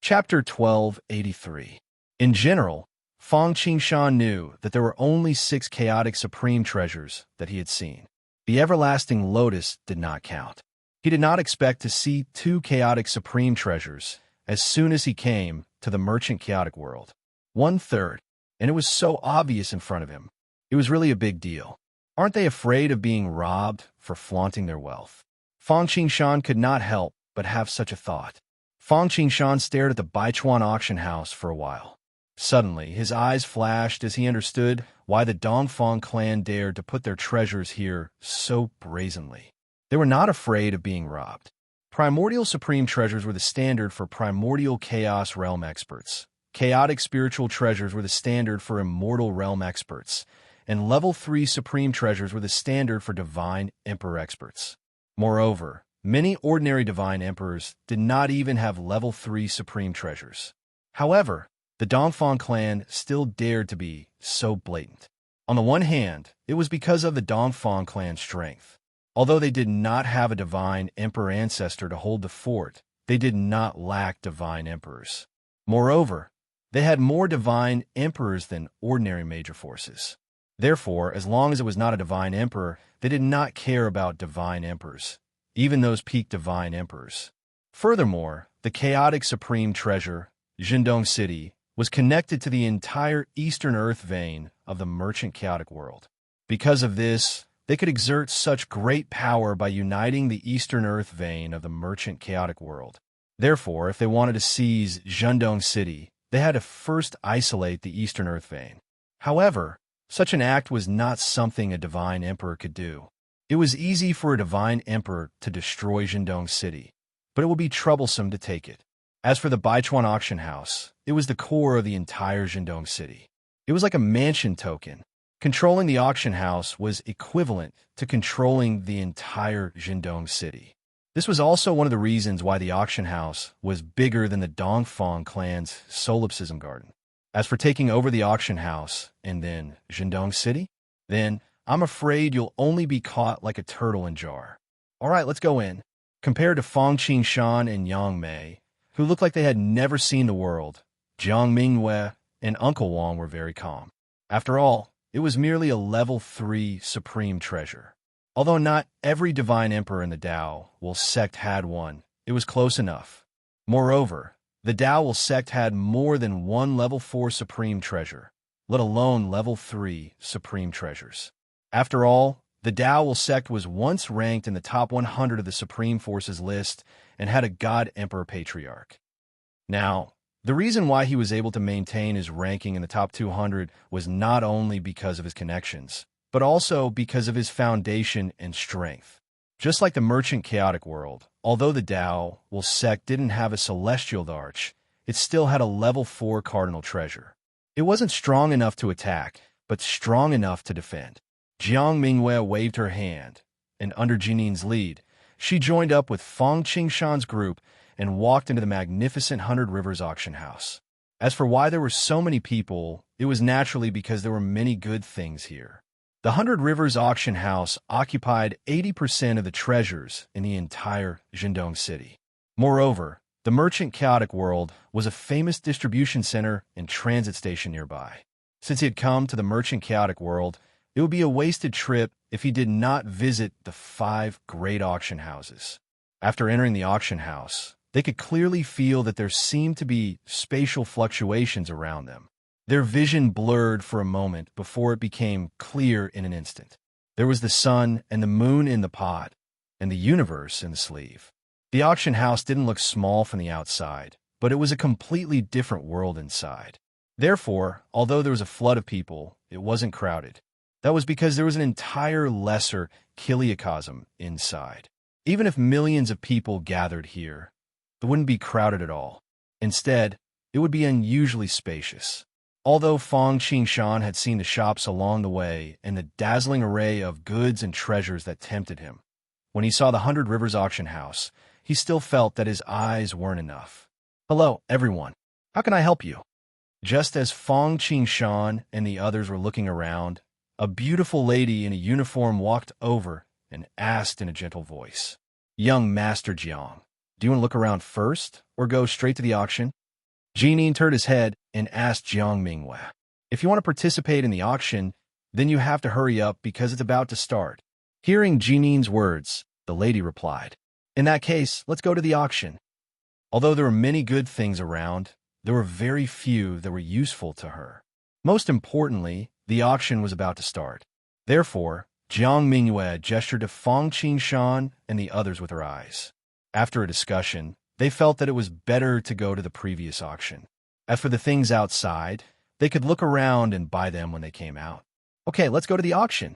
Chapter 1283. In general, Fang Qingshan knew that there were only 6 chaotic supreme treasures that he had seen. The everlasting lotus did not count. He did not expect to see 2 chaotic supreme treasures as soon as he came to the merchant chaotic world. 1/3, and it was so obvious in front of him. It was really a big deal. Aren't they afraid of being robbed for flaunting their wealth? Fang Qingshan could not help but have such a thought. Fang Qingshan stared at the Baichuan auction house for a while. Suddenly, his eyes flashed as he understood why the Dongfang clan dared to put their treasures here so brazenly. They were not afraid of being robbed. Primordial supreme treasures were the standard for primordial chaos realm experts. Chaotic spiritual treasures were the standard for immortal realm experts. And level 3 supreme treasures were the standard for divine emperor experts. Moreover, many ordinary divine emperors did not even have level 3 supreme treasures. However, the Dongfang clan still dared to be so blatant. On the one hand, it was because of the Dongfang clan's strength. Although they did not have a divine emperor ancestor to hold the fort, they did not lack divine emperors. Moreover, they had more divine emperors than ordinary major forces. Therefore, as long as it was not a divine emperor, they did not care about divine emperors, even those peak divine emperors. Furthermore, the chaotic supreme treasure, Jindong City, was connected to the entire eastern earth vein of the merchant chaotic world. Because of this, they could exert such great power by uniting the eastern earth vein of the merchant chaotic world. Therefore, if they wanted to seize Jindong City, they had to first isolate the eastern earth vein. However, such an act was not something a divine emperor could do. It was easy for a divine emperor to destroy Jindong City, but it would be troublesome to take it. As for the Baichuan auction house, it was the core of the entire Jindong City. It was like a mansion token. Controlling the auction house was equivalent to controlling the entire Jindong City. This was also one of the reasons why the auction house was bigger than the Dongfang clan's solipsism garden. As for taking over the auction house and then Jindong City, then I'm afraid you'll only be caught like a turtle in jar. All right, let's go in. Compared to Fang Qingshan and Yang Mei, who looked like they had never seen the world, Jiang Mingwei and Uncle Wang were very calm. After all, it was merely a level 3 supreme treasure. Although not every divine emperor in the Dao Will sect had one, it was close enough. Moreover, the Dao Will sect had more than one level 4 supreme treasure, let alone level 3 supreme treasures. After all, the Dao Will sect was once ranked in the top 100 of the Supreme Forces list and had a God Emperor Patriarch. Now, the reason why he was able to maintain his ranking in the top 200 was not only because of his connections, but also because of his foundation and strength. Just like the merchant chaotic world, although the Dao Will sect didn't have a celestial arch, it still had a level 4 cardinal treasure. It wasn't strong enough to attack, but strong enough to defend. Jiang Mingwei waved her hand, and under Jinin's lead, she joined up with Fang Qingshan's group and walked into the magnificent 100 Rivers auction house. As for why there were so many people, it was naturally because there were many good things here. The 100 Rivers auction house occupied 80% of the treasures in the entire Jindong City. Moreover, the merchant chaotic world was a famous distribution center and transit station nearby. Since he had come to the merchant chaotic world, it would be a wasted trip if he did not visit the 5 great auction houses. After entering the auction house, they could clearly feel that there seemed to be spatial fluctuations around them. Their vision blurred for a moment before it became clear in an instant. There was the sun and the moon in the pot, and the universe in the sleeve. The auction house didn't look small from the outside, but it was a completely different world inside. Therefore, although there was a flood of people, it wasn't crowded. That was because there was an entire lesser kiliocosm inside. Even if millions of people gathered here, it wouldn't be crowded at all. Instead, it would be unusually spacious. Although Fang Qingshan had seen the shops along the way and the dazzling array of goods and treasures that tempted him, when he saw the 100 Rivers auction house, he still felt that his eyes weren't enough. "Hello, everyone. How can I help you?" Just as Fang Qingshan and the others were looking around, a beautiful lady in a uniform walked over and asked in a gentle voice, "Young Master Jiang, do you want to look around first or go straight to the auction?" Jinin turned his head and asked Jiang Mingyue, "If you want to participate in the auction, then you have to hurry up because it's about to start." Hearing Jinin's words, the lady replied, "In that case, let's go to the auction." Although there were many good things around, there were very few that were useful to her. Most importantly, the auction was about to start. Therefore, Jiang Mingyue gestured to Fang Qingshan and the others with her eyes. After a discussion, they felt that it was better to go to the previous auction. As for the things outside, they could look around and buy them when they came out. "Okay, let's go to the auction."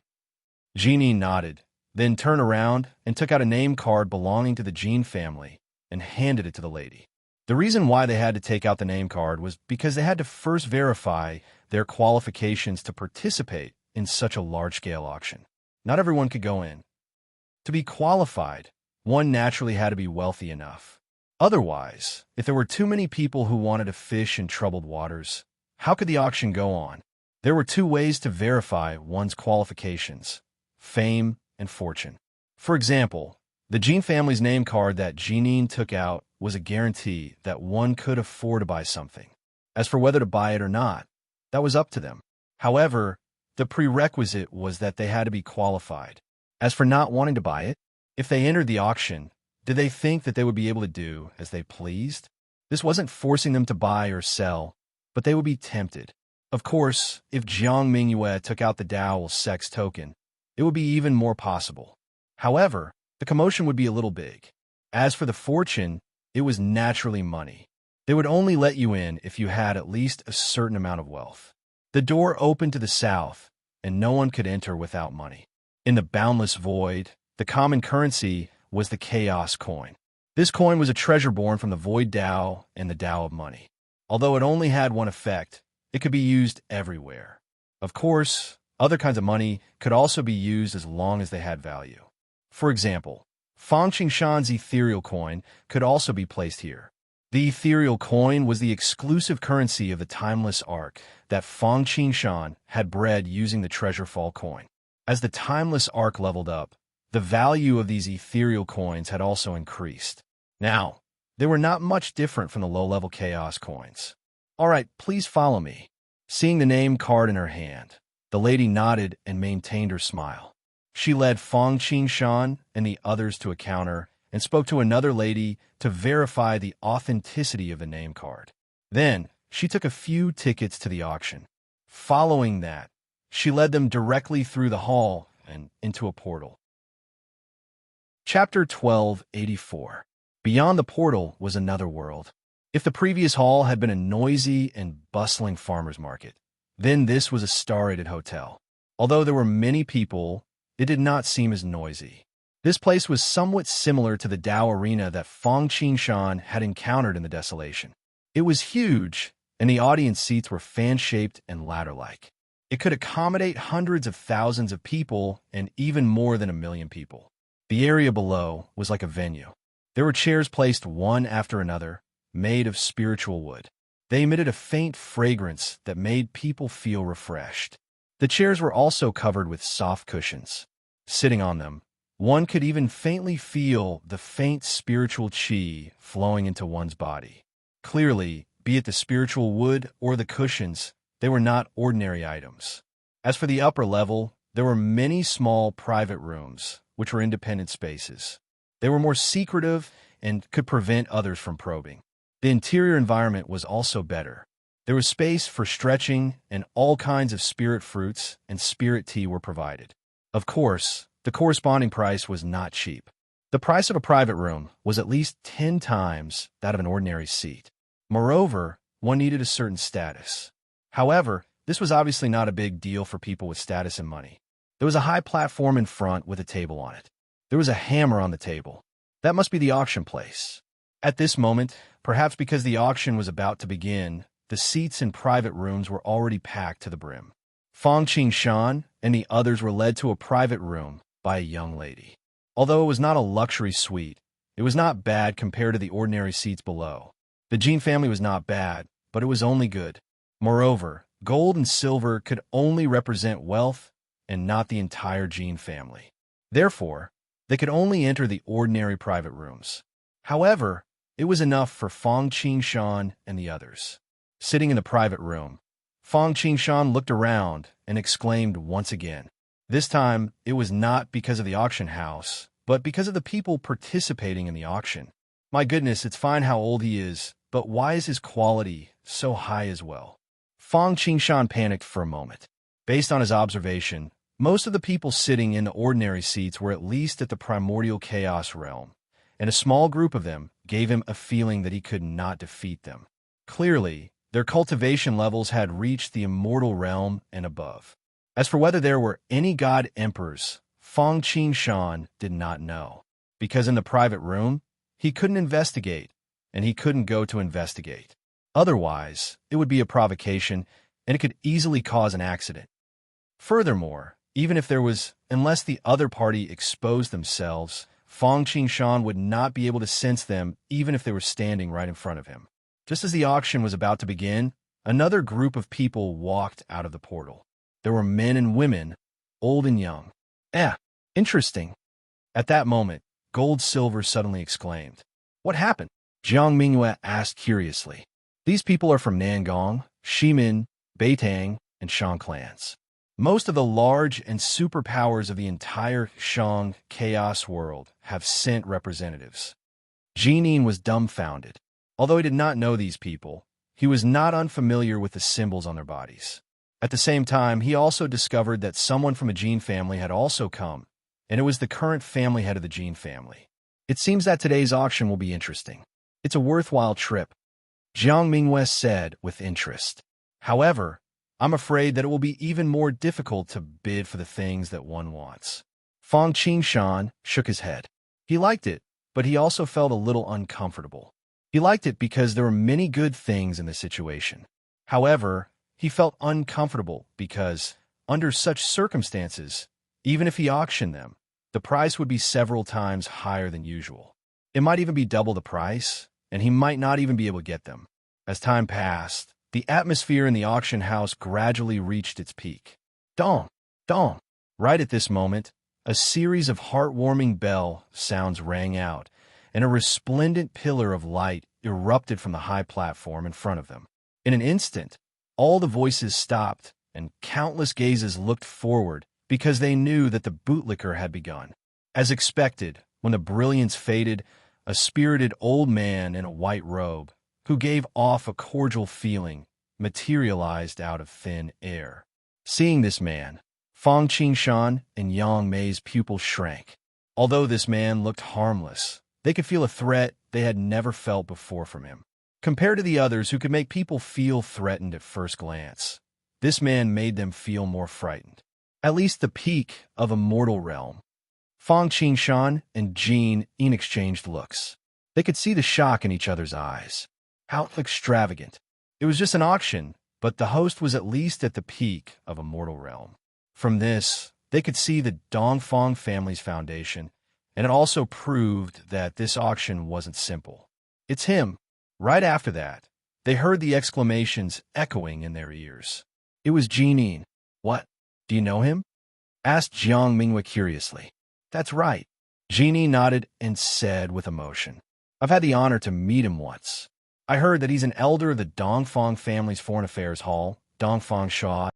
Genie nodded, then turned around and took out a name card belonging to the Jin family and handed it to the lady. The reason why they had to take out the name card was because they had to first verify their qualifications to participate in such a large-scale auction. Not everyone could go in. To be qualified, one naturally had to be wealthy enough. Otherwise, if there were too many people who wanted to fish in troubled waters, how could the auction go on? There were two ways to verify one's qualifications: fame and fortune. For example, the Jin family's name card that Jinin took out was a guarantee that one could afford to buy something. As for whether to buy it or not, that was up to them. However, the prerequisite was that they had to be qualified. As for not wanting to buy it, if they entered the auction, did they think that they would be able to do as they pleased? This wasn't forcing them to buy or sell, but they would be tempted. Of course, if Jiang Mingyue took out the Dao sex token, it would be even more possible. However, the commotion would be a little big. As for the fortune, it was naturally money. They would only let you in if you had at least a certain amount of wealth. The door opened to the south, and no one could enter without money. In the boundless void, the common currency was the chaos coin. This coin was a treasure born from the void Dao and the Dao of money. Although it only had one effect, it could be used everywhere. Of course, other kinds of money could also be used as long as they had value. For example, Fang Qingshan's ethereal coin could also be placed here. The ethereal coin was the exclusive currency of the timeless ark that Fang Qingshan had bred using the treasure fall coin. As the timeless ark leveled up, the value of these ethereal coins had also increased. Now, they were not much different from the low-level chaos coins. "All right, please follow me." Seeing the name card in her hand, the lady nodded and maintained her smile. She led Fang Qingshan and the others to a counter and spoke to another lady to verify the authenticity of the name card. Then, she took a few tickets to the auction. Following that, she led them directly through the hall and into a portal. Chapter 1284. Beyond the portal was another world. If the previous hall had been a noisy and bustling farmer's market, then this was a star-rated hotel. Although there were many people, it did not seem as noisy. This place was somewhat similar to the Dao arena that Fang Qingshan had encountered in the desolation. It was huge, and the audience seats were fan-shaped and ladder-like. It could accommodate hundreds of thousands of people and even more than 1 million people. The area below was like a venue. There were chairs placed one after another, made of spiritual wood. They emitted a faint fragrance that made people feel refreshed. The chairs were also covered with soft cushions. Sitting on them, one could even faintly feel the faint spiritual qi flowing into one's body. Clearly, be it the spiritual wood or the cushions, they were not ordinary items. As for the upper level, there were many small private rooms, which were independent spaces. They were more secretive and could prevent others from probing. The interior environment was also better. There was space for stretching, and all kinds of spirit fruits and spirit tea were provided. Of course, the corresponding price was not cheap. The price of a private room was at least 10 times that of an ordinary seat. Moreover, one needed a certain status. However, this was obviously not a big deal for people with status and money. There was a high platform in front with a table on it. There was a hammer on the table. That must be the auction place. At this moment, perhaps because the auction was about to begin, the seats in private rooms were already packed to the brim. Fang Qingshan and the others were led to a private room by a young lady. Although it was not a luxury suite, it was not bad compared to the ordinary seats below. The Jin family was not bad, but it was only good. Moreover, gold and silver could only represent wealth and not the entire Jin family. Therefore, they could only enter the ordinary private rooms. However, It was enough for Fang Qingshan and the others. Sitting in the private room, Fang Qingshan looked around and exclaimed once again. This time, it was not because of the auction house, but because of the people participating in the auction. My goodness, it's fine how old he is, but why is his quality so high as well? Fang Qingshan panicked for a moment. Based on his observation, most of the people sitting in the ordinary seats were at least at the primordial chaos realm, and a small group of them gave him a feeling that he could not defeat them. Clearly, their cultivation levels had reached the immortal realm and above. As for whether there were any god emperors, Fang Qingshan did not know, because in the private room, he couldn't investigate, and he couldn't go to investigate. Otherwise, it would be a provocation, and it could easily cause an accident. Furthermore, even if there was, unless the other party exposed themselves, Fang Qingshan would not be able to sense them even if they were standing right in front of him. Just as the auction was about to begin, another group of people walked out of the portal. There were men and women, old and young. Interesting. At that moment, Gold Silver suddenly exclaimed. What happened? Jiang Mingyue asked curiously. These people are from Nangong, Shimin, Beitang, and Shang clans. Most of the large and superpowers of the entire Shang chaos world have sent representatives. Jinin was dumbfounded. Although he did not know these people, he was not unfamiliar with the symbols on their bodies. At the same time, he also discovered that someone from a Jin family had also come, and it was the current family head of the Jin family. It seems that today's auction will be interesting. It's a worthwhile trip, Jiang Mingyue said with interest. However, I'm afraid that it will be even more difficult to bid for the things that one wants. Fang Qingshan shook his head. He liked it, but he also felt a little uncomfortable. He liked it because there were many good things in the situation. However, he felt uncomfortable because, under such circumstances, even if he auctioned them, the price would be several times higher than usual. It might even be double the price, and he might not even be able to get them. As time passed, the atmosphere in the auction house gradually reached its peak. Dong! Dong! Right at this moment, a series of heartwarming bell sounds rang out, and a resplendent pillar of light erupted from the high platform in front of them. In an instant, all the voices stopped, and countless gazes looked forward because they knew that the bootlicker had begun. As expected, when the brilliance faded, a spirited old man in a white robe, who gave off a cordial feeling, materialized out of thin air. Seeing this man, Fang Qingshan and Yang Mei's pupils shrank. Although this man looked harmless, they could feel a threat they had never felt before from him. Compared to the others who could make people feel threatened at first glance, this man made them feel more frightened. At least the peak of a mortal realm. Fang Qingshan and Jin exchanged looks. They could see the shock in each other's eyes. How extravagant. It was just an auction, but the host was at least at the peak of a mortal realm. From this, they could see the Dongfang family's foundation, and it also proved that this auction wasn't simple. It's him. Right after that, they heard the exclamations echoing in their ears. It was Jinin. What? Do you know him? Asked Jiang Mingyue curiously. That's right. Jinin nodded and said with emotion. I've had the honor to meet him once. I heard that he's an elder of the Dongfang family's Foreign Affairs Hall, Dongfang Sha.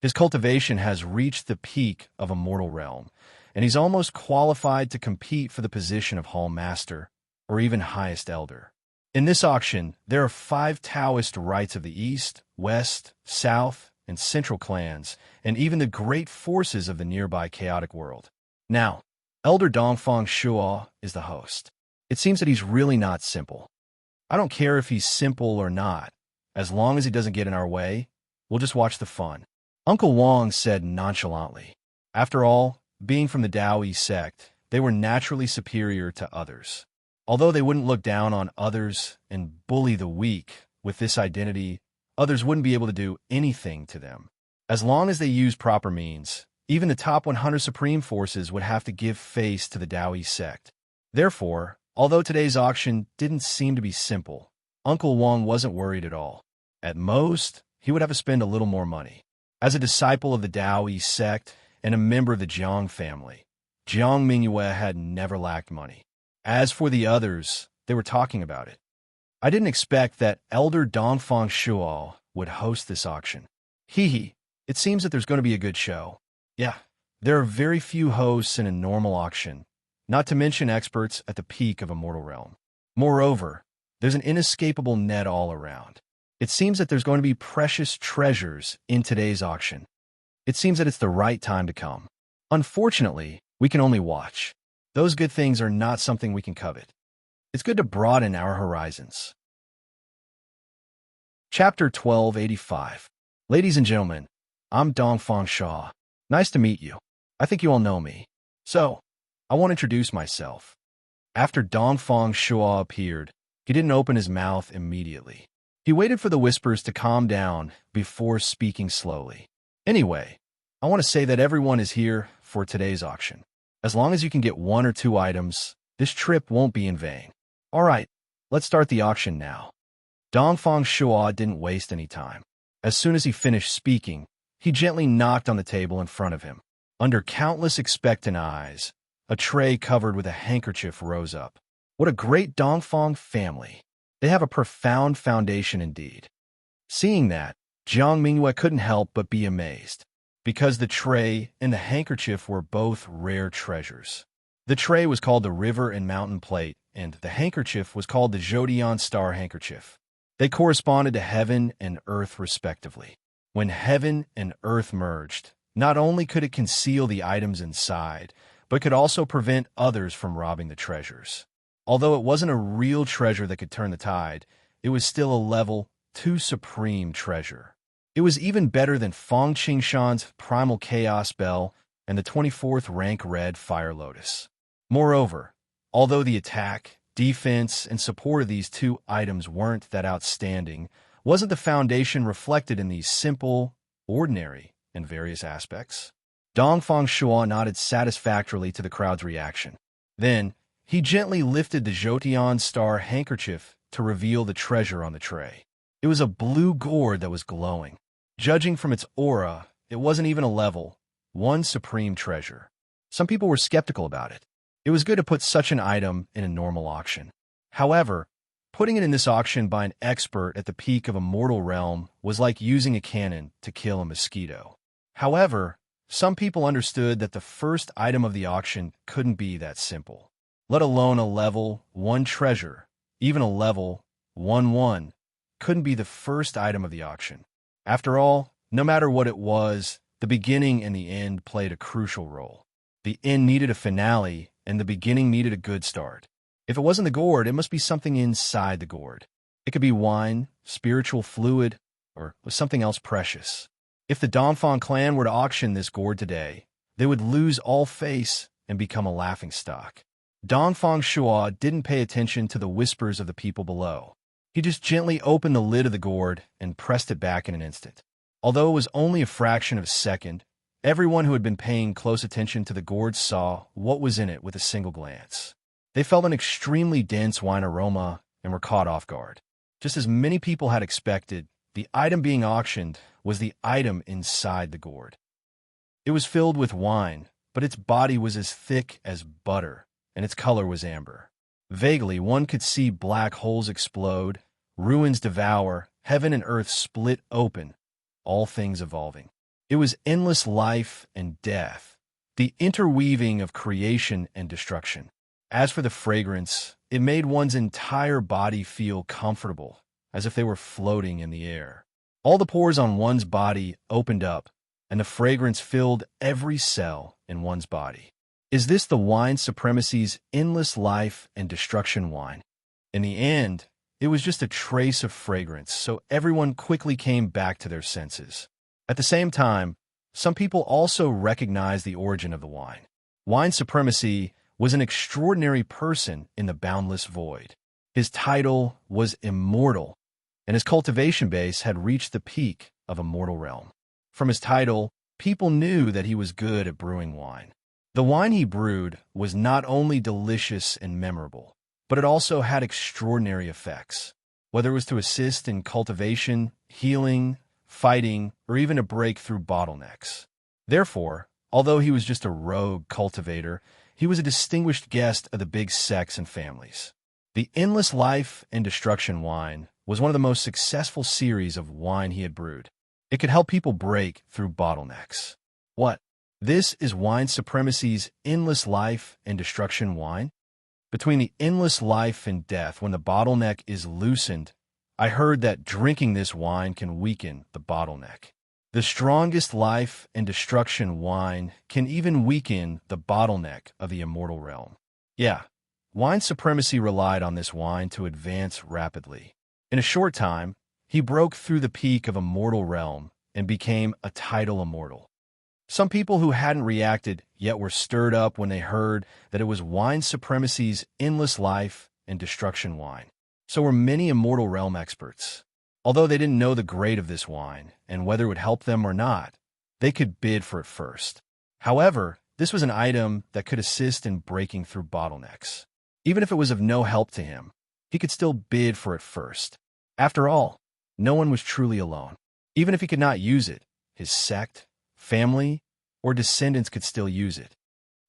His cultivation has reached the peak of a mortal realm, and he's almost qualified to compete for the position of Hall Master, or even Highest Elder. In this auction, there are 5 Taoist rites of the East, West, South, and Central clans, and even the great forces of the nearby chaotic world. Now, Elder Dongfang Shuo is the host. It seems that he's really not simple. I don't care if he's simple or not. As long as he doesn't get in our way, we'll just watch the fun. Uncle Wang said nonchalantly. After all, being from the Taoist sect, they were naturally superior to others. Although they wouldn't look down on others and bully the weak, with this identity, others wouldn't be able to do anything to them. As long as they used proper means, even the top 100 supreme forces would have to give face to the Taoist sect. Therefore, although today's auction didn't seem to be simple, Uncle Wang wasn't worried at all. At most, he would have to spend a little more money. As a disciple of the Taoist sect and a member of the Jiang family, Jiang Mingyue had never lacked money. As for the others, they were talking about it. I didn't expect that Elder Dongfang Shuo would host this auction. Hee hee, it seems that there's going to be a good show. Yeah, there are very few hosts in a normal auction, not to mention experts at the peak of a mortal realm. Moreover, there's an inescapable net all around. It seems that there's going to be precious treasures in today's auction. It seems that it's the right time to come. Unfortunately, we can only watch. Those good things are not something we can covet. It's good to broaden our horizons. Chapter 1285. Ladies and gentlemen, I'm Dongfang Shaw. Nice to meet you. I think you all know me. So, I won't introduce myself. After Dongfang Shuo appeared, he didn't open his mouth immediately. He waited for the whispers to calm down before speaking slowly. Anyway, I want to say that everyone is here for today's auction. As long as you can get 1 or 2 items, this trip won't be in vain. All right, let's start the auction now. Dongfang Shuo didn't waste any time. As soon as he finished speaking, he gently knocked on the table in front of him. Under countless expectant eyes, a tray covered with a handkerchief rose up. What a great Dongfang family. They have a profound foundation indeed. Seeing that, Jiang Mingyue couldn't help but be amazed, because the tray and the handkerchief were both rare treasures. The tray was called the River and Mountain Plate, and the handkerchief was called the Zhodian Star Handkerchief. They corresponded to heaven and earth respectively. When heaven and earth merged, not only could it conceal the items inside, but could also prevent others from robbing the treasures. Although it wasn't a real treasure that could turn the tide, it was still a level 2 supreme treasure. It was even better than Feng Qingshan's Primal Chaos Bell and the 24th rank Red Fire Lotus. Moreover, although the attack, defense, and support of these 2 items weren't that outstanding, wasn't the foundation reflected in these simple, ordinary, and various aspects? Dongfang Shuo nodded satisfactorily to the crowd's reaction. Then, he gently lifted the Zhodian Star Handkerchief to reveal the treasure on the tray. It was a blue gourd that was glowing. Judging from its aura, it wasn't even a level 1 supreme treasure. Some people were skeptical about it. It was good to put such an item in a normal auction. However, putting it in this auction by an expert at the peak of a mortal realm was like using a cannon to kill a mosquito. However, some people understood that the first item of the auction couldn't be that simple. Let alone a level 1 treasure, even a level 1-1, couldn't be the first item of the auction. After all, no matter what it was, the beginning and the end played a crucial role. The end needed a finale, and the beginning needed a good start. If it wasn't the gourd, it must be something inside the gourd. It could be wine, spiritual fluid, or something else precious. If the Dongfang clan were to auction this gourd today, they would lose all face and become a laughingstock. Dongfang Shuo didn't pay attention to the whispers of the people below. He just gently opened the lid of the gourd and pressed it back in an instant. Although it was only a fraction of a second, everyone who had been paying close attention to the gourd saw what was in it with a single glance. They felt an extremely dense wine aroma and were caught off guard. Just as many people had expected, the item being auctioned was the item inside the gourd. It was filled with wine, but its body was as thick as butter, and its color was amber. Vaguely, one could see black holes explode, ruins devour, heaven and earth split open, all things evolving. It was endless life and death, the interweaving of creation and destruction. As for the fragrance, it made one's entire body feel comfortable, as if they were floating in the air. All the pores on one's body opened up, and the fragrance filled every cell in one's body. Is this the wine supremacy's endless life and destruction wine? In the end, it was just a trace of fragrance, so everyone quickly came back to their senses. At the same time, some people also recognized the origin of the wine. Wine supremacy was an extraordinary person in the boundless void. His title was immortal, and his cultivation base had reached the peak of a mortal realm. From his title, people knew that he was good at brewing wine. The wine he brewed was not only delicious and memorable, but it also had extraordinary effects. Whether it was to assist in cultivation, healing, fighting, or even to break through bottlenecks. Therefore, although he was just a rogue cultivator, he was a distinguished guest of the big sects and families. The Endless Life and Destruction wine was one of the most successful series of wine he had brewed. It could help people break through bottlenecks. What? This is Wine Supremacy's Endless Life and Destruction wine? Between the endless life and death, when the bottleneck is loosened, I heard that drinking this wine can weaken the bottleneck. The strongest life and destruction wine can even weaken the bottleneck of the immortal realm. Yeah, Wine Supremacy relied on this wine to advance rapidly. In a short time, he broke through the peak of immortal realm and became a tidal immortal. Some people who hadn't reacted yet were stirred up when they heard that it was Wine Supremacy's Endless Life and Destruction wine. So were many immortal realm experts. Although they didn't know the grade of this wine and whether it would help them or not, they could bid for it first. However, this was an item that could assist in breaking through bottlenecks. Even if it was of no help to him, he could still bid for it first. After all, no one was truly alone. Even if he could not use it, his sect, family, or descendants could still use it.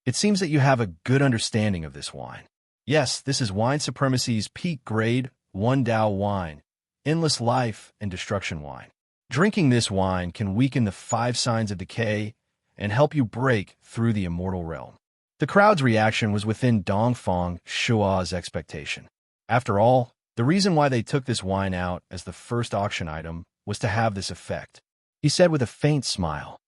It seems that you have a good understanding of this wine. Yes, this is Wine Supremacy's peak grade 1 Tao wine, Endless Life and Destruction wine. Drinking this wine can weaken the 5 signs of decay and help you break through the immortal realm. The crowd's reaction was within Dongfang Shua's expectation. After all, the reason why they took this wine out as the first auction item was to have this effect. He said with a faint smile,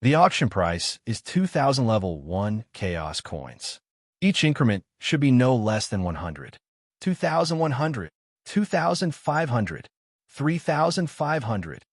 "The auction price is 2,000 level 1 chaos coins. Each increment should be no less than 100. 2,100, 2,500, 3,500,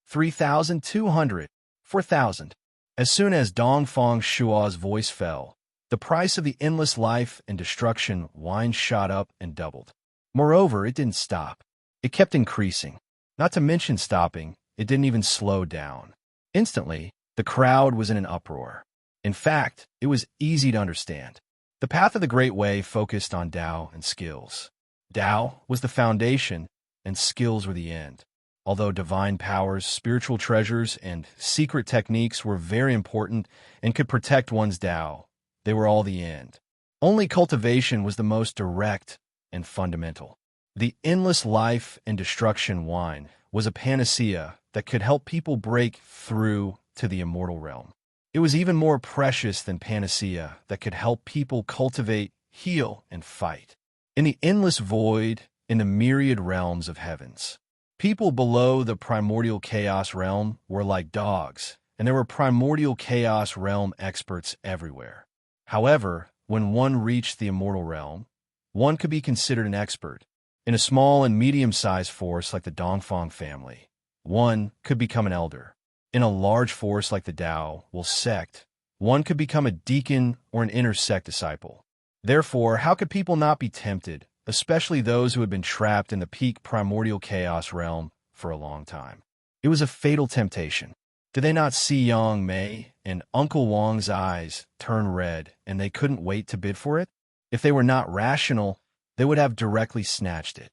3,200, 4,000. As soon as Dongfang Shua's voice fell, the price of the Endless Life and Destruction wine shot up and doubled. Moreover, it didn't stop. It kept increasing. Not to mention stopping, it didn't even slow down. Instantly, the crowd was in an uproar. In fact, it was easy to understand. The path of the Great Way focused on Tao and skills. Tao was the foundation, and skills were the end. Although divine powers, spiritual treasures, and secret techniques were very important and could protect one's Tao, they were all the end. Only cultivation was the most direct and fundamental. The Endless Life and Destruction wine was a panacea that could help people break through to the immortal realm. It was even more precious than panacea that could help people cultivate, heal, and fight. In the endless void, in the myriad realms of heavens, people below the primordial chaos realm were like dogs, and there were primordial chaos realm experts everywhere. However, when one reached the immortal realm, one could be considered an expert. In a small and medium-sized force like the Dongfang family, one could become an elder. In a large force like the Tao, sect, one could become a deacon or an inner sect disciple. Therefore, how could people not be tempted, especially those who had been trapped in the peak primordial chaos realm for a long time? It was a fatal temptation. Did they not see Yang Mei and Uncle Wang's eyes turn red, and they couldn't wait to bid for it? If they were not rational, they would have directly snatched it.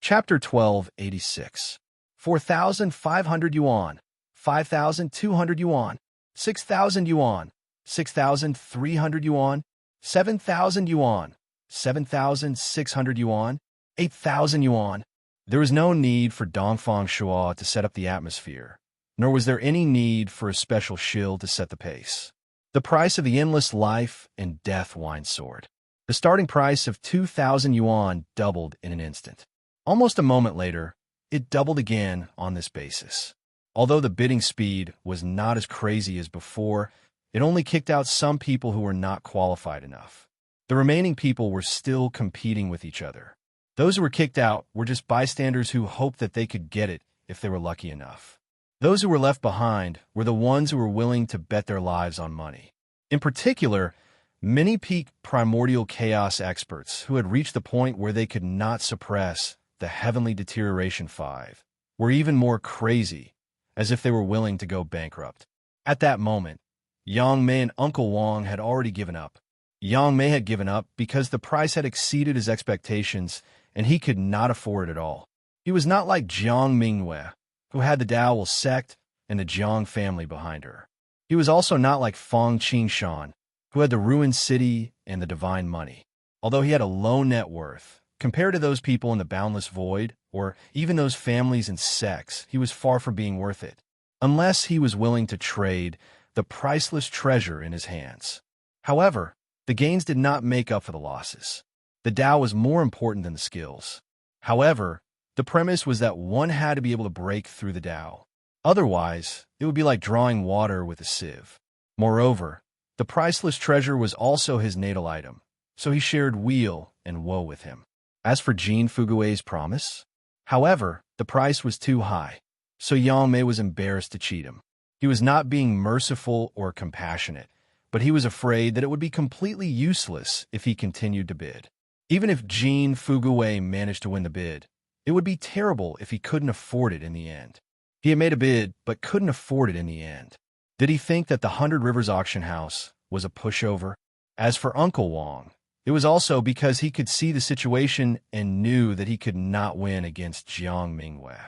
Chapter 1286. 4,500 yuan, 5,200 yuan, 6,000 yuan, 6,300 yuan, 7,000 yuan, 7,600 yuan, 8,000 yuan. There was no need for Dongfang Shua to set up the atmosphere, nor was there any need for a special shield to set the pace. The price of the Endless Life and Death wine sword. The starting price of 2,000 yuan doubled in an instant. Almost a moment later, it doubled again on this basis. Although the bidding speed was not as crazy as before, it only kicked out some people who were not qualified enough. The remaining people were still competing with each other. Those who were kicked out were just bystanders who hoped that they could get it if they were lucky enough. Those who were left behind were the ones who were willing to bet their lives on money. In particular, many peak primordial chaos experts who had reached the point where they could not suppress the heavenly deterioration 5 were even more crazy, as if they were willing to go bankrupt. At that moment, Yang Mei and Uncle Wang had already given up. Yang Mei had given up because the price had exceeded his expectations and he could not afford it at all. He was not like Jiang Mingyue, who had the Dao sect and the Jiang family behind her. He was also not like Fang Qingshan, who had the ruined city and the divine money. Although he had a low net worth, compared to those people in the boundless void, or even those families and sects, he was far from being worth it, unless he was willing to trade the priceless treasure in his hands. However, the gains did not make up for the losses. The Tao was more important than the skills. However, the premise was that one had to be able to break through the Tao. Otherwise, it would be like drawing water with a sieve. Moreover, the priceless treasure was also his natal item, so he shared weal and woe with him. As for Jean Fugue's promise, however, the price was too high, so Yang Mei was embarrassed to cheat him. He was not being merciful or compassionate, but he was afraid that it would be completely useless if he continued to bid. Even if Jean Fugue managed to win the bid, it would be terrible if he couldn't afford it in the end. He had made a bid, but couldn't afford it in the end. Did he think that the 100 Rivers auction house was a pushover? As for Uncle Wang, it was also because he could see the situation and knew that he could not win against Jiang Mingwei.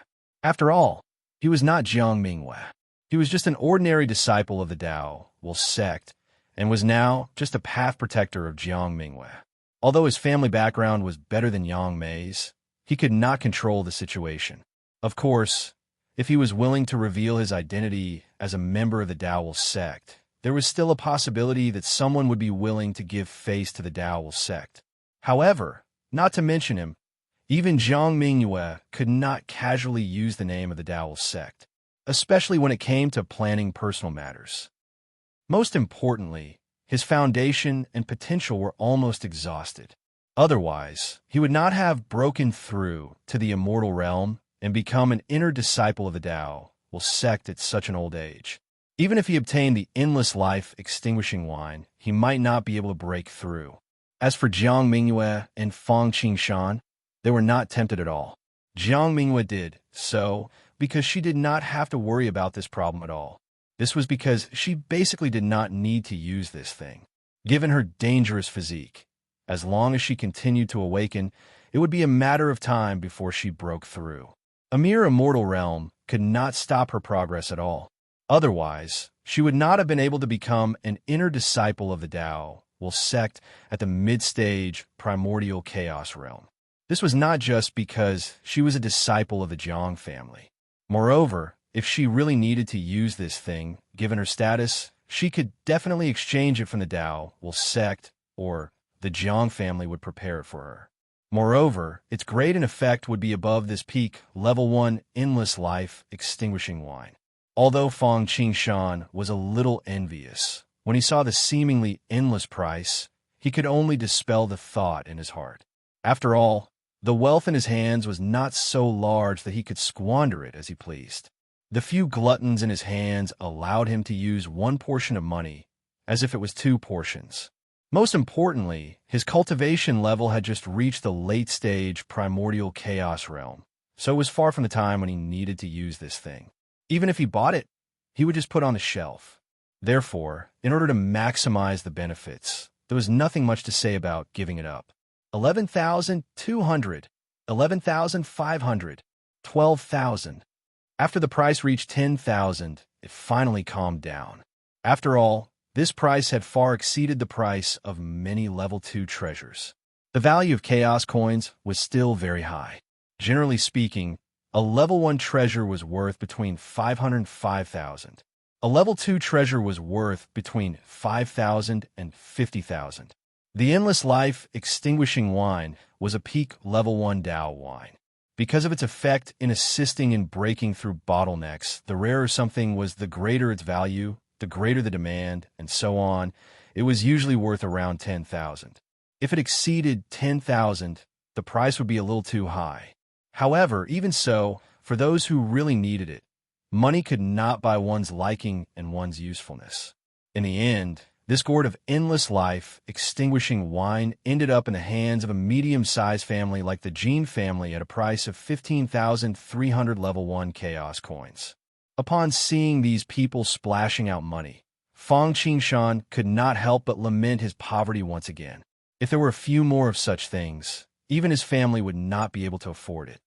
After all, he was not Jiang Mingwei. He was just an ordinary disciple of the Tao, sect, and was now just a path protector of Jiang Mingwei. Although his family background was better than Yang Mei's, he could not control the situation. Of course, if he was willing to reveal his identity as a member of the Tao sect, there was still a possibility that someone would be willing to give face to the Tao sect. However, not to mention him, even Jiang Mingyue could not casually use the name of the Tao sect, especially when it came to planning personal matters. Most importantly, his foundation and potential were almost exhausted. Otherwise, he would not have broken through to the immortal realm and become an inner disciple of the Tao sect at such an old age. Even if he obtained the endless life extinguishing wine, he might not be able to break through. As for Jiang Mingyue and Fang Qingshan, they were not tempted at all. Jiang Mingyue did so because she did not have to worry about this problem at all. This was because she basically did not need to use this thing. Given her dangerous physique, as long as she continued to awaken, it would be a matter of time before she broke through. A mere immortal realm could not stop her progress at all. Otherwise, she would not have been able to become an inner disciple of the Tao sect at the mid-stage primordial chaos realm. This was not just because she was a disciple of the Jiang family. Moreover, if she really needed to use this thing, given her status, she could definitely exchange it from the Tao sect, or the Jiang family would prepare it for her. Moreover, its grade and effect would be above this peak level 1 endless life extinguishing wine. Although Fang Qingshan was a little envious, when he saw the seemingly endless price, he could only dispel the thought in his heart. After all, the wealth in his hands was not so large that he could squander it as he pleased. The few gluttons in his hands allowed him to use one portion of money as if it was two portions. Most importantly, his cultivation level had just reached the late-stage primordial chaos realm, so it was far from the time when he needed to use this thing. Even if he bought it, he would just put it on the shelf. Therefore, in order to maximize the benefits, there was nothing much to say about giving it up. 11,200, 11,500, 12,000. After the price reached 10,000, it finally calmed down. After all, this price had far exceeded the price of many level 2 treasures. The value of chaos coins was still very high. Generally speaking, a level 1 treasure was worth between 500 and 5,000. A level 2 treasure was worth between 5,000 and 50,000. The Endless Life Extinguishing Wine was a peak level 1 Tao wine. Because of its effect in assisting in breaking through bottlenecks, the rarer something was, the greater its value, the greater the demand, and so on. It was usually worth around 10,000. If it exceeded 10,000, the price would be a little too high. However, even so, for those who really needed it, money could not buy one's liking and one's usefulness. In the end, this gourd of endless life, extinguishing wine ended up in the hands of a medium-sized family like the Jean family at a price of 15,300 level 1 chaos coins. Upon seeing these people splashing out money, Fang Qingshan could not help but lament his poverty once again. If there were a few more of such things, even his family would not be able to afford it.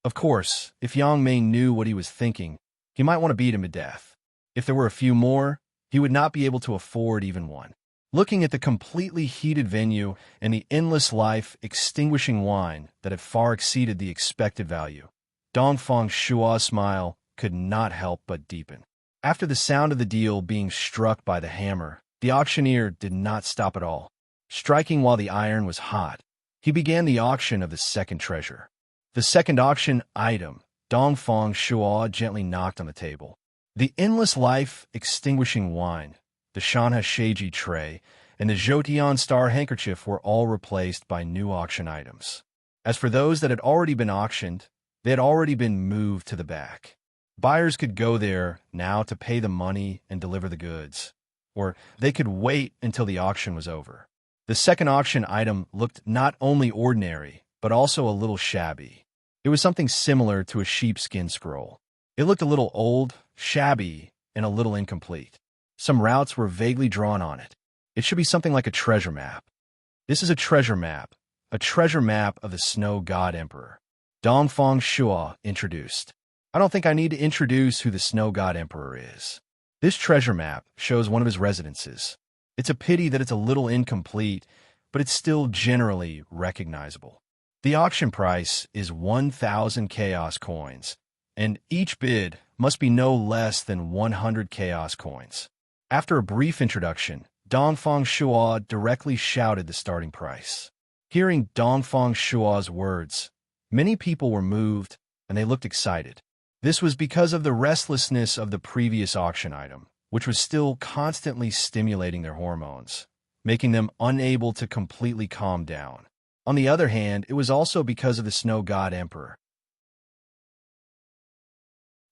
Of course, if Yang Mei knew what he was thinking, he might want to beat him to death. If there were a few more, he would not be able to afford even one. Looking at the completely heated venue and the endless life-extinguishing wine that had far exceeded the expected value, Dongfang Shua's smile could not help but deepen. After the sound of the deal being struck by the hammer, the auctioneer did not stop at all. Striking while the iron was hot, he began the auction of the second treasure. The second auction item, Dongfang Shua gently knocked on the table. The endless life-extinguishing wine, the Shanha Sheiji tray, and the Jotian star handkerchief were all replaced by new auction items. As for those that had already been auctioned, they had already been moved to the back. Buyers could go there now to pay the money and deliver the goods, or they could wait until the auction was over. The second auction item looked not only ordinary, but also a little shabby. It was something similar to a sheepskin scroll. It looked a little old, shabby, and a little incomplete. Some routes were vaguely drawn on it. It should be something like a treasure map. This is a treasure map of the Snow God Emperor. Dongfang Shua introduced. I don't think I need to introduce who the Snow God Emperor is. This treasure map shows one of his residences. It's a pity that it's a little incomplete, but it's still generally recognizable. The auction price is 1,000 chaos coins, and each bid must be no less than 100 chaos coins. After a brief introduction, Dongfang Shua directly shouted the starting price. Hearing Dongfang Shua's words, many people were moved, and they looked excited. This was because of the restlessness of the previous auction item, which was still constantly stimulating their hormones, making them unable to completely calm down. On the other hand, it was also because of the Snow God Emperor.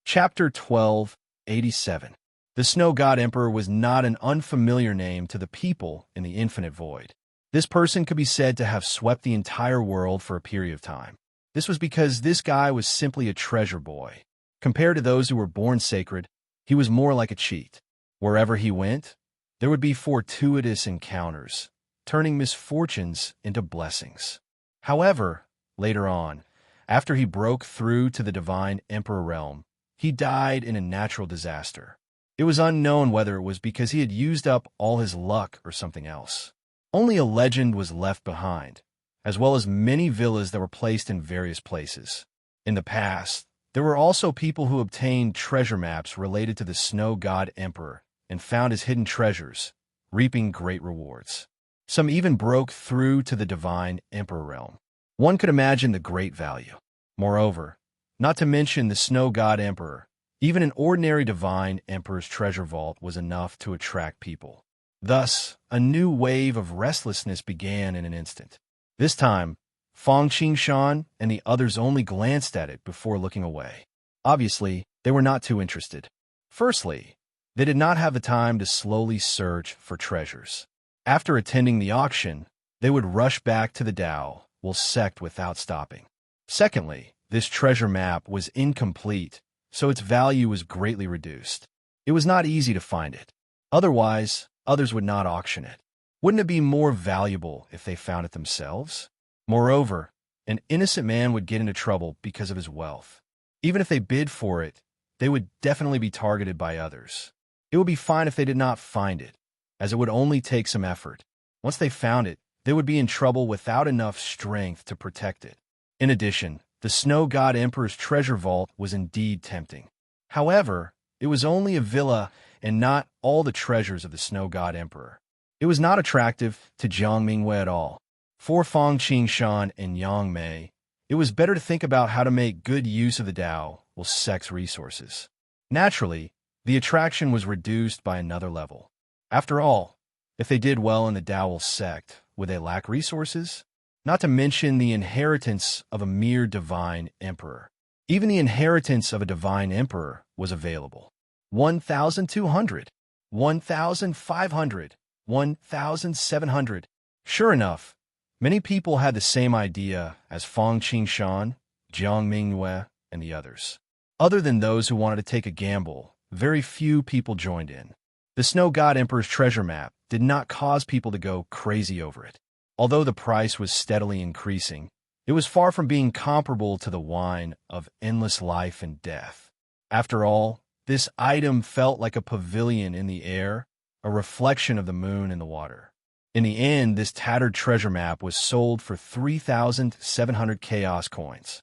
Chapter 12:87. The Snow God Emperor was not an unfamiliar name to the people in the Infinite Void. This person could be said to have swept the entire world for a period of time. This was because this guy was simply a treasure boy. Compared to those who were born sacred, he was more like a cheat. Wherever he went, there would be fortuitous encounters, turning misfortunes into blessings. However, later on, after he broke through to the divine emperor realm, he died in a natural disaster. It was unknown whether it was because he had used up all his luck or something else. Only a legend was left behind, as well as many villas that were placed in various places. In the past, there were also people who obtained treasure maps related to the Snow God Emperor and found his hidden treasures, reaping great rewards. Some even broke through to the divine emperor realm. One could imagine the great value. Moreover, not to mention the Snow God Emperor, even an ordinary divine emperor's treasure vault was enough to attract people. Thus, a new wave of restlessness began in an instant. This time, Fang Qingshan and the others only glanced at it before looking away. Obviously, they were not too interested. Firstly, they did not have the time to slowly search for treasures. After attending the auction, they would rush back to the Tao, will sect without stopping. Secondly, this treasure map was incomplete, so its value was greatly reduced. It was not easy to find it. Otherwise, others would not auction it. Wouldn't it be more valuable if they found it themselves? Moreover, an innocent man would get into trouble because of his wealth. Even if they bid for it, they would definitely be targeted by others. It would be fine if they did not find it, as it would only take some effort. Once they found it, they would be in trouble without enough strength to protect it. In addition, the Snow God Emperor's treasure vault was indeed tempting. However, it was only a villa and not all the treasures of the Snow God Emperor. It was not attractive to Jiang Mingwei at all. For Fang Qingshan and Yang Mei, it was better to think about how to make good use of the Tao will sect's resources. Naturally, the attraction was reduced by another level. After all, if they did well in the Tao will sect, would they lack resources? Not to mention the inheritance of a mere divine emperor. Even the inheritance of a divine emperor was available. 1,200, 1,500, 1,700. Sure enough, many people had the same idea as Fang Qingshan, Jiang Mingwei, and the others. Other than those who wanted to take a gamble, very few people joined in. The Snow God Emperor's treasure map did not cause people to go crazy over it. Although the price was steadily increasing, it was far from being comparable to the wine of endless life and death. After all, this item felt like a pavilion in the air, a reflection of the moon in the water. In the end, this tattered treasure map was sold for 3,700 chaos coins.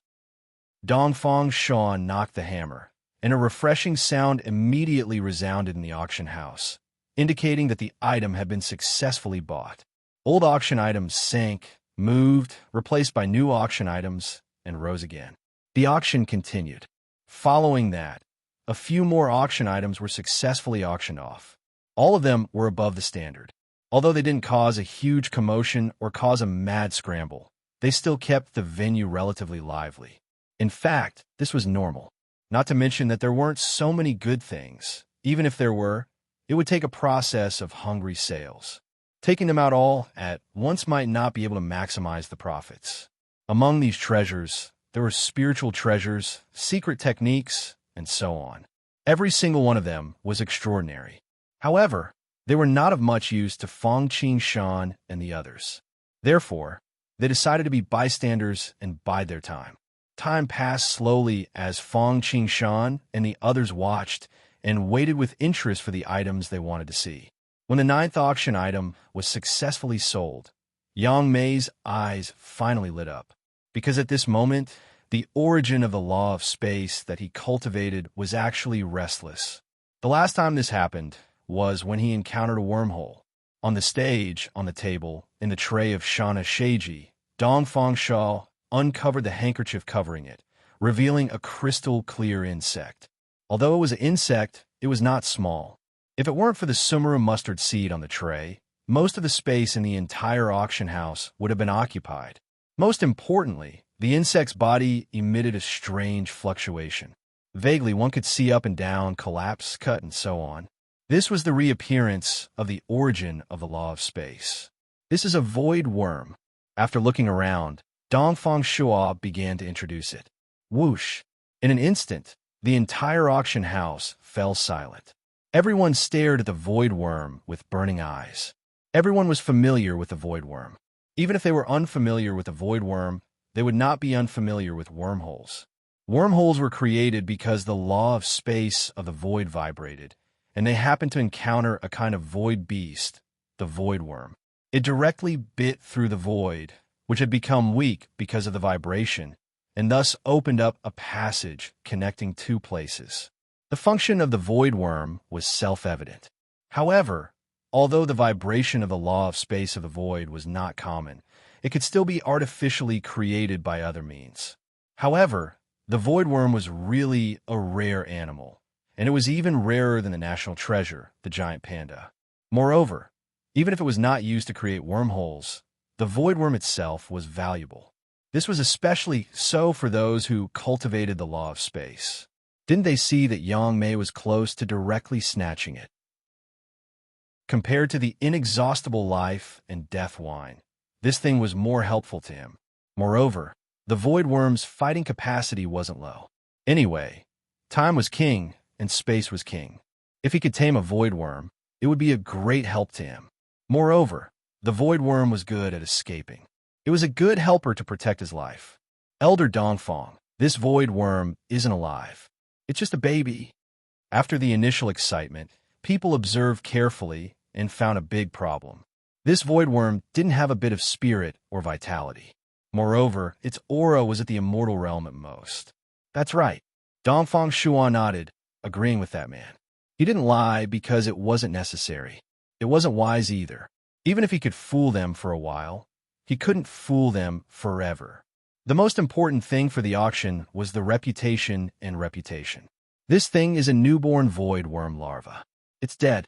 Dongfang Shan knocked the hammer, and a refreshing sound immediately resounded in the auction house, indicating that the item had been successfully bought. Old auction items sank, moved, replaced by new auction items, and rose again. The auction continued. Following that, a few more auction items were successfully auctioned off. All of them were above the standard. Although they didn't cause a huge commotion or cause a mad scramble, they still kept the venue relatively lively. In fact, this was normal. Not to mention that there weren't so many good things. Even if there were, it would take a process of hungry sales. Taking them out all at once might not be able to maximize the profits. Among these treasures, there were spiritual treasures, secret techniques, and so on. Every single one of them was extraordinary. However, they were not of much use to Fang Qingshan and the others. Therefore, they decided to be bystanders and bide their time. Time passed slowly as Fang Qingshan and the others watched and waited with interest for the items they wanted to see. When the 9th auction item was successfully sold, Yang Mei's eyes finally lit up, because at this moment, the origin of the law of space that he cultivated was actually restless. The last time this happened was when he encountered a wormhole. On the stage, on the table, in the tray of Shana Sheiji, Dongfang Shao uncovered the handkerchief covering it, revealing a crystal-clear insect. Although it was an insect, it was not small. If it weren't for the sumera mustard seed on the tray, most of the space in the entire auction house would have been occupied. Most importantly, the insect's body emitted a strange fluctuation. Vaguely, one could see up and down, collapse, cut, and so on. This was the reappearance of the origin of the law of space. This is a void worm. After looking around, Dongfang Shua began to introduce it. Whoosh! In an instant, the entire auction house fell silent. Everyone stared at the void worm with burning eyes. Everyone was familiar with the void worm. Even if they were unfamiliar with the void worm, they would not be unfamiliar with wormholes. Wormholes were created because the law of space of the void vibrated, and they happened to encounter a kind of void beast, the void worm. It directly bit through the void, which had become weak because of the vibration, and thus opened up a passage connecting two places. The function of the void worm was self-evident. However, although the vibration of the law of space of the void was not common, it could still be artificially created by other means. However, the void worm was really a rare animal, and it was even rarer than the national treasure, the giant panda. Moreover, even if it was not used to create wormholes, the void worm itself was valuable. This was especially so for those who cultivated the law of space. Didn't they see that Yang Mei was close to directly snatching it? Compared to the inexhaustible life and death wine, this thing was more helpful to him. Moreover, the void worm's fighting capacity wasn't low. Anyway, time was king and space was king. If he could tame a void worm, it would be a great help to him. Moreover, the void worm was good at escaping. It was a good helper to protect his life. Elder Dongfang, this void worm isn't alive. It's just a baby. After the initial excitement, people observed carefully and found a big problem. This void worm didn't have a bit of spirit or vitality. Moreover, its aura was at the immortal realm at most. That's right. Dongfang Shuan nodded, agreeing with that man. He didn't lie because it wasn't necessary. It wasn't wise either. Even if he could fool them for a while, he couldn't fool them forever. The most important thing for the auction was the reputation and reputation. This thing is a newborn void worm larva. It's dead.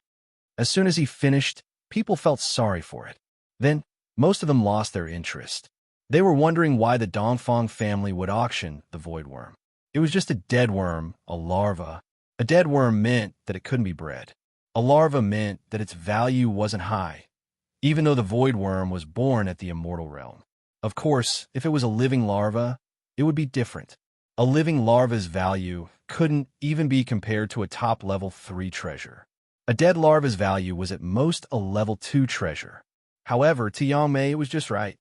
As soon as he finished, people felt sorry for it. Then, most of them lost their interest. They were wondering why the Dongfang family would auction the void worm. It was just a dead worm, a larva. A dead worm meant that it couldn't be bred. A larva meant that its value wasn't high, even though the void worm was born at the immortal realm. Of course, if it was a living larva, it would be different. A living larva's value couldn't even be compared to a top level 3 treasure. A dead larva's value was at most a level 2 treasure. However, to Yang Mei, it was just right.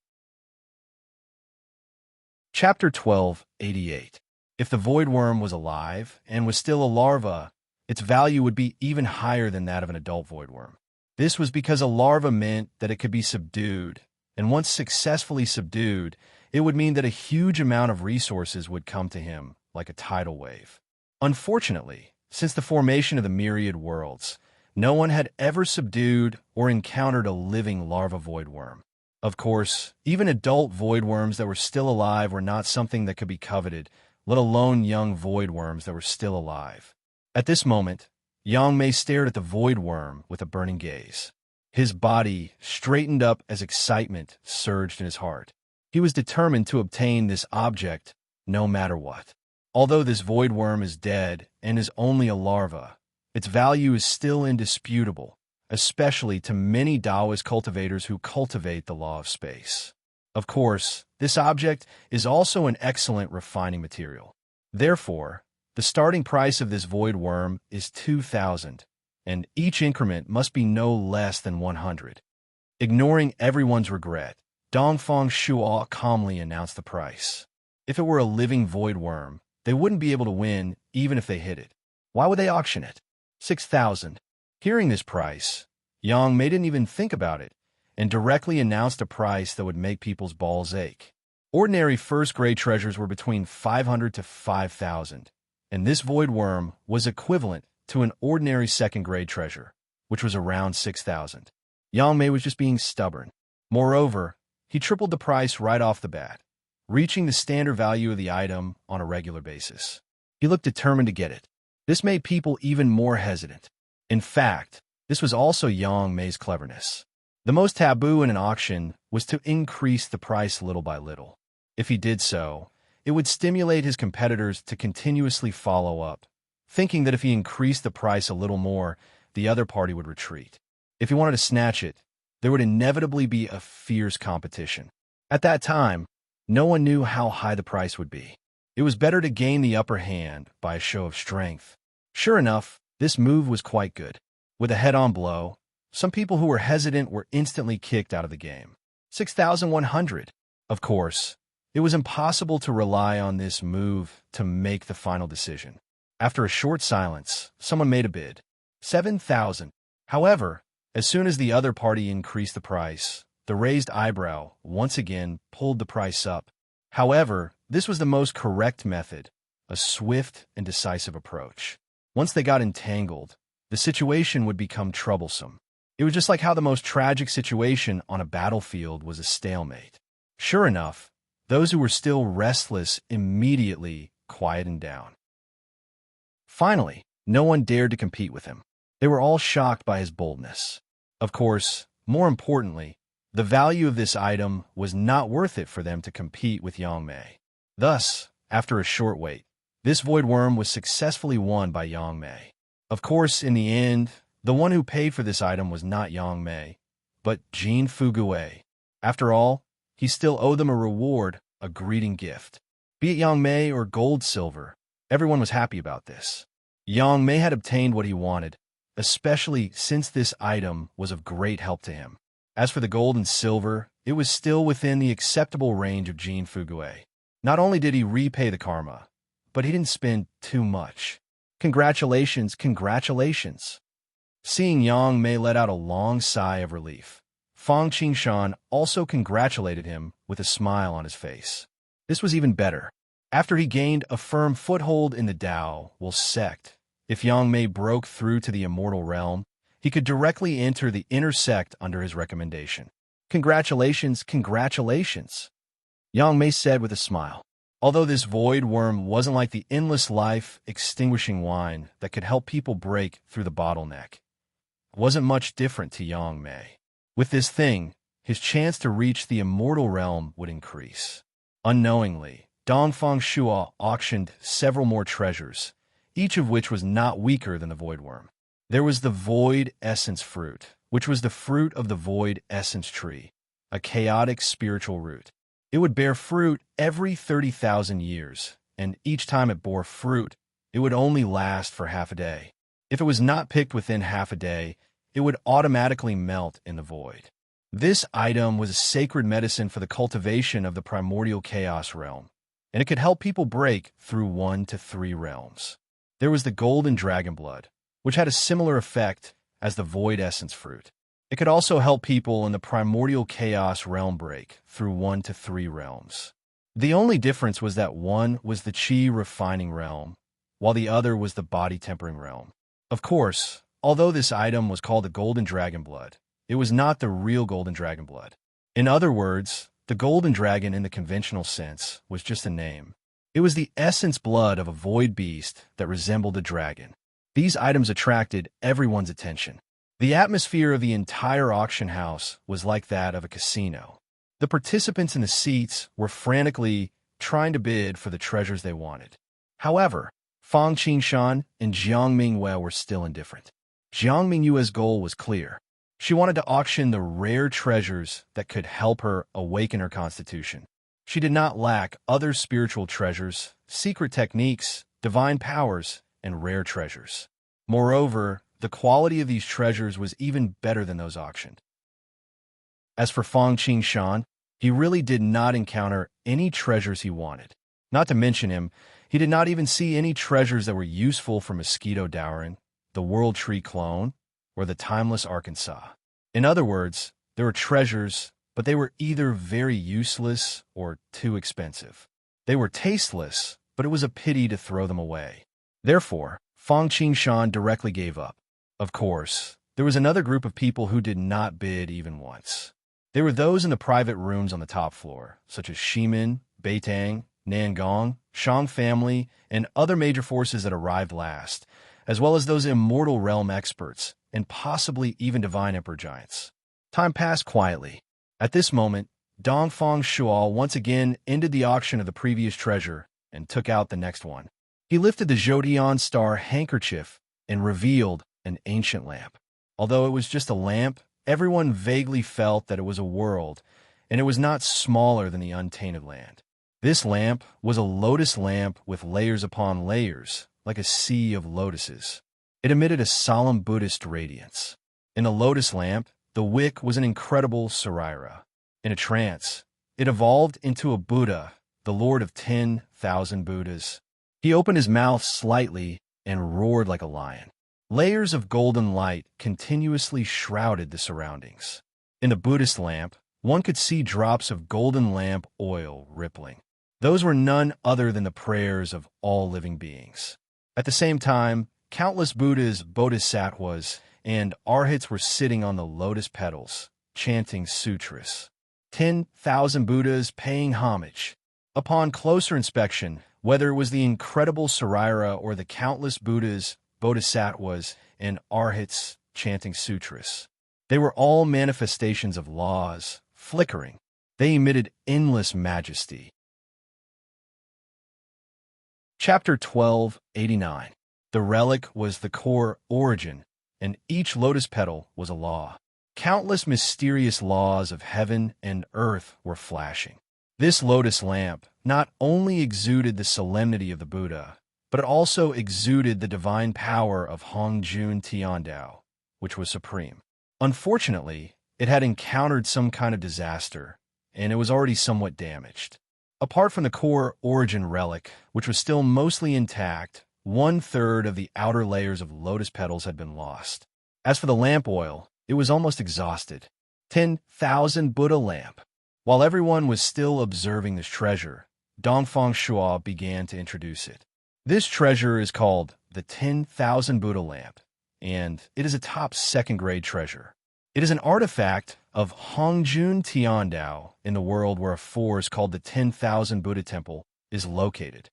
Chapter 12:88. If the void worm was alive and was still a larva, its value would be even higher than that of an adult void worm. This was because a larva meant that it could be subdued, and once successfully subdued, it would mean that a huge amount of resources would come to him like a tidal wave. Unfortunately, since the formation of the myriad worlds, no one had ever subdued or encountered a living larva voidworm. Of course, even adult voidworms that were still alive were not something that could be coveted, let alone young voidworms that were still alive. At this moment, Yang Mei stared at the voidworm with a burning gaze. His body straightened up as excitement surged in his heart. He was determined to obtain this object no matter what. Although this voidworm is dead and is only a larva, its value is still indisputable, especially to many Taoist cultivators who cultivate the law of space. Of course, this object is also an excellent refining material. Therefore, the starting price of this voidworm is 2,000, and each increment must be no less than 100. Ignoring everyone's regret, Dongfang Shuo calmly announced the price. If it were a living voidworm, they wouldn't be able to win even if they hit it. Why would they auction it? 6,000. Hearing this price, Yang Mei didn't even think about it, and directly announced a price that would make people's balls ache. Ordinary first-grade treasures were between 500 to 5,000, and this voidworm was equivalent to an ordinary second-grade treasure, which was around 6,000. Yang Mei was just being stubborn. Moreover, he tripled the price right off the bat, reaching the standard value of the item on a regular basis. He looked determined to get it. This made people even more hesitant. In fact, this was also Yang Mei's cleverness. The most taboo in an auction was to increase the price little by little. If he did so, it would stimulate his competitors to continuously follow up, thinking that if he increased the price a little more, the other party would retreat. If he wanted to snatch it, there would inevitably be a fierce competition. At that time, no one knew how high the price would be. It was better to gain the upper hand by a show of strength. Sure enough, this move was quite good. With a head-on blow, some people who were hesitant were instantly kicked out of the game. 6,100. Of course, it was impossible to rely on this move to make the final decision. After a short silence, someone made a bid. 7,000. However, as soon as the other party increased the price, the raised eyebrow once again pulled the price up. However, this was the most correct method, a swift and decisive approach. Once they got entangled, the situation would become troublesome. It was just like how the most tragic situation on a battlefield was a stalemate. Sure enough, those who were still restless immediately quietened down. Finally, no one dared to compete with him. They were all shocked by his boldness. Of course, more importantly, the value of this item was not worth it for them to compete with Yang Mei. Thus, after a short wait, this voidworm was successfully won by Yang Mei. Of course, in the end, the one who paid for this item was not Yang Mei, but Jin Fugui. After all, he still owed them a reward, a greeting gift. Be it Yang Mei or gold silver, everyone was happy about this. Yang Mei had obtained what he wanted, especially since this item was of great help to him. As for the gold and silver, it was still within the acceptable range of Jin Fugui. Not only did he repay the karma, but he didn't spend too much. Congratulations, congratulations. Seeing Yang Mei let out a long sigh of relief, Fang Qingshan also congratulated him with a smile on his face. This was even better. After he gained a firm foothold in the Tao Will sect, if Yang Mei broke through to the immortal realm, he could directly enter the inner sect under his recommendation. Congratulations, congratulations, Yang Mei said with a smile. Although this void worm wasn't like the endless life-extinguishing wine that could help people break through the bottleneck, it wasn't much different to Yang Mei. With this thing, his chance to reach the immortal realm would increase. Unknowingly, Dongfang Shuo auctioned several more treasures, each of which was not weaker than the void worm. There was the void essence fruit, which was the fruit of the void essence tree, a chaotic spiritual root. It would bear fruit every 30,000 years, and each time it bore fruit, it would only last for half a day. If it was not picked within half a day, it would automatically melt in the void. This item was a sacred medicine for the cultivation of the primordial chaos realm, and it could help people break through 1 to 3 realms. There was the golden dragon blood, which had a similar effect as the void essence fruit. It could also help people in the primordial chaos realm break through 1 to 3 realms. The only difference was that one was the chi refining realm, while the other was the body tempering realm. Of course, although this item was called the Golden Dragon Blood, it was not the real Golden Dragon Blood. In other words, the Golden Dragon in the conventional sense was just a name. It was the essence blood of a void beast that resembled a dragon. These items attracted everyone's attention. The atmosphere of the entire auction house was like that of a casino. The participants in the seats were frantically trying to bid for the treasures they wanted. However, Fang Qingshan and Jiang Mingyue were still indifferent. Jiang Mingyue's goal was clear. She wanted to auction the rare treasures that could help her awaken her constitution. She did not lack other spiritual treasures, secret techniques, divine powers, and rare treasures. Moreover, the quality of these treasures was even better than those auctioned. As for Fang Qingshan, he really did not encounter any treasures he wanted. Not to mention him, he did not even see any treasures that were useful for Mosquito Dowrin, the World Tree Clone, or the Timeless Arkansas. In other words, there were treasures, but they were either very useless or too expensive. They were tasteless, but it was a pity to throw them away. Therefore, Fang Qingshan directly gave up. Of course, there was another group of people who did not bid even once. They were those in the private rooms on the top floor, such as Shimin, Beitang, Nangong, Shang family, and other major forces that arrived last, as well as those immortal realm experts, and possibly even divine emperor giants. Time passed quietly. At this moment, Dongfang Shual once again ended the auction of the previous treasure and took out the next one. He lifted the Zhodian star handkerchief and revealed an ancient lamp. Although it was just a lamp, everyone vaguely felt that it was a world, and it was not smaller than the untainted land. This lamp was a lotus lamp with layers upon layers, like a sea of lotuses. It emitted a solemn Buddhist radiance. In a lotus lamp, the wick was an incredible Sarira. In a trance, it evolved into a Buddha, the lord of 10,000 Buddhas. He opened his mouth slightly and roared like a lion. Layers of golden light continuously shrouded the surroundings. In the Buddhist lamp, one could see drops of golden lamp oil rippling. Those were none other than the prayers of all living beings. At the same time, countless Buddhas, bodhisattvas, and arhats were sitting on the lotus petals, chanting sutras. 10,000 Buddhas paying homage. Upon closer inspection, whether it was the incredible Sarira or the countless Buddhas, bodhisattvas, and arhats chanting sutras, they were all manifestations of laws, flickering. They emitted endless majesty. Chapter 1289. The relic was the core origin, and each lotus petal was a law. Countless mysterious laws of heaven and earth were flashing. This lotus lamp not only exuded the solemnity of the Buddha, but it also exuded the divine power of Hongjun Tiandao, which was supreme. Unfortunately, it had encountered some kind of disaster, and it was already somewhat damaged. Apart from the core origin relic, which was still mostly intact, 1/3 of the outer layers of lotus petals had been lost. As for the lamp oil, it was almost exhausted. 10,000 Buddha lamp. While everyone was still observing this treasure, Dongfang Shuo began to introduce it. This treasure is called the 10,000 Buddha lamp, and it is a top second-grade treasure. It is an artifact of Hongjun Tiandao in the world where a forest called the 10,000 Buddha Temple is located.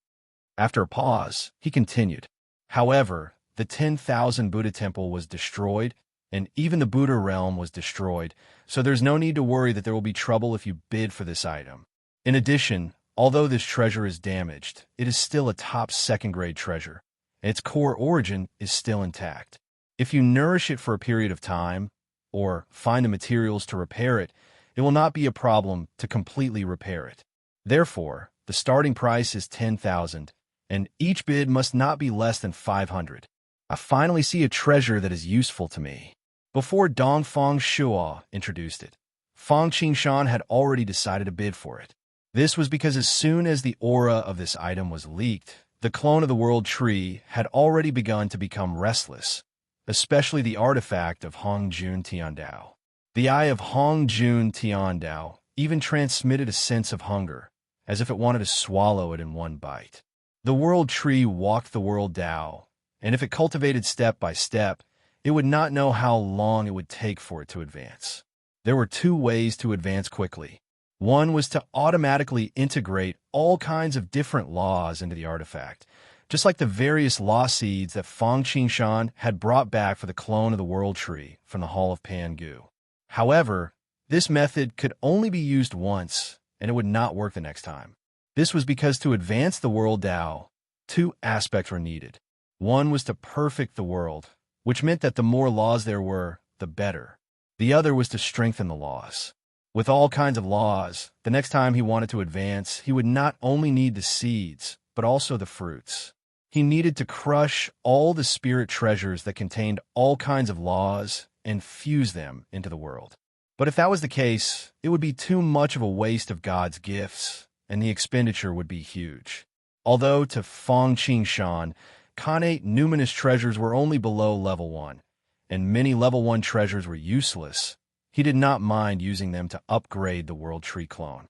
After a pause, he continued, however, the 10,000 Buddha Temple was destroyed, and even the Buddha realm was destroyed, so there's no need to worry that there will be trouble if you bid for this item. In addition, although this treasure is damaged, it is still a top second-grade treasure, and its core origin is still intact. If you nourish it for a period of time, or find the materials to repair it, it will not be a problem to completely repair it. Therefore, the starting price is 10,000, and each bid must not be less than 500. I finally see a treasure that is useful to me. Before Dongfang Shuo introduced it, Fang Qingshan had already decided to bid for it. This was because as soon as the aura of this item was leaked, the clone of the World Tree had already begun to become restless, especially the artifact of Hongjun Tiandao. The eye of Hong Jun Tiandao even transmitted a sense of hunger, as if it wanted to swallow it in one bite. The world tree walked the world Tao, and if it cultivated step by step, it would not know how long it would take for it to advance. There were two ways to advance quickly. One was to automatically integrate all kinds of different laws into the artifact, just like the various law seeds that Fang Qingshan had brought back for the clone of the World Tree from the Hall of Pangu. However, this method could only be used once, and it would not work the next time. This was because to advance the world Tao, two aspects were needed. One was to perfect the world, which meant that the more laws there were, the better. The other was to strengthen the laws. With all kinds of laws, the next time he wanted to advance, he would not only need the seeds, but also the fruits. He needed to crush all the spirit treasures that contained all kinds of laws and fuse them into the world. But if that was the case, it would be too much of a waste of God's gifts, and the expenditure would be huge. Although to Fang Qingshan, Khanate numinous treasures were only below level 1, and many level 1 treasures were useless, he did not mind using them to upgrade the World Tree clone.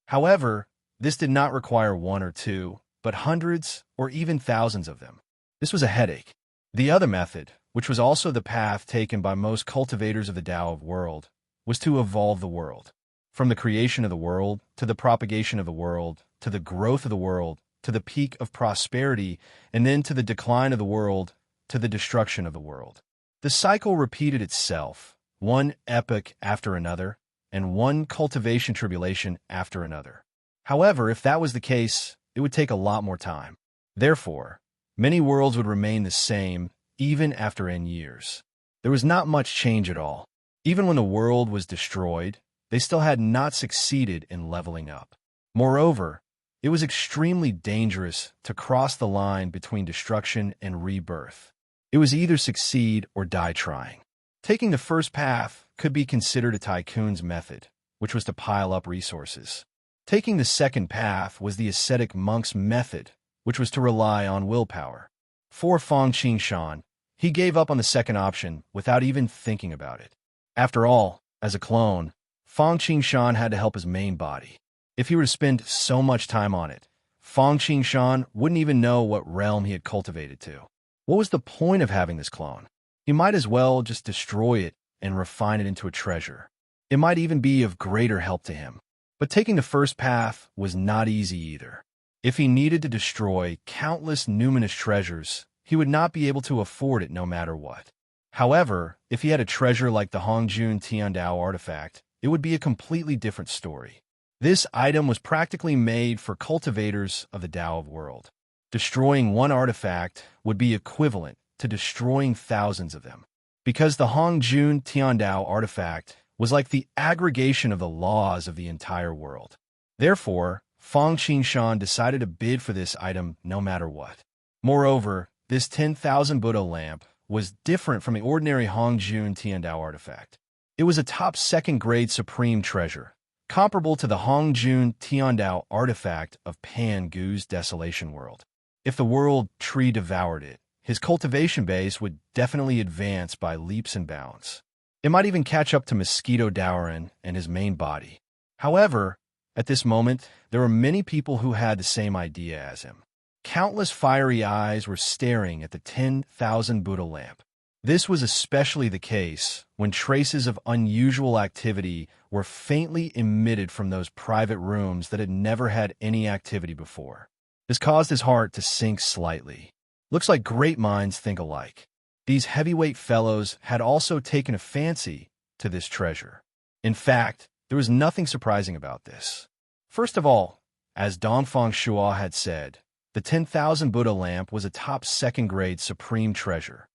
However, this did not require one or two, but hundreds or even thousands of them. This was a headache. The other method, which was also the path taken by most cultivators of the Tao of World, was to evolve the world. From the creation of the world, to the propagation of the world, to the growth of the world, to the peak of prosperity, and then to the decline of the world, to the destruction of the world. The cycle repeated itself, one epoch after another, and one cultivation tribulation after another. However, if that was the case, it would take a lot more time. Therefore, many worlds would remain the same even after N years. There was not much change at all. Even when the world was destroyed, they still had not succeeded in leveling up. Moreover, it was extremely dangerous to cross the line between destruction and rebirth. It was either succeed or die trying. Taking the first path could be considered a tycoon's method, which was to pile up resources. Taking the second path was the ascetic monk's method, which was to rely on willpower. For Fang Qingshan, he gave up on the second option without even thinking about it. After all, as a clone, Fang Qingshan had to help his main body. If he were to spend so much time on it, Fang Qingshan wouldn't even know what realm he had cultivated to. What was the point of having this clone? He might as well just destroy it and refine it into a treasure. It might even be of greater help to him. But taking the first path was not easy either. If he needed to destroy countless numinous treasures, he would not be able to afford it no matter what. However, if he had a treasure like the Hongjun Tiandao artifact, it would be a completely different story. This item was practically made for cultivators of the Tao of World. Destroying one artifact would be equivalent to destroying thousands of them. Because the Hongjun Tiandao artifact was like the aggregation of the laws of the entire world. Therefore, Fang Qingshan decided to bid for this item no matter what. Moreover, this 10,000 Buddha lamp was different from the ordinary Hongjun Tiandao artifact. It was a top second-grade supreme treasure, comparable to the Hongjun Tiandao artifact of Pan Gu's Desolation World. If the World Tree devoured it, his cultivation base would definitely advance by leaps and bounds. It might even catch up to Mosquito Dowrin and his main body. However, at this moment, there were many people who had the same idea as him. Countless fiery eyes were staring at the 10,000 Buddha lamp. This was especially the case when traces of unusual activity were faintly emitted from those private rooms that had never had any activity before. This caused his heart to sink slightly. Looks like great minds think alike. These heavyweight fellows had also taken a fancy to this treasure. In fact, there was nothing surprising about this. First of all, as Dongfang Shua had said, the 10,000 Buddha lamp was a top second-grade supreme treasure.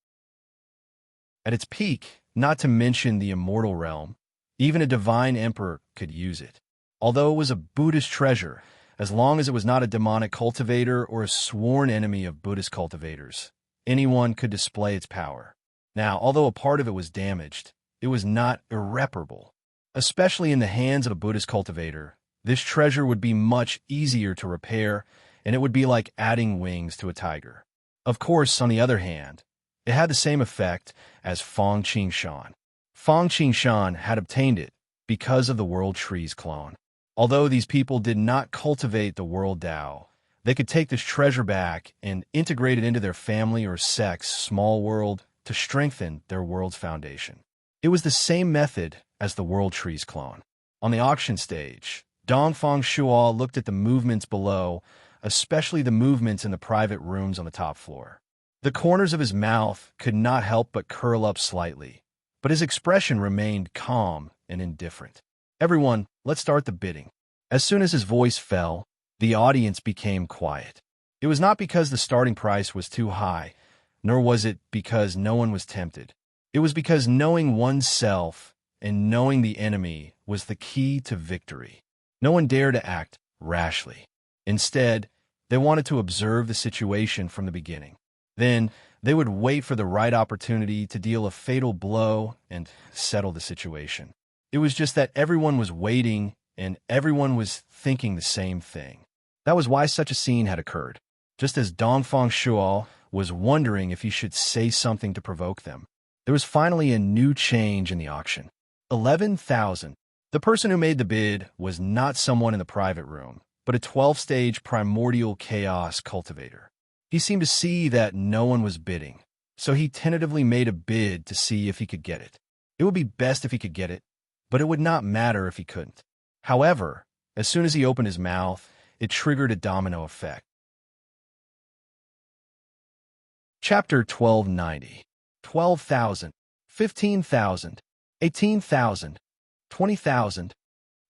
At its peak, not to mention the immortal realm, even a divine emperor could use it. Although it was a Buddhist treasure, as long as it was not a demonic cultivator or a sworn enemy of Buddhist cultivators, anyone could display its power. Now, although a part of it was damaged, it was not irreparable. Especially in the hands of a Buddhist cultivator, this treasure would be much easier to repair, and it would be like adding wings to a tiger. Of course, on the other hand, it had the same effect as Fang Qingshan. Fang Qingshan had obtained it because of the World Tree's clone. Although these people did not cultivate the World Tao, they could take this treasure back and integrate it into their family or sect's small world to strengthen their world's foundation. It was the same method as the World Tree's clone. On the auction stage, Dongfang Shuo looked at the movements below, especially the movements in the private rooms on the top floor. The corners of his mouth could not help but curl up slightly, but his expression remained calm and indifferent. Everyone, let's start the bidding. As soon as his voice fell, the audience became quiet. It was not because the starting price was too high, nor was it because no one was tempted. It was because knowing oneself and knowing the enemy was the key to victory. No one dared to act rashly. Instead, they wanted to observe the situation from the beginning. Then, they would wait for the right opportunity to deal a fatal blow and settle the situation. It was just that everyone was waiting and everyone was thinking the same thing. That was why such a scene had occurred. Just as Dongfang Shuo was wondering if he should say something to provoke them, there was finally a new change in the auction. 11,000. The person who made the bid was not someone in the private room, but a 12-stage primordial chaos cultivator. He seemed to see that no one was bidding, so he tentatively made a bid to see if he could get it. It would be best if he could get it, but it would not matter if he couldn't. However, as soon as he opened his mouth, it triggered a domino effect. Chapter 1290. 12,000, 15,000, 18,000, 20,000,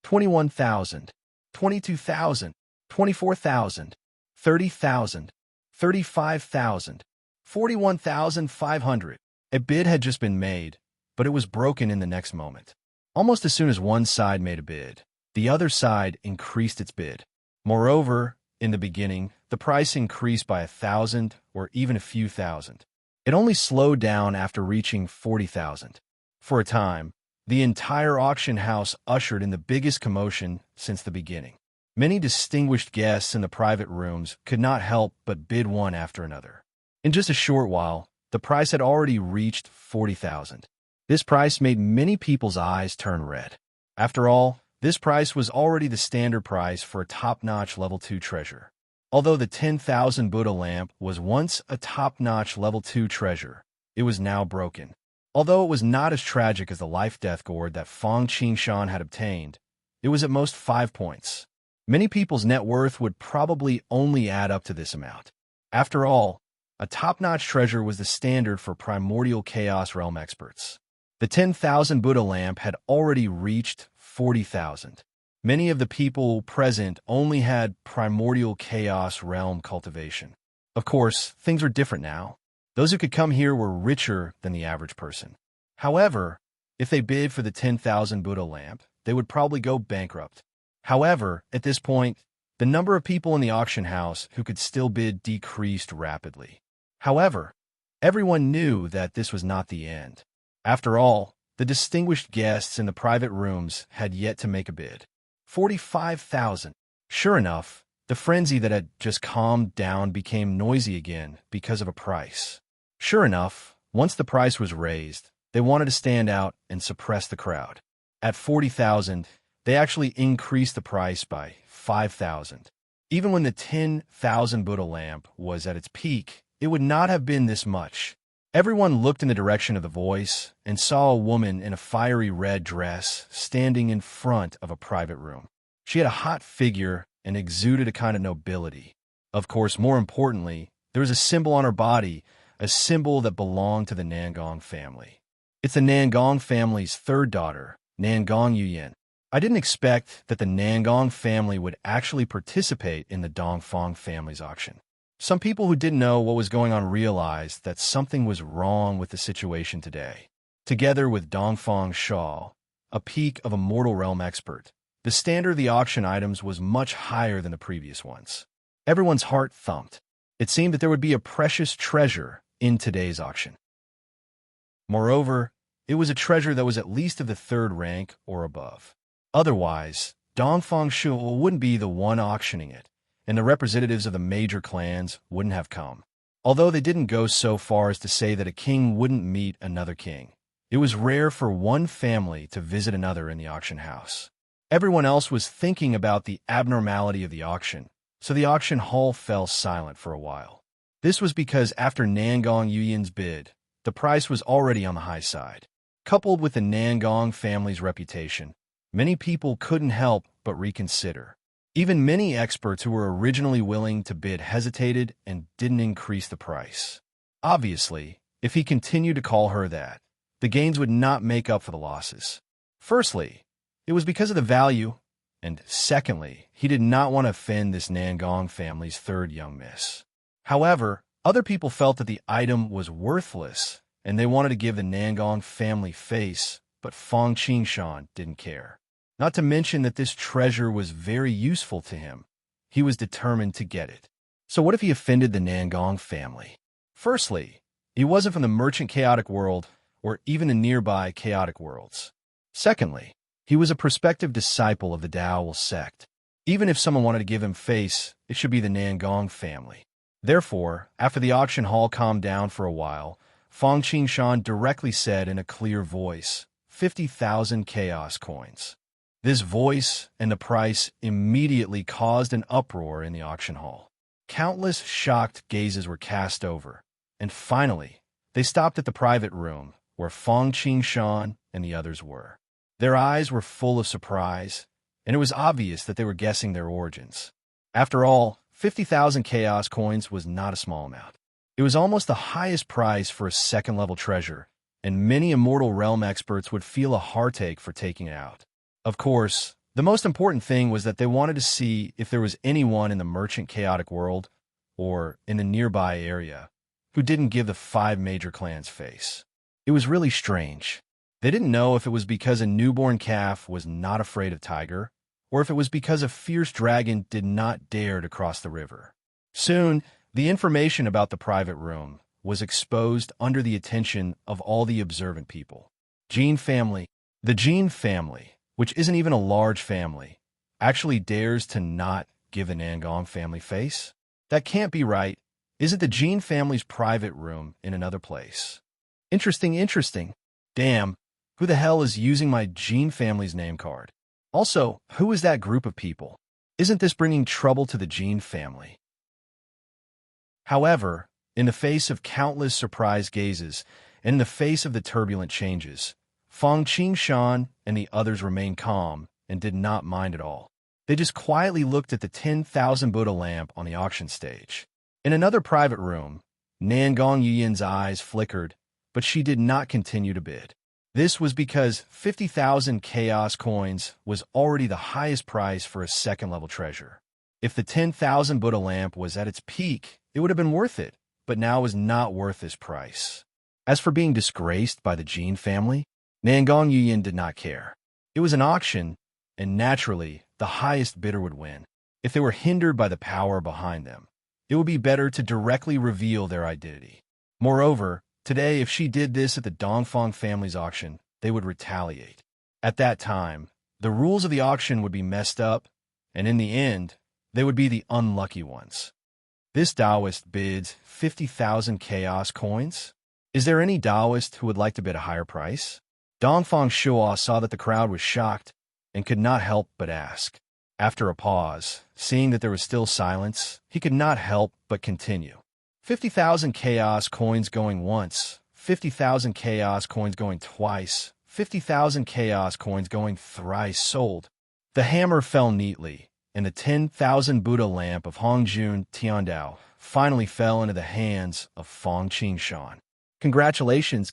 21,000, 22,000, 24,000, 30,000, 35,000, 41,500. A bid had just been made, but it was broken in the next moment. Almost as soon as one side made a bid, the other side increased its bid. Moreover, in the beginning, the price increased by 1,000 or even a few thousand. It only slowed down after reaching 40,000. For a time, the entire auction house ushered in the biggest commotion since the beginning. Many distinguished guests in the private rooms could not help but bid one after another. In just a short while, the price had already reached 40,000. This price made many people's eyes turn red. After all, this price was already the standard price for a top-notch level 2 treasure. Although the 10,000 Buddha lamp was once a top-notch level 2 treasure, it was now broken. Although it was not as tragic as the life-death gourd that Fang Qingshan had obtained, it was at most 5 points. Many people's net worth would probably only add up to this amount. After all, a top-notch treasure was the standard for primordial chaos realm experts. The 10,000 Buddha lamp had already reached 40,000. Many of the people present only had primordial chaos realm cultivation. Of course, things are different now. Those who could come here were richer than the average person. However, if they bid for the 10,000 Buddha lamp, they would probably go bankrupt. However, at this point, the number of people in the auction house who could still bid decreased rapidly. However, everyone knew that this was not the end. After all, the distinguished guests in the private rooms had yet to make a bid. 45,000. Sure enough, the frenzy that had just calmed down became noisy again because of a price. Sure enough, once the price was raised, they wanted to stand out and suppress the crowd. At 40,000, they actually increased the price by 5,000. Even when the 10,000 Buddha lamp was at its peak, it would not have been this much. Everyone looked in the direction of the voice and saw a woman in a fiery red dress standing in front of a private room. She had a hot figure and exuded a kind of nobility. Of course, more importantly, there was a symbol on her body, a symbol that belonged to the Nangong family. It's the Nangong family's third daughter, Nangong Yuyan. I didn't expect that the Nangong family would actually participate in the Dongfang family's auction. Some people who didn't know what was going on realized that something was wrong with the situation today. Together with Dongfang Shaw, a peak of a mortal realm expert, the standard of the auction items was much higher than the previous ones. Everyone's heart thumped. It seemed that there would be a precious treasure in today's auction. Moreover, it was a treasure that was at least of the third rank or above. Otherwise, Dongfang Shu wouldn't be the one auctioning it, and the representatives of the major clans wouldn't have come. Although they didn't go so far as to say that a king wouldn't meet another king, It was rare for one family to visit another in the auction house. Everyone else was thinking about the abnormality of the auction, so the auction hall fell silent for a while. This was because after Nangong Yuyin's bid, the price was already on the high side. Coupled with the Nangong family's reputation, many people couldn't help but reconsider. Even many experts who were originally willing to bid hesitated and didn't increase the price. Obviously, if he continued to call her that, the gains would not make up for the losses. Firstly, it was because of the value, and secondly, he did not want to offend this Nangong family's third young miss. However, other people felt that the item was worthless, and they wanted to give the Nangong family face, but Fong Qingshan didn't care. Not to mention that this treasure was very useful to him. He was determined to get it. So what if he offended the Nangong family? Firstly, he wasn't from the merchant chaotic world, or even the nearby chaotic worlds. Secondly, he was a prospective disciple of the Dao sect. Even if someone wanted to give him face, it should be the Nangong family. Therefore, after the auction hall calmed down for a while, Fong Qingshan directly said in a clear voice, 50,000 chaos coins. This voice and the price immediately caused an uproar in the auction hall. Countless shocked gazes were cast over, and finally, they stopped at the private room where Fong Qingshan and the others were. Their eyes were full of surprise, and it was obvious that they were guessing their origins. After all, 50,000 chaos coins was not a small amount. It was almost the highest price for a second-level treasure, and many Immortal Realm experts would feel a heartache for taking it out. Of course, the most important thing was that they wanted to see if there was anyone in the merchant chaotic world, or in the nearby area, who didn't give the 5 major clans face. It was really strange. They didn't know if it was because a newborn calf was not afraid of tiger, or if it was because a fierce dragon did not dare to cross the river. Soon, the information about the private room was exposed under the attention of all the observant people. The Jean family, which isn't even a large family, actually dares to not give the Nangong family face? That can't be right. Isn't the Jean family's private room in another place? Interesting. Damn, who the hell is using my Jean family's name card? Also, who is that group of people? Isn't this bringing trouble to the Jean family? However, in the face of countless surprised gazes, and in the face of the turbulent changes, Fong Qingshan and the others remained calm and did not mind at all. They just quietly looked at the 10,000 Buddha lamp on the auction stage. In another private room, Nangong Yuyin's eyes flickered, but she did not continue to bid. This was because 50,000 chaos coins was already the highest price for a second-level treasure. If the 10,000 Buddha lamp was at its peak, it would have been worth it, but now was not worth this price. As for being disgraced by the Jean family, Nangong Yuyin did not care. It was an auction, and naturally, the highest bidder would win. If they were hindered by the power behind them, it would be better to directly reveal their identity. Moreover, today, if she did this at the Dongfang family's auction, they would retaliate. At that time, the rules of the auction would be messed up, and in the end, they would be the unlucky ones. This Taoist bids 50,000 chaos coins? Is there any Taoist who would like to bid a higher price? Dongfang Shuo saw that the crowd was shocked and could not help but ask. After a pause, seeing that there was still silence, he could not help but continue. 50,000 chaos coins going once, 50,000 chaos coins going twice, 50,000 chaos coins going thrice sold. The hammer fell neatly, and the 10,000 Buddha lamp of Hongjun Tiandao finally fell into the hands of Fong Qingshan. Congratulations!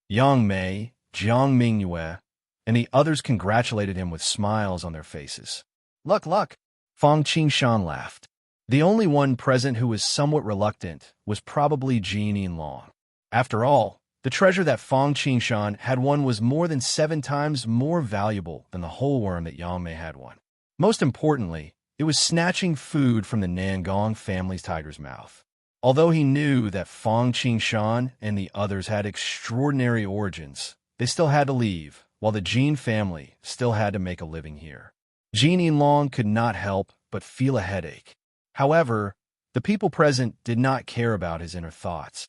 Yang Mei, Jiang Mingyue, and the others congratulated him with smiles on their faces. Luck! Fong Qingshan laughed. The only one present who was somewhat reluctant was probably Jin Yinlong. After all, the treasure that Fong Qingshan had won was more than 7 times more valuable than the whole worm that Yang Mei had won. Most importantly, it was snatching food from the Nangong family's tiger's mouth. Although he knew that Fong Qingshan and the others had extraordinary origins, they still had to leave, while the Jin family still had to make a living here. Jin Yinlong could not help but feel a headache. However, the people present did not care about his inner thoughts.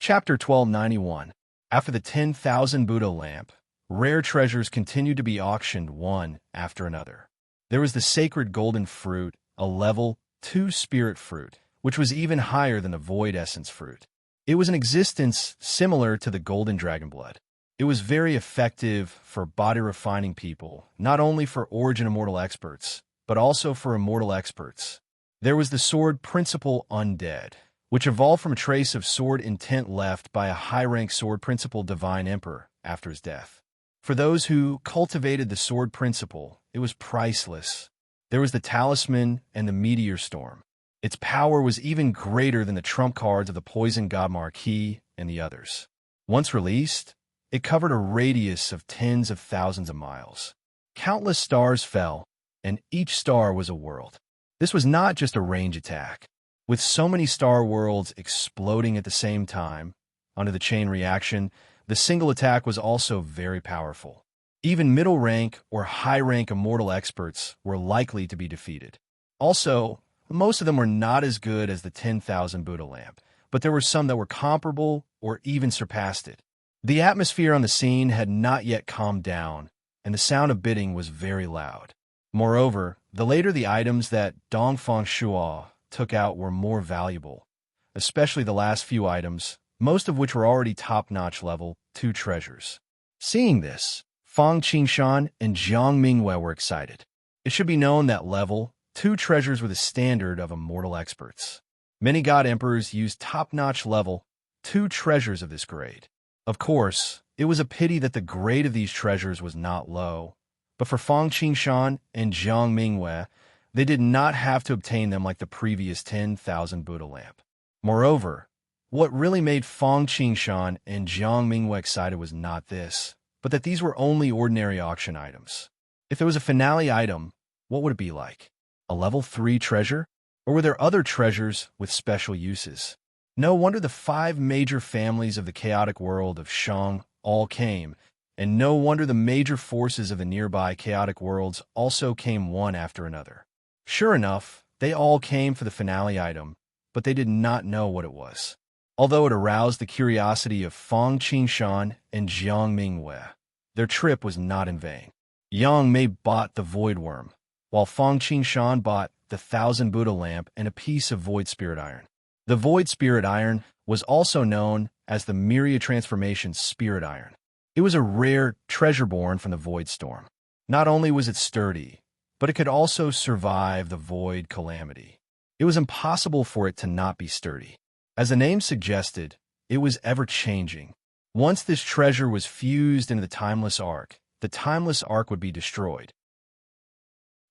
Chapter 1291. After the 10,000 Buddha lamp, rare treasures continued to be auctioned one after another. There was the sacred golden fruit, a level 2 spirit fruit, which was even higher than the void essence fruit. It was an existence similar to the golden dragon blood. It was very effective for body-refining people, not only for origin immortal experts, but also for immortal experts. There was the sword principle undead, which evolved from a trace of sword intent left by a high-rank sword principle divine emperor after his death. For those who cultivated the sword principle, it was priceless. There was the talisman and the meteor storm. Its power was even greater than the trump cards of the poison god Marquis and the others. Once released, it covered a radius of tens of thousands of miles. Countless stars fell, and each star was a world. This was not just a range attack. With so many star worlds exploding at the same time, under the chain reaction, the single attack was also very powerful. Even middle rank or high rank immortal experts were likely to be defeated. Also, most of them were not as good as the 10,000 Buddha lamp, but there were some that were comparable or even surpassed it. The atmosphere on the scene had not yet calmed down, and the sound of bidding was very loud. Moreover, the later the items that Dongfang Shuo took out were more valuable, especially the last few items, most of which were already top-notch level 2 treasures. Seeing this, Fang Qingshan and Jiang Mingwei were excited. It should be known that level 2 treasures were the standard of immortal experts. Many god emperors used top-notch level 2 treasures of this grade. Of course, it was a pity that the grade of these treasures was not low, but for Fang Qingshan and Jiang Mingwei, they did not have to obtain them like the previous 10,000 Buddha lamp. Moreover, what really made Fang Qingshan and Jiang Mingwei excited was not this, but that these were only ordinary auction items. If there was a finale item, what would it be like? A level 3 treasure? Or were there other treasures with special uses? No wonder the 5 major families of the chaotic world of Shang all came, and no wonder the major forces of the nearby chaotic worlds also came one after another. Sure enough, they all came for the finale item, but they did not know what it was. Although it aroused the curiosity of Fang Qingshan and Jiang Mingwei, their trip was not in vain. Yang Mei bought the Void Worm, while Fang Qingshan bought the 1,000 Buddha lamp and a piece of Void Spirit Iron. The Void Spirit Iron was also known as the Myriad Transformation Spirit Iron. It was a rare treasure born from the Void Storm. Not only was it sturdy, but it could also survive the Void Calamity. It was impossible for it to not be sturdy. As the name suggested, it was ever-changing. Once this treasure was fused into the Timeless Ark, the Timeless Ark would be destroyed.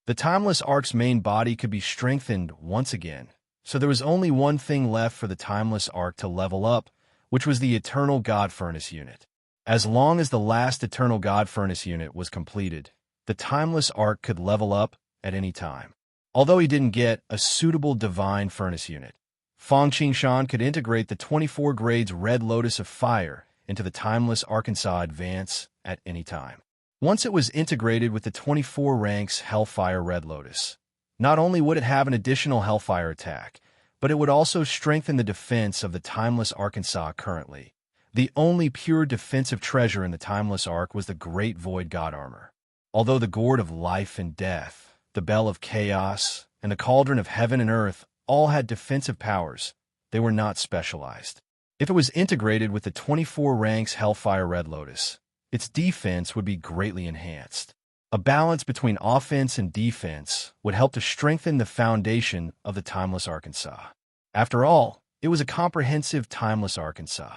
The Timeless Ark's main body could be strengthened once again, so there was only one thing left for the Timeless Ark to level up, which was the Eternal God Furnace unit. As long as the last Eternal God Furnace unit was completed, the Timeless Ark could level up at any time. Although he didn't get a suitable Divine Furnace unit, Fang Qingshan could integrate the 24 grades Red Lotus of Fire into the Timeless Arkansas Advance at any time. Once it was integrated with the 24 ranks Hellfire Red Lotus, not only would it have an additional Hellfire attack, but it would also strengthen the defense of the Timeless Arkansas currently. The only pure defensive treasure in the Timeless Ark was the Great Void God Armor. Although the Gourd of Life and Death, the Bell of Chaos, and the Cauldron of Heaven and Earth all had defensive powers, they were not specialized. If it was integrated with the 24 ranks Hellfire Red Lotus, its defense would be greatly enhanced. A balance between offense and defense would help to strengthen the foundation of the Timeless Arkansas. After all, it was a comprehensive Timeless Arkansas.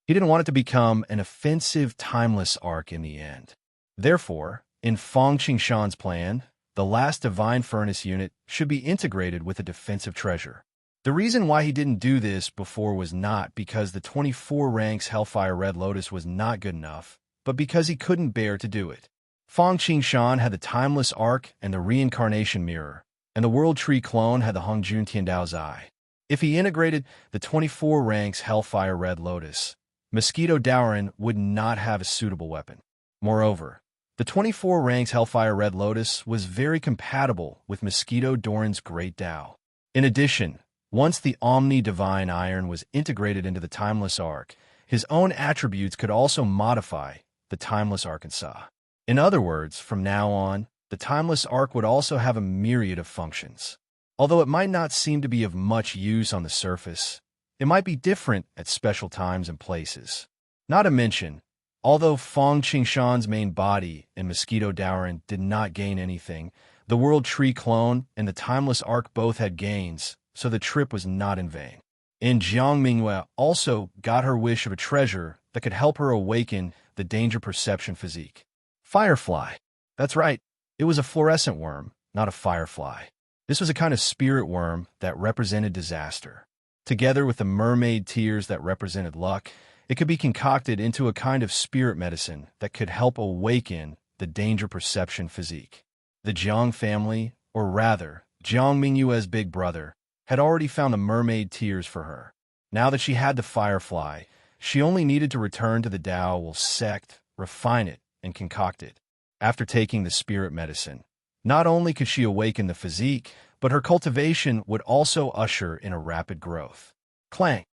He didn't want it to become an offensive Timeless Ark in the end. Therefore, in Fang Qingshan's plan, the last Divine Furnace unit should be integrated with a defensive treasure. The reason why he didn't do this before was not because the 24 ranks Hellfire Red Lotus was not good enough, but because he couldn't bear to do it. Fang Qingshan had the Timeless Ark and the Reincarnation Mirror, and the World Tree clone had the Hongjun Tiandao's Eye. If he integrated the 24 ranks Hellfire Red Lotus, Mosquito Daoran would not have a suitable weapon. Moreover, the 24 ranks Hellfire Red Lotus was very compatible with Mosquito Doran's Great Dao. In addition, Once the omni-divine iron was integrated into the timeless arc, his own attributes could also modify the timeless Arkansas. In other words, from now on, the timeless arc would also have a myriad of functions. Although it might not seem to be of much use on the surface, it might be different at special times and places. Not to mention, although Fong Qingshan's main body and Mosquito Dowrin did not gain anything, the World Tree clone and the timeless arc both had gains, so the trip was not in vain. And Jiang Mingyue also got her wish of a treasure that could help her awaken the danger perception physique. Firefly. That's right. It was a fluorescent worm, not a firefly. This was a kind of spirit worm that represented disaster. Together with the mermaid tears that represented luck, it could be concocted into a kind of spirit medicine that could help awaken the danger perception physique. The Jiang family, or rather, Jiang Mingyue's big brother, had already found the mermaid tears for her. Now that she had the firefly, she only needed to return to the Tao will sect, refine it, and concoct it. After taking the spirit medicine, not only could she awaken the physique, but her cultivation would also usher in a rapid growth. Clang!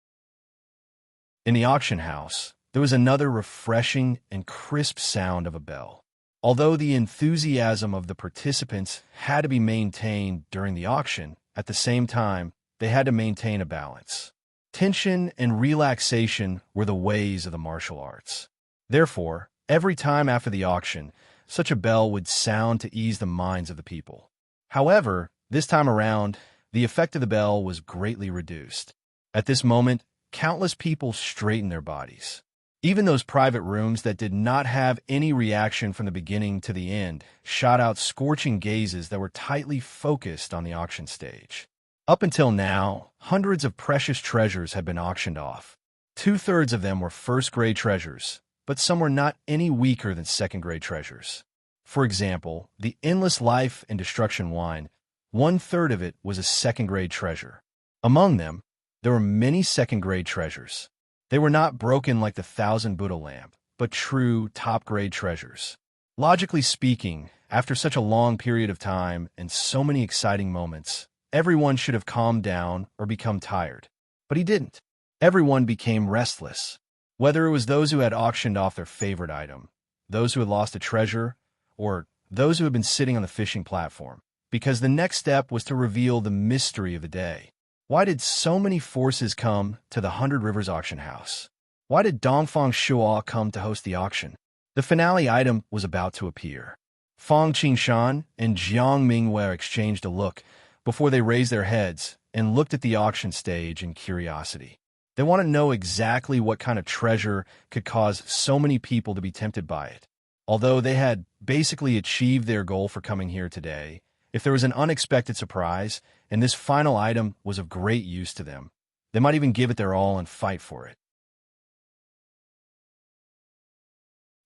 In the auction house, there was another refreshing and crisp sound of a bell. Although the enthusiasm of the participants had to be maintained during the auction, at the same time, they had to maintain a balance. Tension and relaxation were the ways of the martial arts. Therefore, every time after the auction, such a bell would sound to ease the minds of the people. However, this time around, the effect of the bell was greatly reduced. At this moment, countless people straightened their bodies. Even those private rooms that did not have any reaction from the beginning to the end shot out scorching gazes that were tightly focused on the auction stage. Up until now, hundreds of precious treasures had been auctioned off. 2/3 of them were first-grade treasures, but some were not any weaker than second-grade treasures. For example, the Endless Life and Destruction wine, 1/3 of it was a second-grade treasure. Among them, there were many second-grade treasures. They were not broken like the 1,000 Buddha lamp, but true top-grade treasures. Logically speaking, after such a long period of time and so many exciting moments, everyone should have calmed down or become tired. But he didn't. Everyone became restless. Whether it was those who had auctioned off their favorite item, those who had lost a treasure, or those who had been sitting on the fishing platform, because the next step was to reveal the mystery of the day. Why did so many forces come to the 100 Rivers auction house? Why did Dongfang Shuo come to host the auction? The finale item was about to appear. Fong Qingshan and Jiang Mingyue exchanged a look before they raised their heads and looked at the auction stage in curiosity. They want to know exactly what kind of treasure could cause so many people to be tempted by it. Although they had basically achieved their goal for coming here today, if there was an unexpected surprise, and this final item was of great use to them, they might even give it their all and fight for it.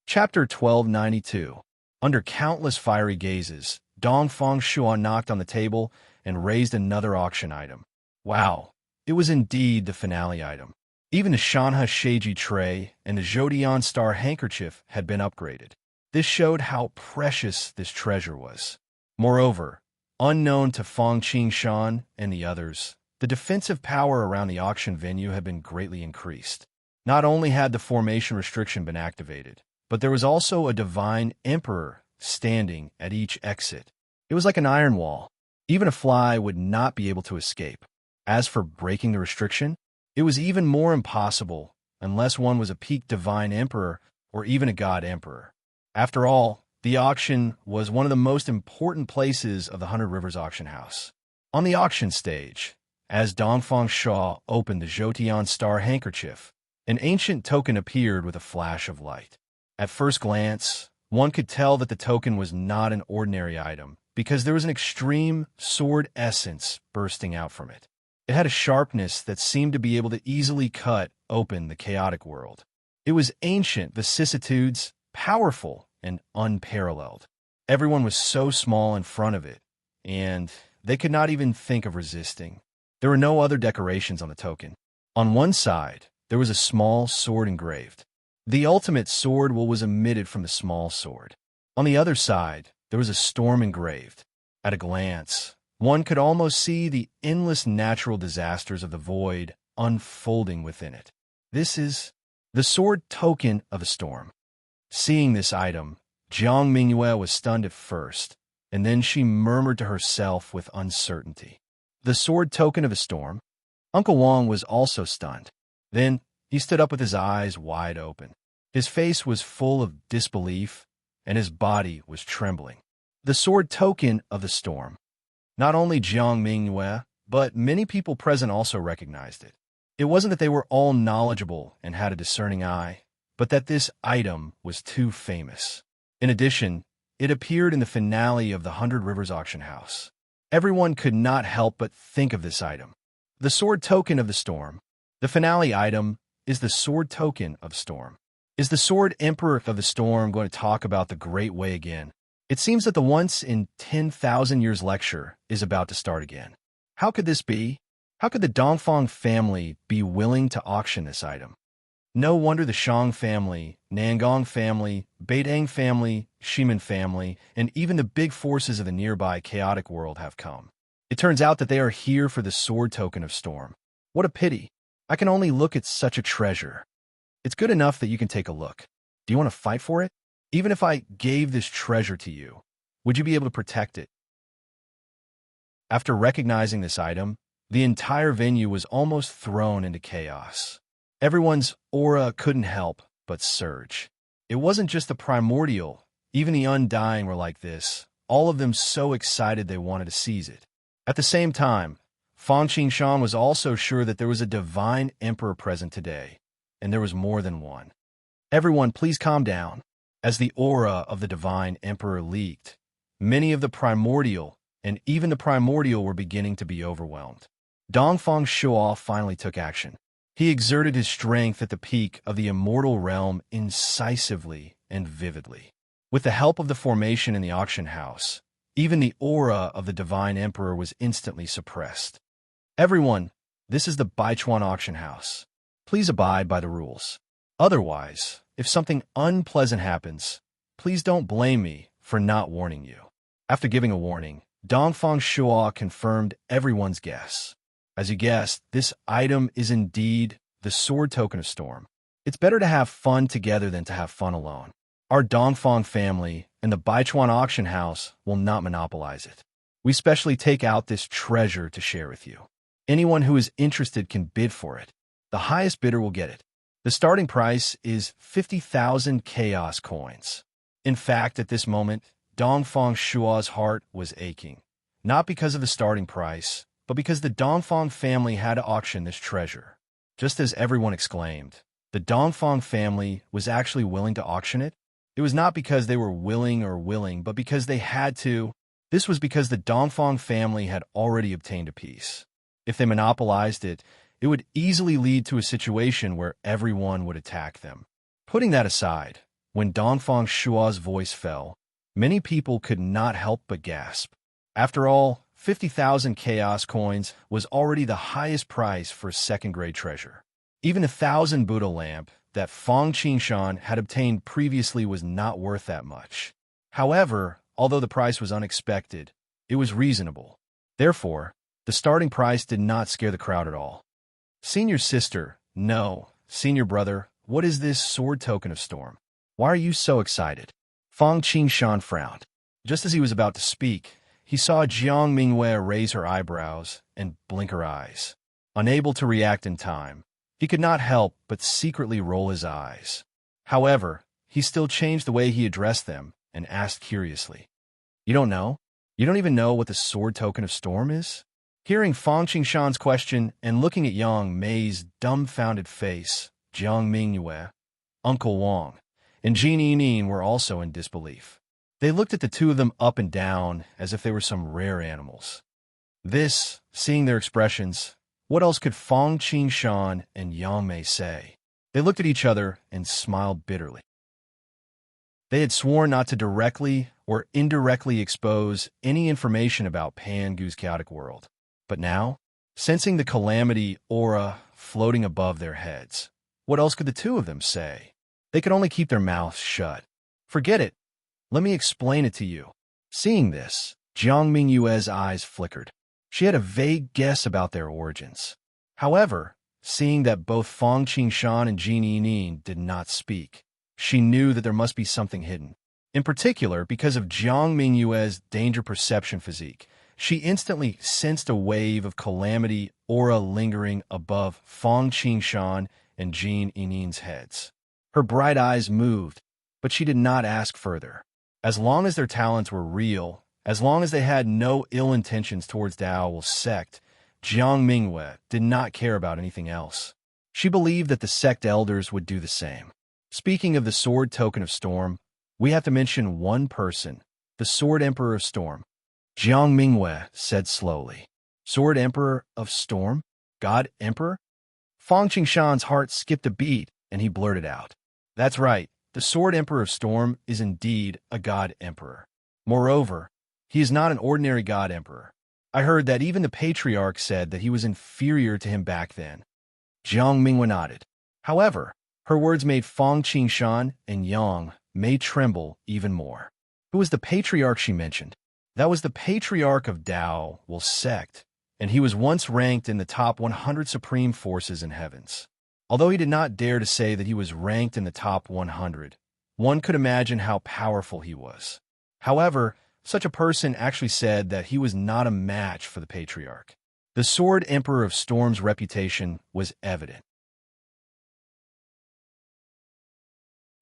Chapter 1292. Under countless fiery gazes, Dongfang Shuo knocked on the table and raised another auction item. Wow, it was indeed the finale item. Even the Shanhe Sheiji tray and the Zhodian star handkerchief had been upgraded. This showed how precious this treasure was. Moreover, unknown to Fong Qingshan and the others, the defensive power around the auction venue had been greatly increased. Not only had the formation restriction been activated, but there was also a divine emperor standing at each exit. It was like an iron wall. Even a fly would not be able to escape. As for breaking the restriction, it was even more impossible unless one was a peak divine emperor or even a god emperor. After all, the auction was one of the most important places of the 100 Rivers auction house. On the auction stage, as Dongfang Shuo opened the Zhoutian star handkerchief, an ancient token appeared with a flash of light. At first glance, one could tell that the token was not an ordinary item, because there was an extreme sword essence bursting out from it. It had a sharpness that seemed to be able to easily cut open the chaotic world. It was ancient vicissitudes, powerful, and unparalleled. Everyone was so small in front of it, and they could not even think of resisting. There were no other decorations on the token. On one side, there was a small sword engraved. The ultimate sword was emitted from the small sword. On the other side, there was a storm engraved. At a glance, One could almost see the endless natural disasters of the void unfolding within it. This is the sword token of a storm. Seeing this item, Jiang Mingyue was stunned at first, and then she murmured to herself with uncertainty. The sword token of a storm? Uncle Wang was also stunned. Then he stood up with his eyes wide open. His face was full of disbelief, and his body was trembling. The sword token of the storm. Not only Jiang Mingyue, but many people present also recognized it. It wasn't that they were all knowledgeable and had a discerning eye, but that this item was too famous. In addition, it appeared in the finale of the 100 Rivers auction house. Everyone could not help but think of this item. The sword token of the storm. The finale item is the sword token of storm. Is the sword emperor of the storm going to talk about the Great Way again? It seems that the once in 10,000 years lecture is about to start again. How could this be? How could the Dongfang family be willing to auction this item? No wonder the Shang family, Nangong family, Beidang family, Shimen family, and even the big forces of the nearby chaotic world have come. It turns out that they are here for the sword token of storm. What a pity. I can only look at such a treasure. It's good enough that you can take a look. Do you want to fight for it? Even if I gave this treasure to you, would you be able to protect it? After recognizing this item, the entire venue was almost thrown into chaos. Everyone's aura couldn't help but surge. It wasn't just the primordial, even the undying were like this, all of them so excited they wanted to seize it. At the same time, Fang Qingshan was also sure that there was a divine emperor present today, and there was more than one. Everyone, please calm down. As the aura of the divine emperor leaked, many of the primordial, and even the primordial were beginning to be overwhelmed. Dongfang Shuo finally took action. He exerted his strength at the peak of the immortal realm incisively and vividly. With the help of the formation in the auction house, even the aura of the divine emperor was instantly suppressed. Everyone, this is the Baichuan auction house. Please abide by the rules. Otherwise, if something unpleasant happens, please don't blame me for not warning you. After giving a warning, Dongfang Shuo confirmed everyone's guess. As you guessed, this item is indeed the sword token of storm. It's better to have fun together than to have fun alone. Our Dongfang family and the Baichuan auction house will not monopolize it. We specially take out this treasure to share with you. Anyone who is interested can bid for it. The highest bidder will get it. The starting price is 50,000 chaos coins. In fact, at this moment, Dongfang Shuo's heart was aching, not because of the starting price, but because the Dongfang family had to auction this treasure. Just as everyone exclaimed, the Dongfang family was actually willing to auction it. It was not because they were willing, but because they had to. This was because the Dongfang family had already obtained a piece. If they monopolized it, it would easily lead to a situation where everyone would attack them. Putting that aside, when Dongfang Shuo's voice fell, many people could not help but gasp. After all, 50,000 chaos coins was already the highest price for a second-grade treasure. Even 1,000 Buddha lamp that Fang Qingshan had obtained previously was not worth that much. However, although the price was unexpected, it was reasonable. Therefore, the starting price did not scare the crowd at all. Senior sister, no. Senior brother, what is this sword token of storm? Why are you so excited? Fang Qingshan frowned. Just as he was about to speak, he saw Jiang Mingyue raise her eyebrows and blink her eyes. Unable to react in time, he could not help but secretly roll his eyes. However, he still changed the way he addressed them and asked curiously, "You don't know? You don't even know what the sword token of storm is?" Hearing Fang Qingshan's question and looking at Yang Mei's dumbfounded face, Jiang Mingyue, Uncle Wang, and Jin Yining were also in disbelief. They looked at the two of them up and down as if they were some rare animals. Seeing their expressions, what else could Fang Qingshan and Yang Mei say? They looked at each other and smiled bitterly. They had sworn not to directly or indirectly expose any information about Pangu's chaotic world. But now, sensing the calamity aura floating above their heads, what else could the two of them say? They could only keep their mouths shut. Forget it. Let me explain it to you. Seeing this, Jiang Mingyue's eyes flickered. She had a vague guess about their origins. However, seeing that both Fang Qingshan and Jin Yining did not speak, she knew that there must be something hidden. In particular, because of Jiang Mingyue's danger perception physique, she instantly sensed a wave of calamity aura lingering above Fang Qingshan and Jin Yining's heads. Her bright eyes moved, but she did not ask further. As long as their talents were real, as long as they had no ill intentions towards the Owl sect, Jiang Mingyue did not care about anything else. She believed that the sect elders would do the same. Speaking of the Sword Token of Storm, we have to mention one person, the Sword Emperor of Storm. Jiang Mingyue said slowly. Sword Emperor of Storm? God Emperor? Fang Qingshan's heart skipped a beat, and he blurted out. That's right, the Sword Emperor of Storm is indeed a God Emperor. Moreover, he is not an ordinary God Emperor. I heard that even the Patriarch said that he was inferior to him back then. Jiang Mingyue nodded. However, her words made Fang Qingshan and Yang Mei tremble even more. Who was the Patriarch she mentioned? That was the Patriarch of Dao Will sect, and he was once ranked in the top 100 supreme forces in heavens. Although he did not dare to say that he was ranked in the top 100, one could imagine how powerful he was. However, such a person actually said that he was not a match for the Patriarch. The Sword Emperor of Storm's reputation was evident.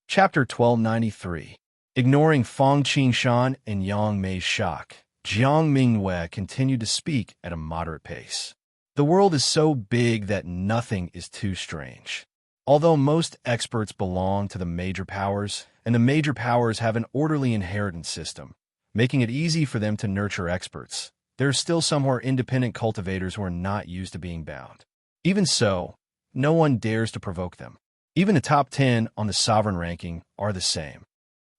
Chapter 1293. Ignoring Fang Qingshan and Yang Mei's shock, Jiang Mingyue continued to speak at a moderate pace. The world is so big that nothing is too strange. Although most experts belong to the major powers, and the major powers have an orderly inheritance system, making it easy for them to nurture experts, there are still some who are independent cultivators who are not used to being bound. Even so, no one dares to provoke them. Even the top 10 on the sovereign ranking are the same.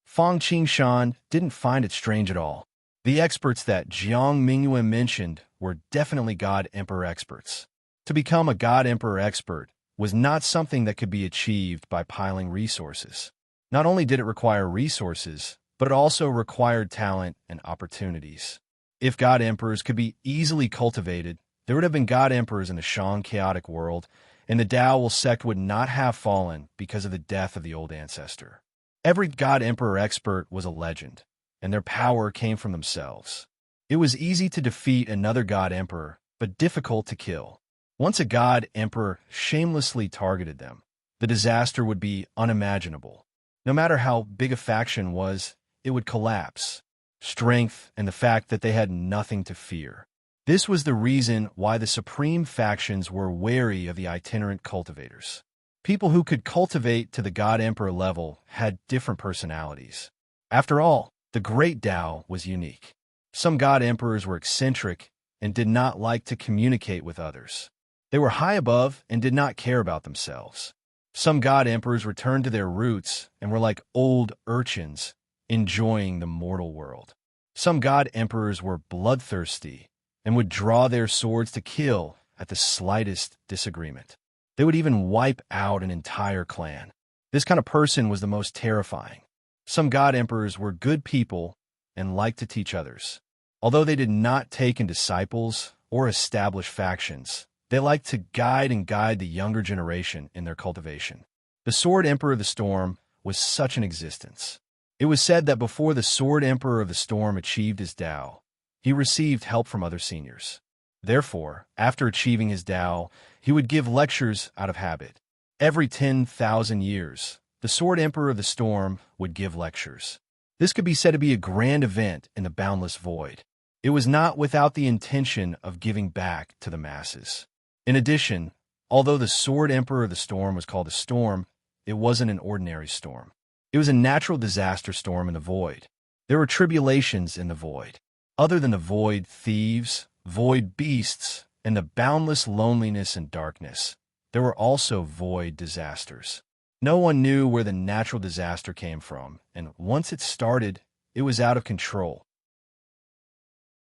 Fang Qingshan didn't find it strange at all. The experts that Jiang Mingyue mentioned were definitely God Emperor experts. To become a God Emperor expert was not something that could be achieved by piling resources. Not only did it require resources, but it also required talent and opportunities. If God Emperors could be easily cultivated, there would have been God Emperors in the Shang chaotic world, and the Dao Will sect would not have fallen because of the death of the old ancestor. Every God Emperor expert was a legend, and their power came from themselves. It was easy to defeat another God Emperor, but difficult to kill. Once a God Emperor shamelessly targeted them, the disaster would be unimaginable. No matter how big a faction was, it would collapse. Strength and the fact that they had nothing to fear. This was the reason why the supreme factions were wary of the itinerant cultivators. People who could cultivate to the God Emperor level had different personalities. After all, the Great Tao was unique. Some God Emperors were eccentric and did not like to communicate with others. They were high above and did not care about themselves. Some God Emperors returned to their roots and were like old urchins, enjoying the mortal world. Some God Emperors were bloodthirsty and would draw their swords to kill at the slightest disagreement. They would even wipe out an entire clan. This kind of person was the most terrifying. Some God Emperors were good people and liked to teach others. Although they did not take in disciples or establish factions, they liked to guide the younger generation in their cultivation. The Sword Emperor of the Storm was such an existence. It was said that before the Sword Emperor of the Storm achieved his Tao, he received help from other seniors. Therefore, after achieving his Tao, he would give lectures out of habit. Every 10,000 years, the Sword Emperor of the Storm would give lectures. This could be said to be a grand event in the boundless void. It was not without the intention of giving back to the masses. In addition, although the Sword Emperor of the Storm was called a storm, it wasn't an ordinary storm. It was a natural disaster storm in the void. There were tribulations in the void. Other than the void thieves, void beasts, and the boundless loneliness and darkness, there were also void disasters. No one knew where the natural disaster came from, and once it started, it was out of control.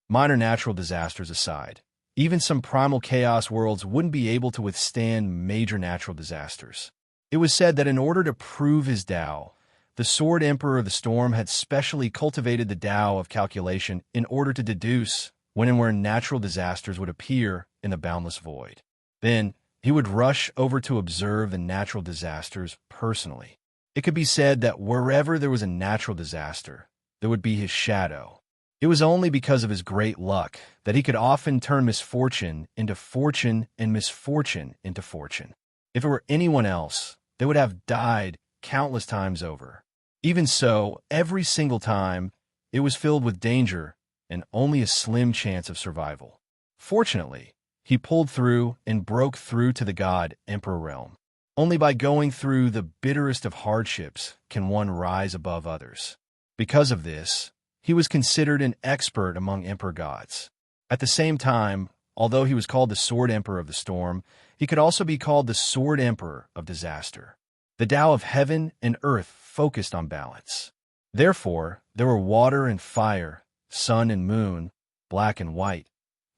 Minor natural disasters aside, even some primal chaos worlds wouldn't be able to withstand major natural disasters. It was said that in order to prove his Tao, the Sword Emperor of the Storm had specially cultivated the Tao of calculation in order to deduce when and where natural disasters would appear in the boundless void. Then, he would rush over to observe the natural disasters personally. It could be said that wherever there was a natural disaster, there would be his shadow. It was only because of his great luck that he could often turn misfortune into fortune and misfortune into fortune. If it were anyone else, they would have died countless times over. Even so, every single time, it was filled with danger and only a slim chance of survival. Fortunately, he pulled through and broke through to the God Emperor realm. Only by going through the bitterest of hardships can one rise above others. Because of this, he was considered an expert among emperor gods. At the same time, although he was called the Sword Emperor of the Storm, he could also be called the Sword Emperor of Disaster. The Tao of heaven and earth focused on balance. Therefore, there were water and fire, sun and moon, black and white,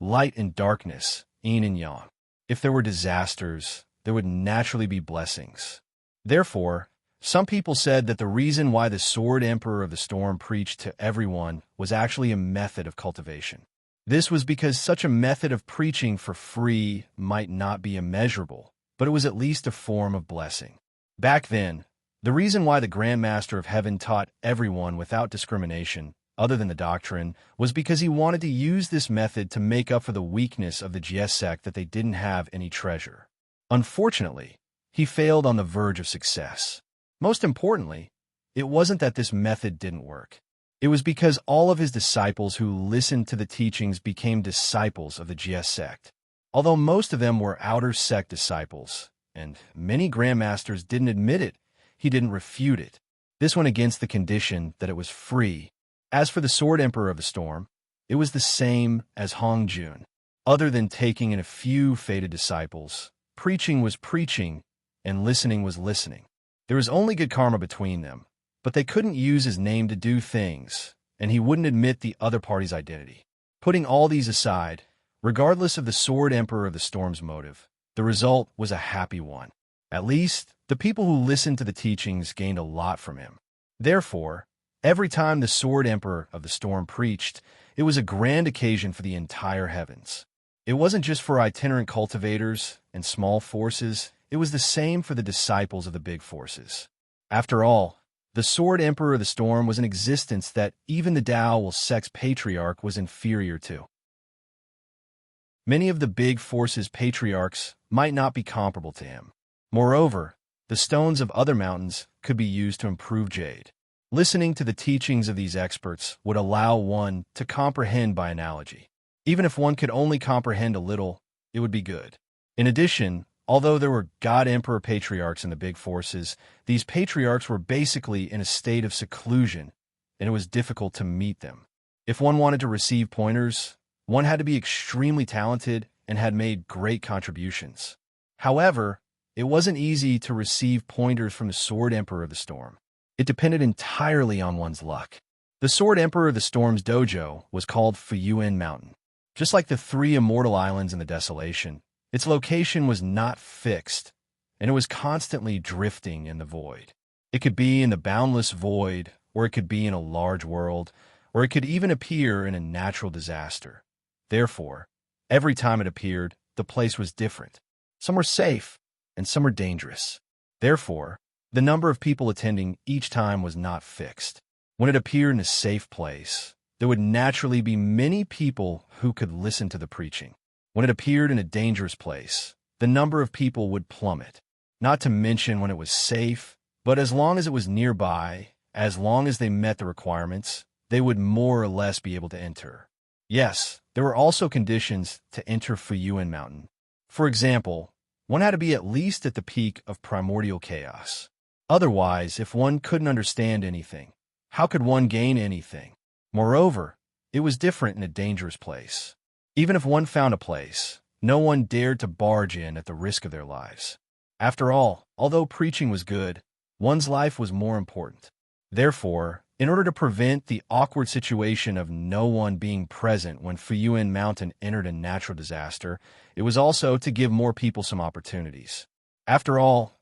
light and darkness, yin and yang. If there were disasters, there would naturally be blessings. Therefore, some people said that the reason why the Sword Emperor of the Storm preached to everyone was actually a method of cultivation. This was because such a method of preaching for free might not be immeasurable, but it was at least a form of blessing. Back then, the reason why the Grand Master of Heaven taught everyone without discrimination, other than the doctrine, was because he wanted to use this method to make up for the weakness of the Jie sect that they didn't have any treasure. Unfortunately, he failed on the verge of success. Most importantly, it wasn't that this method didn't work. It was because all of his disciples who listened to the teachings became disciples of the Jie sect. Although most of them were outer sect disciples, and many grandmasters didn't admit it, he didn't refute it. This went against the condition that it was free. As for the Sword Emperor of the Storm, it was the same as Hong Jun. Other than taking in a few fated disciples, preaching was preaching, and listening was listening. There was only good karma between them, but they couldn't use his name to do things, and he wouldn't admit the other party's identity. Putting all these aside, regardless of the Sword Emperor of the Storm's motive, the result was a happy one. At least, the people who listened to the teachings gained a lot from him. Therefore, every time the Sword Emperor of the Storm preached, it was a grand occasion for the entire heavens. It wasn't just for itinerant cultivators and small forces, it was the same for the disciples of the big forces. After all, the Sword Emperor of the Storm was an existence that even the Tao sect's patriarch was inferior to. Many of the big forces' patriarchs might not be comparable to him. Moreover, the stones of other mountains could be used to improve jade. Listening to the teachings of these experts would allow one to comprehend by analogy. Even if one could only comprehend a little, it would be good. In addition, although there were God Emperor patriarchs in the big forces, these patriarchs were basically in a state of seclusion, and it was difficult to meet them. If one wanted to receive pointers, one had to be extremely talented and had made great contributions. However, it wasn't easy to receive pointers from the Sword Emperor of the Storm. It depended entirely on one's luck. The Sword Emperor of the Storm's dojo was called Fuyuan Mountain. Just like the three immortal islands in the Desolation, its location was not fixed, and it was constantly drifting in the void. It could be in the boundless void, or it could be in a large world, or it could even appear in a natural disaster. Therefore, every time it appeared, the place was different. Some were safe, and some were dangerous. Therefore, the number of people attending each time was not fixed. When it appeared in a safe place, there would naturally be many people who could listen to the preaching. When it appeared in a dangerous place, the number of people would plummet. Not to mention when it was safe, but as long as it was nearby, as long as they met the requirements, they would more or less be able to enter. Yes, there were also conditions to enter Fuyuan Mountain. For example, one had to be at least at the peak of primordial chaos. Otherwise, if one couldn't understand anything, how could one gain anything? Moreover, it was different in a dangerous place. Even if one found a place, no one dared to barge in at the risk of their lives. After all, although preaching was good, one's life was more important. Therefore, in order to prevent the awkward situation of no one being present when Fuyuan Mountain entered a natural disaster, it was also to give more people some opportunities. After all,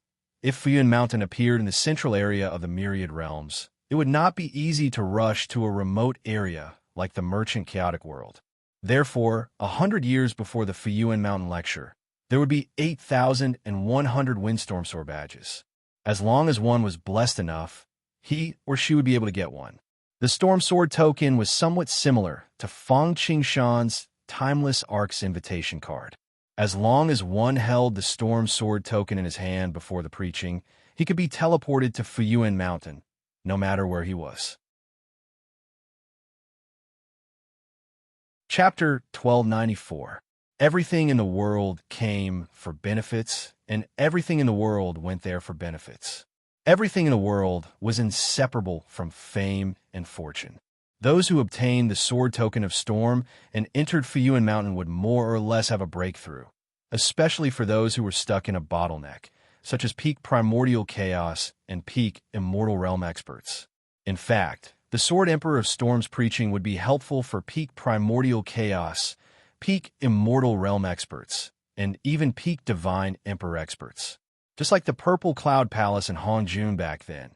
If Fuyun Mountain appeared in the central area of the myriad realms, it would not be easy to rush to a remote area like the merchant chaotic world. Therefore, 100 years before the Fuyun Mountain lecture, there would be 8,100 windstorm sword badges. As long as one was blessed enough, he or she would be able to get one. The Storm Sword token was somewhat similar to Fang Qingshan's Timeless Ark's invitation card. As long as one held the Storm Sword token in his hand before the preaching, he could be teleported to Fuyun Mountain, no matter where he was. Chapter 1294. Everything in the world came for benefits, and everything in the world went there for benefits. Everything in the world was inseparable from fame and fortune. Those who obtained the Sword Token of Storm and entered Fuyun Mountain would more or less have a breakthrough, especially for those who were stuck in a bottleneck, such as peak Primordial Chaos and peak Immortal Realm experts. In fact, the Sword Emperor of Storm's preaching would be helpful for peak Primordial Chaos, peak Immortal Realm experts, and even peak Divine Emperor experts. Just like the Purple Cloud Palace in Hongjun back then.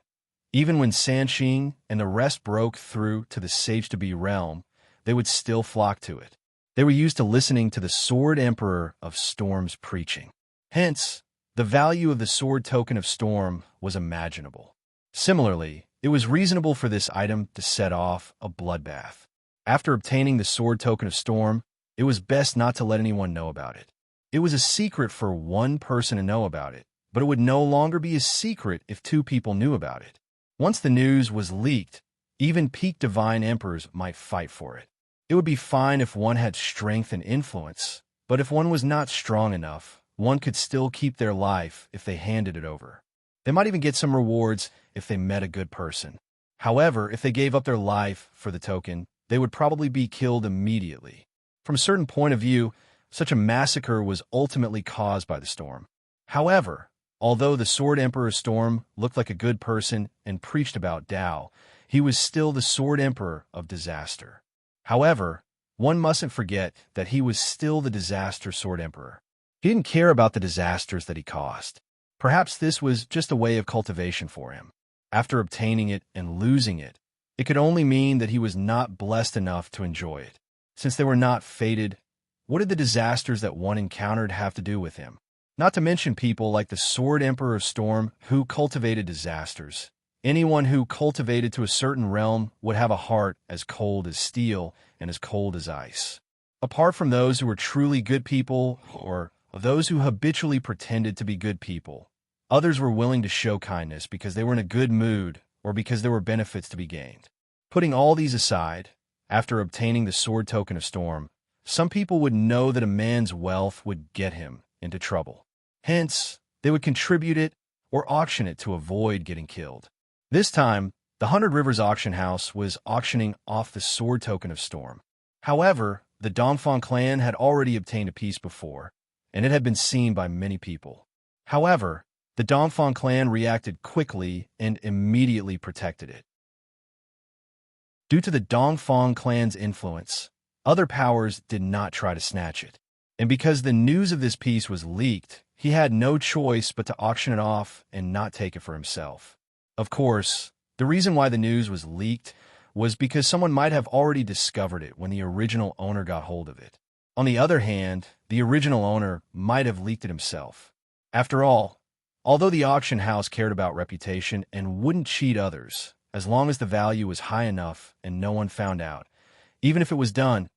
Even when Sanxing and the rest broke through to the Sage-to-Be realm, they would still flock to it. They were used to listening to the Sword Emperor of Storm's preaching. Hence, the value of the Sword Token of Storm was imaginable. Similarly, it was reasonable for this item to set off a bloodbath. After obtaining the Sword Token of Storm, it was best not to let anyone know about it. It was a secret for one person to know about it, but it would no longer be a secret if two people knew about it. Once the news was leaked, even peak Divine Emperors might fight for it. It would be fine if one had strength and influence, but if one was not strong enough, one could still keep their life if they handed it over. They might even get some rewards if they met a good person. However, if they gave up their life for the token, they would probably be killed immediately. From a certain point of view, such a massacre was ultimately caused by the storm. However, although the Sword Emperor Storm looked like a good person and preached about Tao, he was still the Sword Emperor of Disaster. However, one mustn't forget that he was still the Disaster Sword Emperor. He didn't care about the disasters that he caused. Perhaps this was just a way of cultivation for him. After obtaining it and losing it, it could only mean that he was not blessed enough to enjoy it. Since they were not fated, what did the disasters that one encountered have to do with him? Not to mention people like the Sword Emperor of Storm who cultivated disasters. Anyone who cultivated to a certain realm would have a heart as cold as steel and as cold as ice. Apart from those who were truly good people or those who habitually pretended to be good people, others were willing to show kindness because they were in a good mood or because there were benefits to be gained. Putting all these aside, after obtaining the Sword Token of Storm, some people would know that a man's wealth would get him into trouble. Hence, they would contribute it or auction it to avoid getting killed. This time, the 100 Rivers Auction House was auctioning off the Sword Token of Storm. However, the Dongfang clan had already obtained a piece before, and it had been seen by many people. However, the Dongfang clan reacted quickly and immediately protected it. Due to the Dongfang clan's influence, other powers did not try to snatch it. And because the news of this piece was leaked, he had no choice but to auction it off and not take it for himself. Of course, the reason why the news was leaked was because someone might have already discovered it when the original owner got hold of it. On the other hand, the original owner might have leaked it himself. After all, although the auction house cared about reputation and wouldn't cheat others, as long as the value was high enough and no one found out, even if it was done,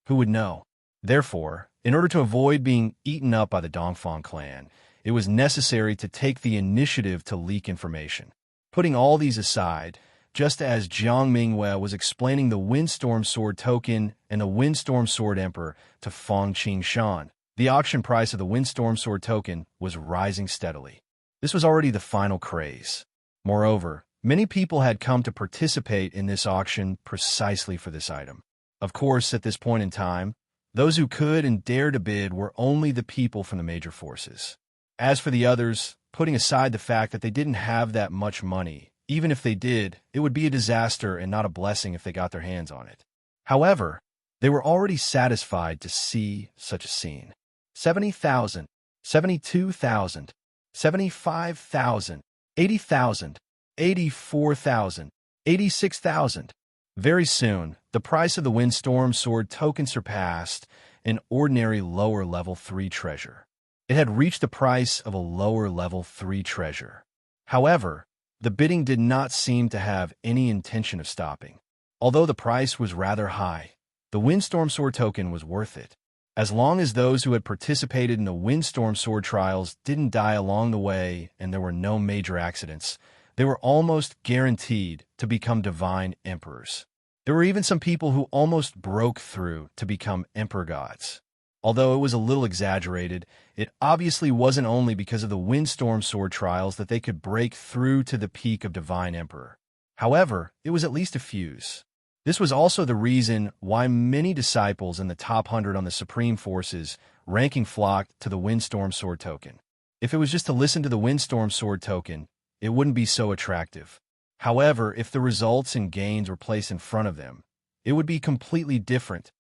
who would know? Therefore, in order to avoid being eaten up by the Dongfang clan, it was necessary to take the initiative to leak information. Putting all these aside, just as Jiang Mingwei was explaining the Windstorm Sword token and the Windstorm Sword Emperor to Fang Qingshan, the auction price of the Windstorm Sword token was rising steadily. This was already the final craze. Moreover, many people had come to participate in this auction precisely for this item. Of course, at this point in time, those who could and dared to bid were only the people from the major forces. As for the others, putting aside the fact that they didn't have that much money, even if they did, it would be a disaster and not a blessing if they got their hands on it. However, they were already satisfied to see such a scene. 70,000, 72,000, 75,000, 80,000, 84,000, 86,000. Very soon, the price of the Windstorm Sword token surpassed an ordinary lower level 3 treasure. It had reached the price of a lower level 3 treasure. However, the bidding did not seem to have any intention of stopping. Although the price was rather high, the Windstorm Sword token was worth it. As long as those who had participated in the Windstorm Sword trials didn't die along the way and there were no major accidents, they were almost guaranteed to become divine emperors. There were even some people who almost broke through to become emperor gods. Although it was a little exaggerated, it obviously wasn't only because of the Windstorm Sword trials that they could break through to the peak of divine emperor. However, it was at least a fuse. This was also the reason why many disciples in the top 100 on the Supreme Forces ranking flocked to the Windstorm Sword token. If it was just to listen to the Windstorm Sword token, it wouldn't be so attractive. However, if the results and gains were placed in front of them, it would be completely different.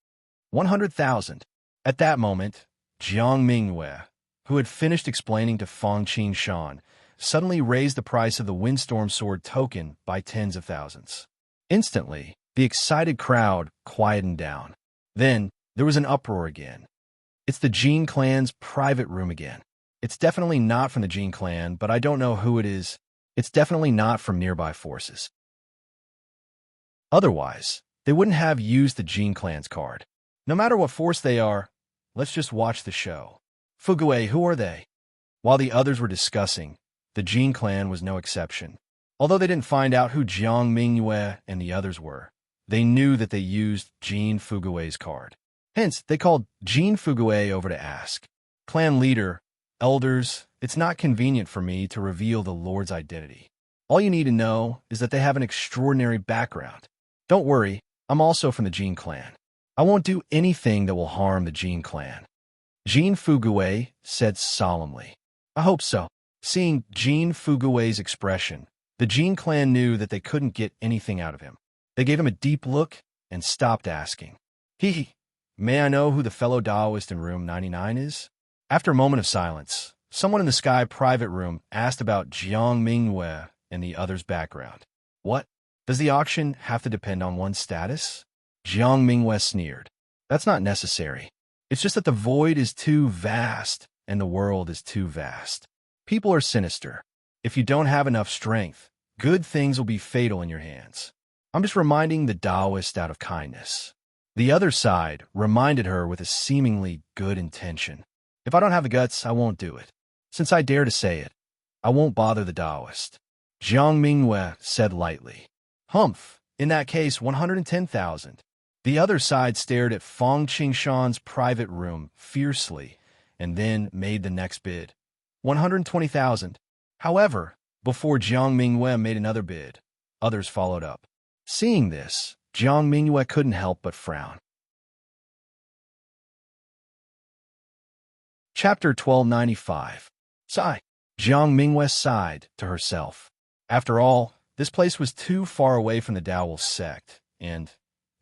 100,000. At that moment, Jiang Mingyue, who had finished explaining to Fang Qingshan, suddenly raised the price of the Windstorm Sword token by tens of thousands. Instantly, the excited crowd quietened down. Then, there was an uproar again. It's the Jin clan's private room again. It's definitely not from the Jin clan, but I don't know who it is. It's definitely not from nearby forces. Otherwise, they wouldn't have used the Jin clan's card. No matter what force they are, let's just watch the show. Fugue, who are they? While the others were discussing, the Jin clan was no exception. Although they didn't find out who Jiang Mingyue and the others were, they knew that they used Jin Fugue's card. Hence, they called Jin Fugue over to ask. Clan leader, elders, it's not convenient for me to reveal the Lord's identity. All you need to know is that they have an extraordinary background. Don't worry, I'm also from the Jin clan. I won't do anything that will harm the Jin clan. Jin Fugue said solemnly. I hope so. Seeing Jin Fugue's expression, the Jin clan knew that they couldn't get anything out of him. They gave him a deep look and stopped asking. May I know who the fellow Taoist in room 99 is? After a moment of silence, someone in the sky private room asked about Jiang Mingyue and the other's background. What? Does the auction have to depend on one's status? Jiang Mingyue sneered. That's not necessary. It's just that the void is too vast and the world is too vast. People are sinister. If you don't have enough strength, good things will be fatal in your hands. I'm just reminding the Taoist out of kindness. The other side reminded her with a seemingly good intention. If I don't have the guts, I won't do it. Since I dare to say it, I won't bother the Taoist. Jiang Mingyue said lightly. Humph, in that case, 110,000. The other side stared at Fang Qingshan's private room fiercely and then made the next bid. 120,000. However, before Jiang Mingyue made another bid, others followed up. Seeing this, Jiang Mingyue couldn't help but frown. Chapter 1295. Sigh. Jiang Mingyue sighed to herself. After all, this place was too far away from the Dao sect, and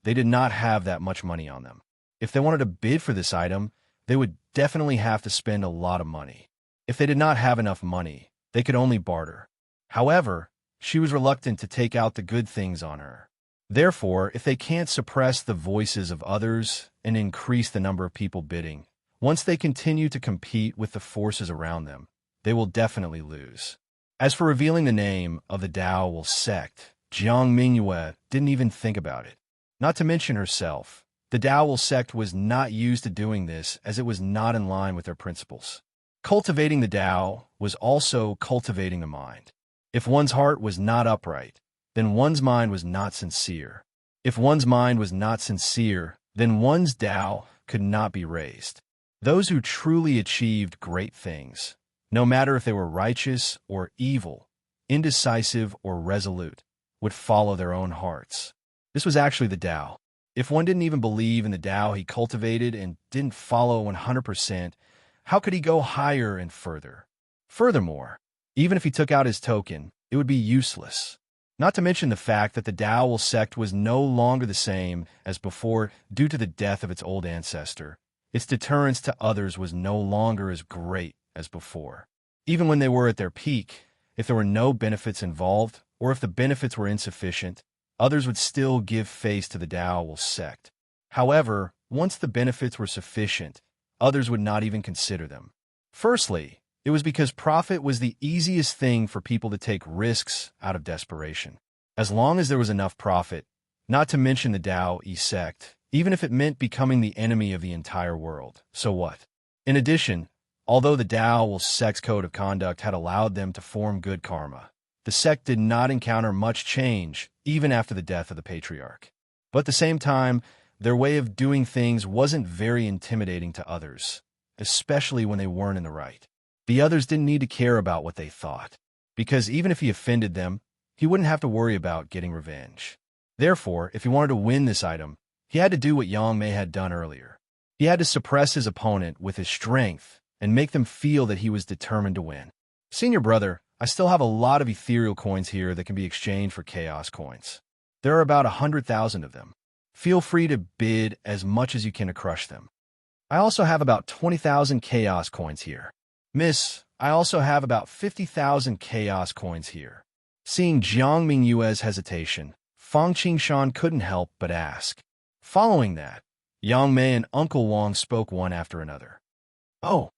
they did not have that much money on them. If they wanted to bid for this item, they would definitely have to spend a lot of money. If they did not have enough money, they could only barter. However, she was reluctant to take out the good things on her. Therefore, if they can't suppress the voices of others and increase the number of people bidding, once they continue to compete with the forces around them, they will definitely lose. As for revealing the name of the Dao sect, Jiang Mingyue didn't even think about it. Not to mention herself, the Dao sect was not used to doing this as it was not in line with their principles. Cultivating the Dao was also cultivating the mind. If one's heart was not upright, then one's mind was not sincere. If one's mind was not sincere, then one's Dao could not be raised. Those who truly achieved great things, no matter if they were righteous or evil, indecisive or resolute, would follow their own hearts. This was actually the Dao. If one didn't even believe in the Dao he cultivated and didn't follow 100%, how could he go higher and further? Furthermore, even if he took out his token, it would be useless. Not to mention the fact that the Dao sect was no longer the same as before due to the death of its old ancestor. Its deterrence to others was no longer as great as before. Even when they were at their peak, if there were no benefits involved, or if the benefits were insufficient, others would still give face to the Tao sect. However, once the benefits were sufficient, others would not even consider them. Firstly, it was because profit was the easiest thing for people to take risks out of desperation. As long as there was enough profit, not to mention the Tao sect, even if it meant becoming the enemy of the entire world, so what? In addition, although the Tao sect's code of conduct had allowed them to form good karma, the sect did not encounter much change even after the death of the patriarch. But at the same time, their way of doing things wasn't very intimidating to others, especially when they weren't in the right. The others didn't need to care about what they thought, because even if he offended them, he wouldn't have to worry about getting revenge. Therefore, if he wanted to win this item, he had to do what Yang Mei had done earlier. He had to suppress his opponent with his strength and make them feel that he was determined to win. Senior brother, I still have a lot of ethereal coins here that can be exchanged for chaos coins. There are about 100,000 of them. Feel free to bid as much as you can to crush them. I also have about 20,000 chaos coins here. Miss, I also have about 50,000 chaos coins here. Seeing Jiang Mingyue's hesitation, Fang Qingshan couldn't help but ask. Following that, Yang Mei and Uncle Wang spoke one after another. Oh.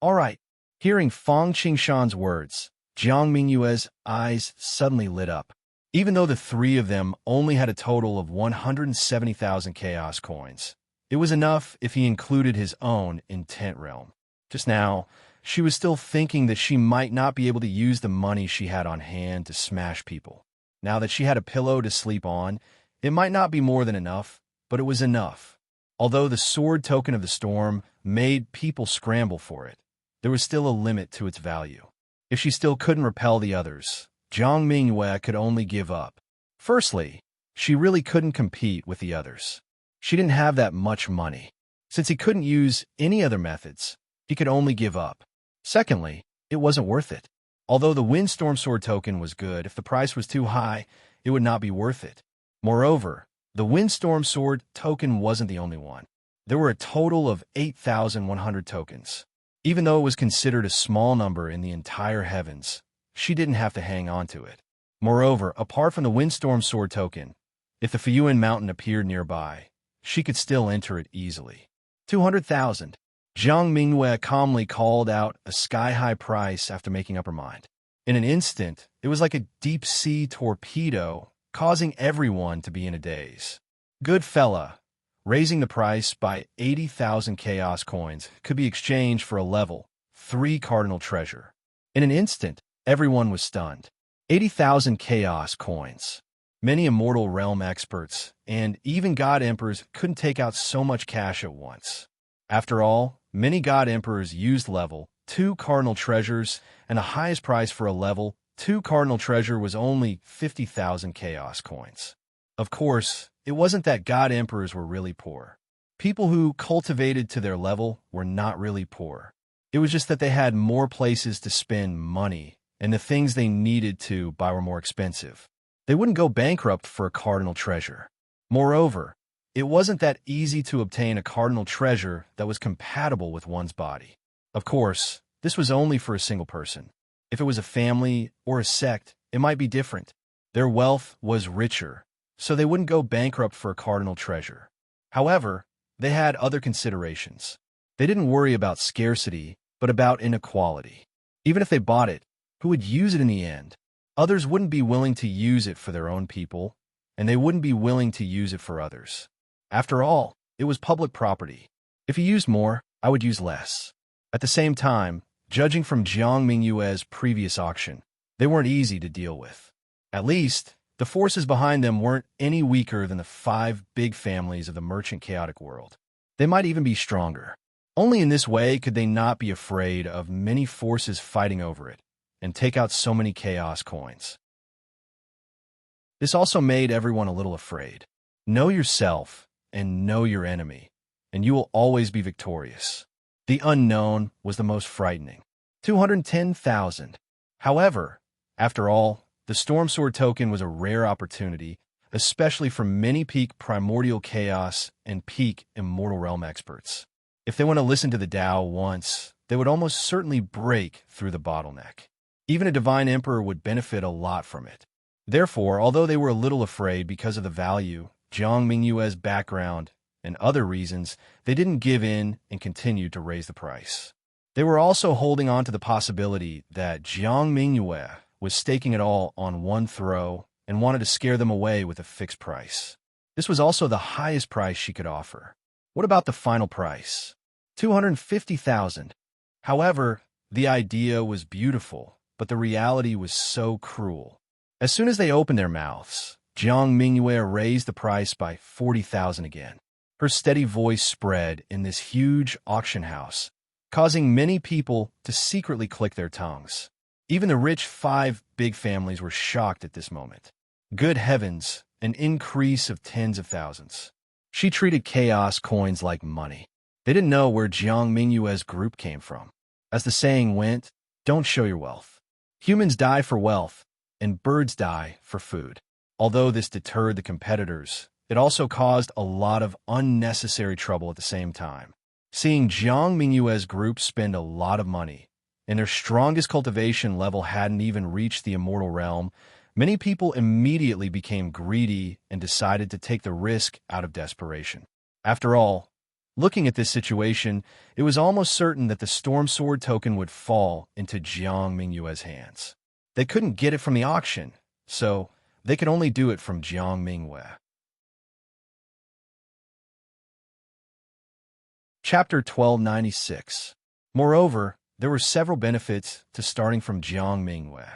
All right. Hearing Fang Qingshan's words, Jiang Mingyue's eyes suddenly lit up. Even though the three of them only had a total of 170,000 chaos coins, it was enough if he included his own intent realm. Just now, she was still thinking that she might not be able to use the money she had on hand to smash people. Now that she had a pillow to sleep on, it might not be more than enough, but it was enough. Although the sword token of the storm made people scramble for it, there was still a limit to its value. If she still couldn't repel the others, Jiang Mingyue could only give up. Firstly, she really couldn't compete with the others. She didn't have that much money. Since he couldn't use any other methods, he could only give up. Secondly, it wasn't worth it. Although the Windstorm Sword token was good, if the price was too high, it would not be worth it. Moreover, the Windstorm Sword token wasn't the only one. There were a total of 8,100 tokens. Even though it was considered a small number in the entire heavens, she didn't have to hang on to it. Moreover, apart from the Windstorm Sword token, if the Fuyuan Mountain appeared nearby, she could still enter it easily. 200,000. Jiang Mingyue calmly called out a sky-high price after making up her mind. In an instant, it was like a deep-sea torpedo, causing everyone to be in a daze. Good fella. Raising the price by 80,000 chaos coins could be exchanged for a level 3 cardinal treasure. In an instant, everyone was stunned. 80,000 chaos coins. Many immortal realm experts and even god emperors couldn't take out so much cash at once. After all, many god emperors used level 2 cardinal treasures, and the highest price for a level 2 cardinal treasure was only 50,000 chaos coins. Of course, it wasn't that god emperors were really poor. People who cultivated to their level were not really poor. It was just that they had more places to spend money, and the things they needed to buy were more expensive. They wouldn't go bankrupt for a cardinal treasure. Moreover, it wasn't that easy to obtain a cardinal treasure that was compatible with one's body. Of course, this was only for a single person. If it was a family or a sect, it might be different. Their wealth was richer, so they wouldn't go bankrupt for a cardinal treasure. However, they had other considerations. They didn't worry about scarcity, but about inequality. Even if they bought it, who would use it in the end? Others wouldn't be willing to use it for their own people, and they wouldn't be willing to use it for others. After all, it was public property. If he used more, I would use less. At the same time, judging from Jiang Mingyue's previous auction, they weren't easy to deal with. At least, the forces behind them weren't any weaker than the 5 big families of the merchant chaotic world. They might even be stronger. Only in this way could they not be afraid of many forces fighting over it and take out so many chaos coins. This also made everyone a little afraid. Know yourself and know your enemy, and you will always be victorious. The unknown was the most frightening. 210,000. However, after all, the Storm Sword token was a rare opportunity, especially for many peak primordial chaos and peak immortal realm experts. If they want to listen to the Tao once, they would almost certainly break through the bottleneck. Even a divine emperor would benefit a lot from it. Therefore, although they were a little afraid because of the value, Jiang Mingyue's background, and other reasons, they didn't give in and continued to raise the price. They were also holding on to the possibility that Jiang Mingyue was staking it all on one throw and wanted to scare them away with a fixed price. This was also the highest price she could offer. What about the final price? 250,000. However, the idea was beautiful, but the reality was so cruel. As soon as they opened their mouths, Jiang Mingyue raised the price by 40,000 again. Her steady voice spread in this huge auction house, causing many people to secretly click their tongues. Even the rich 5 big families were shocked at this moment. Good heavens, an increase of tens of thousands. She treated chaos coins like money. They didn't know where Jiang Mingyue's group came from. As the saying went, don't show your wealth. Humans die for wealth, and birds die for food. Although this deterred the competitors, it also caused a lot of unnecessary trouble at the same time. Seeing Jiang Mingyue's group spend a lot of money, and their strongest cultivation level hadn't even reached the immortal realm, many people immediately became greedy and decided to take the risk out of desperation. After all, looking at this situation, it was almost certain that the Storm Sword token would fall into Jiang Mingyue's hands. They couldn't get it from the auction, so they could only do it from Jiang Mingyue. Chapter 1296. Moreover, there were several benefits to starting from Jiang Mingyue.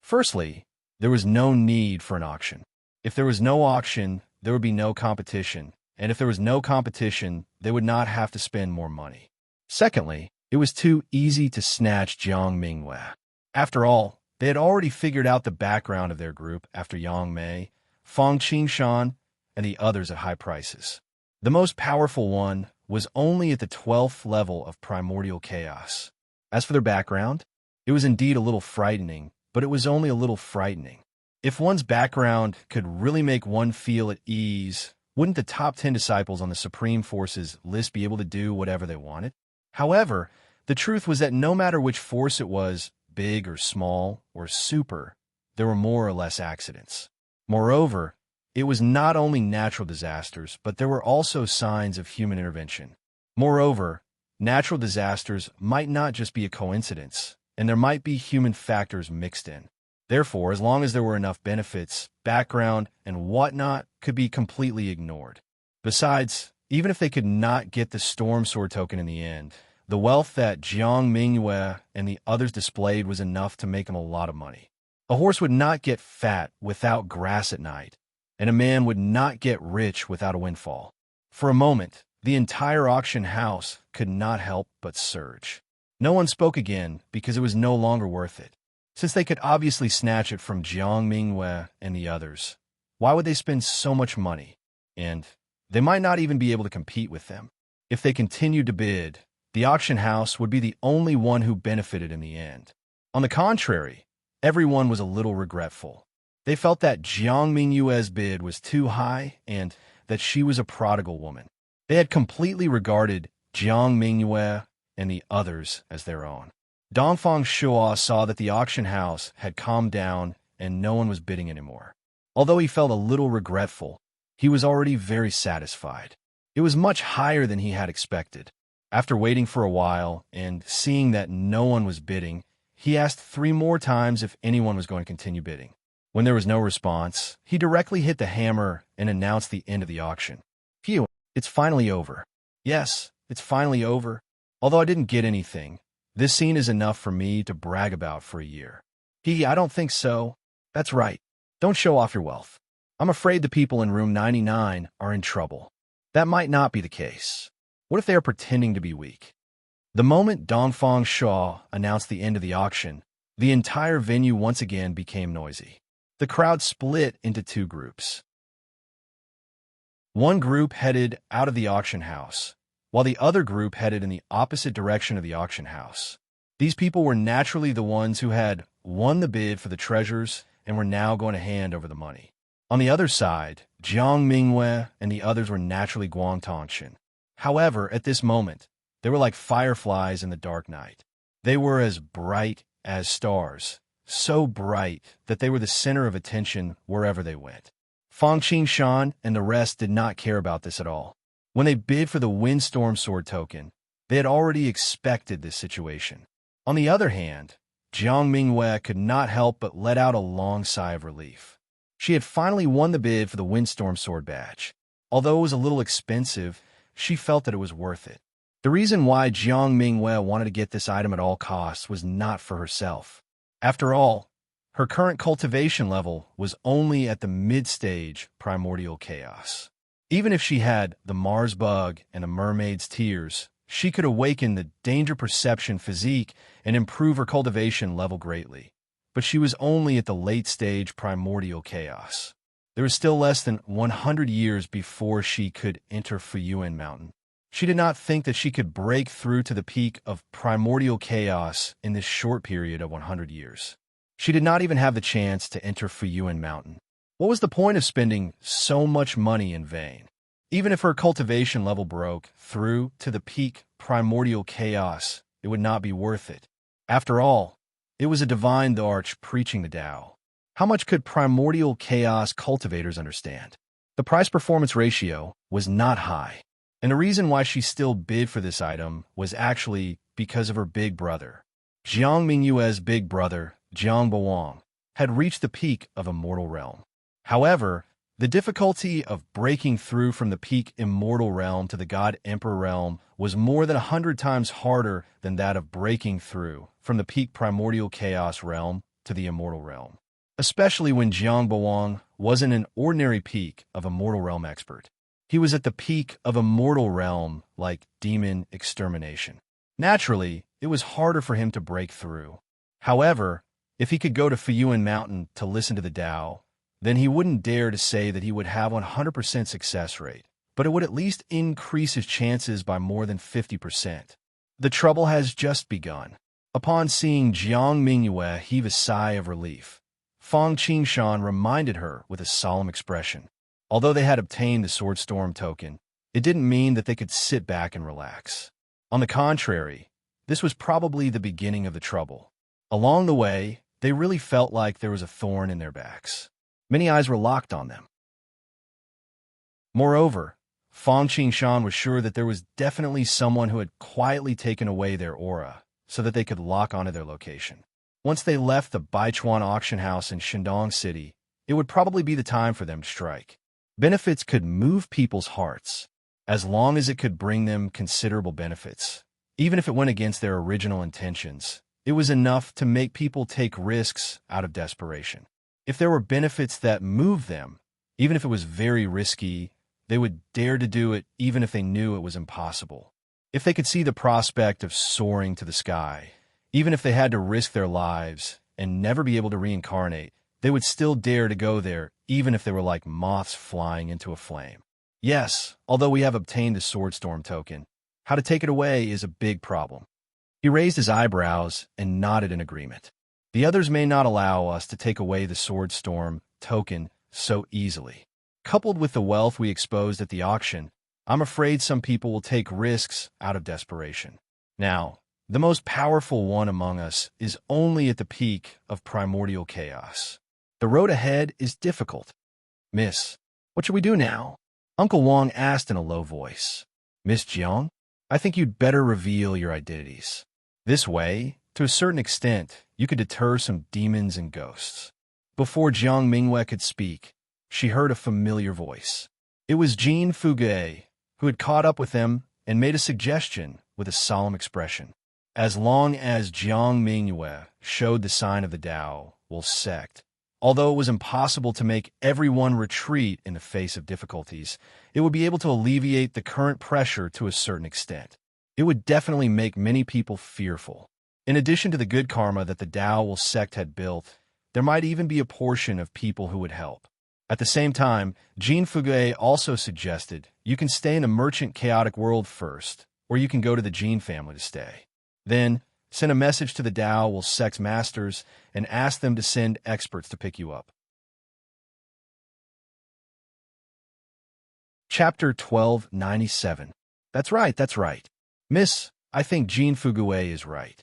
Firstly, there was no need for an auction. If there was no auction, there would be no competition, and if there was no competition, they would not have to spend more money. Secondly, it was too easy to snatch Jiang Mingyue. After all, they had already figured out the background of their group after Yang Mei, Fang Qingshan, and the others at high prices. The most powerful one was only at the 12th level of primordial chaos. As for their background, it was indeed a little frightening, but it was only a little frightening. If one's background could really make one feel at ease, wouldn't the top 10 disciples on the Supreme Forces list be able to do whatever they wanted? However, the truth was that no matter which force it was, big or small or super, there were more or less accidents. Moreover, it was not only natural disasters, but there were also signs of human intervention. Moreover, natural disasters might not just be a coincidence, and there might be human factors mixed in. Therefore, as long as there were enough benefits, background, and whatnot could be completely ignored. Besides, even if they could not get the Storm Sword token in the end, the wealth that Jiang Mingyue and the others displayed was enough to make them a lot of money. A horse would not get fat without grass at night, and a man would not get rich without a windfall. For a moment, the entire auction house could not help but surge. No one spoke again because it was no longer worth it. Since they could obviously snatch it from Jiang Mingyue and the others, why would they spend so much money? And they might not even be able to compete with them. If they continued to bid, the auction house would be the only one who benefited in the end. On the contrary, everyone was a little regretful. They felt that Jiang Mingyue's bid was too high and that she was a prodigal woman. They had completely regarded Jiang Mingyue and the others as their own. Dongfang Shuo saw that the auction house had calmed down and no one was bidding anymore. Although he felt a little regretful, he was already very satisfied. It was much higher than he had expected. After waiting for a while and seeing that no one was bidding, he asked 3 more times if anyone was going to continue bidding. When there was no response, he directly hit the hammer and announced the end of the auction. Phew, it's finally over. Yes, it's finally over. Although I didn't get anything, this scene is enough for me to brag about for a year. I don't think so. That's right. Don't show off your wealth. I'm afraid the people in room 99 are in trouble. That might not be the case. What if they are pretending to be weak? The moment Dongfang Shuo announced the end of the auction, the entire venue once again became noisy. The crowd split into 2 groups. One group headed out of the auction house, while the other group headed in the opposite direction of the auction house. These people were naturally the ones who had won the bid for the treasures and were now going to hand over the money. On the other side, Jiang Mingyue and the others were naturally Guangtongshin. However, at this moment, They were like fireflies in the dark night. They were as bright as stars, so bright that they were the center of attention wherever they went. Fang Qingshan and the rest did not care about this at all. When they bid for the Windstorm Sword token, they had already expected this situation. On the other hand, Jiang Mingyue could not help but let out a long sigh of relief. She had finally won the bid for the Windstorm Sword badge. Although it was a little expensive, she felt that it was worth it. The reason why Jiang Mingyue wanted to get this item at all costs was not for herself. After all, her current cultivation level was only at the mid-stage primordial chaos. Even if she had the Mars bug and the mermaid's tears, she could awaken the danger perception physique and improve her cultivation level greatly. But she was only at the late-stage primordial chaos. There was still less than 100 years before she could enter Fuyuan Mountain. She did not think that she could break through to the peak of primordial chaos in this short period of 100 years. She did not even have the chance to enter Fuyuan Mountain. What was the point of spending so much money in vain? Even if her cultivation level broke through to the peak primordial chaos, it would not be worth it. After all, it was a divine arch preaching the Tao. How much could primordial chaos cultivators understand? The price-performance ratio was not high, and the reason why she still bid for this item was actually because of her big brother. Jiang Mingyue's big brother, Jiang Bawang, had reached the peak of Immortal Realm. However, the difficulty of breaking through from the peak Immortal Realm to the God Emperor Realm was more than 100 times harder than that of breaking through from the peak Primordial Chaos Realm to the Immortal Realm. Especially when Jiang Bawang wasn't an ordinary peak of Immortal Realm expert. He was at the peak of Immortal Realm like Demon Extermination. Naturally, it was harder for him to break through. However, if he could go to Fuyuan Mountain to listen to the Tao, then he wouldn't dare to say that he would have 100% success rate, but it would at least increase his chances by more than 50%. The trouble has just begun. Upon seeing Jiang Mingyue heave a sigh of relief, Fang Qingshan reminded her with a solemn expression. Although they had obtained the Sword Storm token, it didn't mean that they could sit back and relax. On the contrary, this was probably the beginning of the trouble. Along the way, they really felt like there was a thorn in their backs. Many eyes were locked on them. Moreover, Fang Qingshan was sure that there was definitely someone who had quietly taken away their aura so that they could lock onto their location. Once they left the Baichuan auction house in Shandong City, it would probably be the time for them to strike. Benefits could move people's hearts, as long as it could bring them considerable benefits. Even if it went against their original intentions, it was enough to make people take risks out of desperation. If there were benefits that moved them, even if it was very risky, they would dare to do it even if they knew it was impossible. If they could see the prospect of soaring to the sky, even if they had to risk their lives and never be able to reincarnate, they would still dare to go there even if they were like moths flying into a flame. Yes, although we have obtained the Sword Storm token, how to take it away is a big problem. He raised his eyebrows and nodded in agreement. The others may not allow us to take away the Sword Storm token so easily. Coupled with the wealth we exposed at the auction, I'm afraid some people will take risks out of desperation. Now, the most powerful one among us is only at the peak of primordial chaos. The road ahead is difficult. Miss, what should we do now? Uncle Wang asked in a low voice. Miss Jiang, I think you'd better reveal your identities. This way, to a certain extent, you could deter some demons and ghosts. Before Jiang Mingyue could speak, she heard a familiar voice. It was Jean Fugue, who had caught up with them and made a suggestion with a solemn expression. As long as Jiang Mingyue showed the sign of the Tao, will sect, although it was impossible to make everyone retreat in the face of difficulties, it would be able to alleviate the current pressure to a certain extent. It would definitely make many people fearful. In addition to the good karma that the Tao will sect had built, there might even be a portion of people who would help. At the same time, Jean Fugue also suggested you can stay in the merchant chaotic world first, or you can go to the Jean family to stay. Then, send a message to the Tao will sect's masters and ask them to send experts to pick you up. Chapter 1297. That's right. Miss, I think Jean Fugue is right.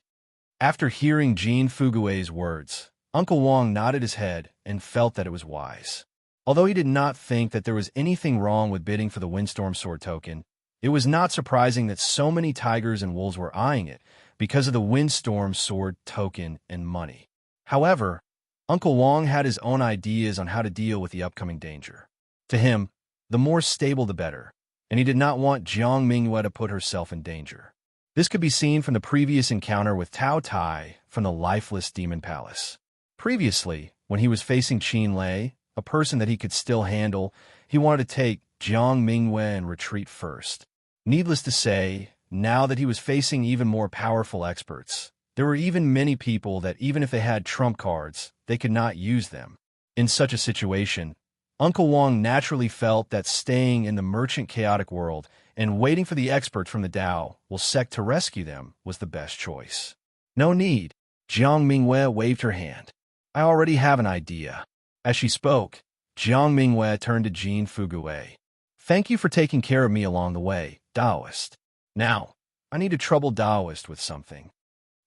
After hearing Jean Fugue's words, Uncle Wong nodded his head and felt that it was wise. Although he did not think that there was anything wrong with bidding for the Windstorm Sword token, it was not surprising that so many tigers and wolves were eyeing it because of the Windstorm Sword token and money. However, Uncle Wong had his own ideas on how to deal with the upcoming danger. To him, the more stable the better, and he did not want Jiang Mingyue to put herself in danger. This could be seen from the previous encounter with Tao Tai from the Lifeless Demon Palace. Previously, when he was facing Qin Lei, a person that he could still handle, he wanted to take Jiang Mingyue and retreat first. Needless to say, now that he was facing even more powerful experts, there were even many people that even if they had trump cards, they could not use them. In such a situation, Uncle Wong naturally felt that staying in the merchant chaotic world and waiting for the expert from the Dao will sect to rescue them was the best choice. No need. Jiang Mingyue waved her hand. I already have an idea. As she spoke, Jiang Mingyue turned to Jean Fugue. Thank you for taking care of me along the way, Taoist. Now, I need a troubled Taoist with something.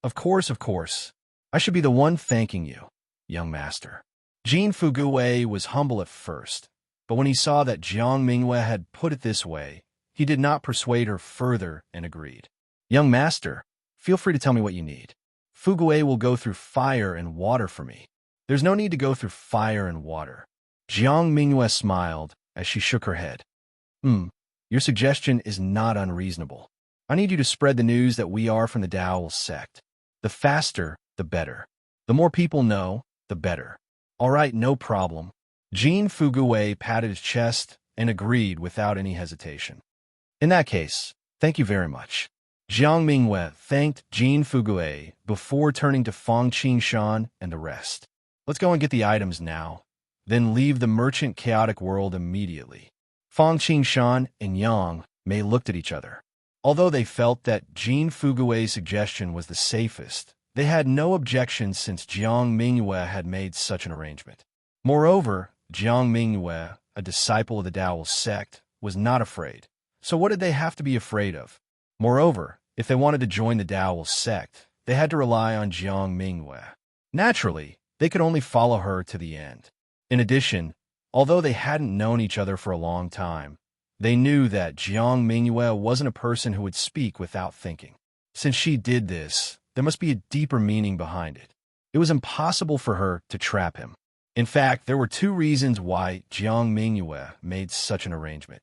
Of course. I should be the one thanking you, young master. Jean Fugue was humble at first, but when he saw that Jiang Mingyue had put it this way, he did not persuade her further and agreed. Young master, feel free to tell me what you need. Fugue will go through fire and water for me. There's no need to go through fire and water. Jiang Mingyue smiled as she shook her head. Your suggestion is not unreasonable. I need you to spread the news that we are from the Dao sect. The faster, the better. The more people know, the better. All right, no problem. Jean Fugue patted his chest and agreed without any hesitation. In that case, thank you very much. Jiang Mingyue thanked Jean Fugue before turning to Fang Qingshan and the rest. Let's go and get the items now, then leave the merchant chaotic world immediately. Fang Qingshan and Yang Mei looked at each other. Although they felt that Jean Fugue's suggestion was the safest, they had no objection since Jiang Mingyue had made such an arrangement. Moreover, Jiang Mingyue, a disciple of the Dao sect, was not afraid. So what did they have to be afraid of? Moreover, if they wanted to join the Dao sect, they had to rely on Jiang Mingyue. Naturally, they could only follow her to the end. In addition, although they hadn't known each other for a long time, they knew that Jiang Mingyue wasn't a person who would speak without thinking. Since she did this, there must be a deeper meaning behind it. It was impossible for her to trap him. In fact, there were two reasons why Jiang Mingyue made such an arrangement.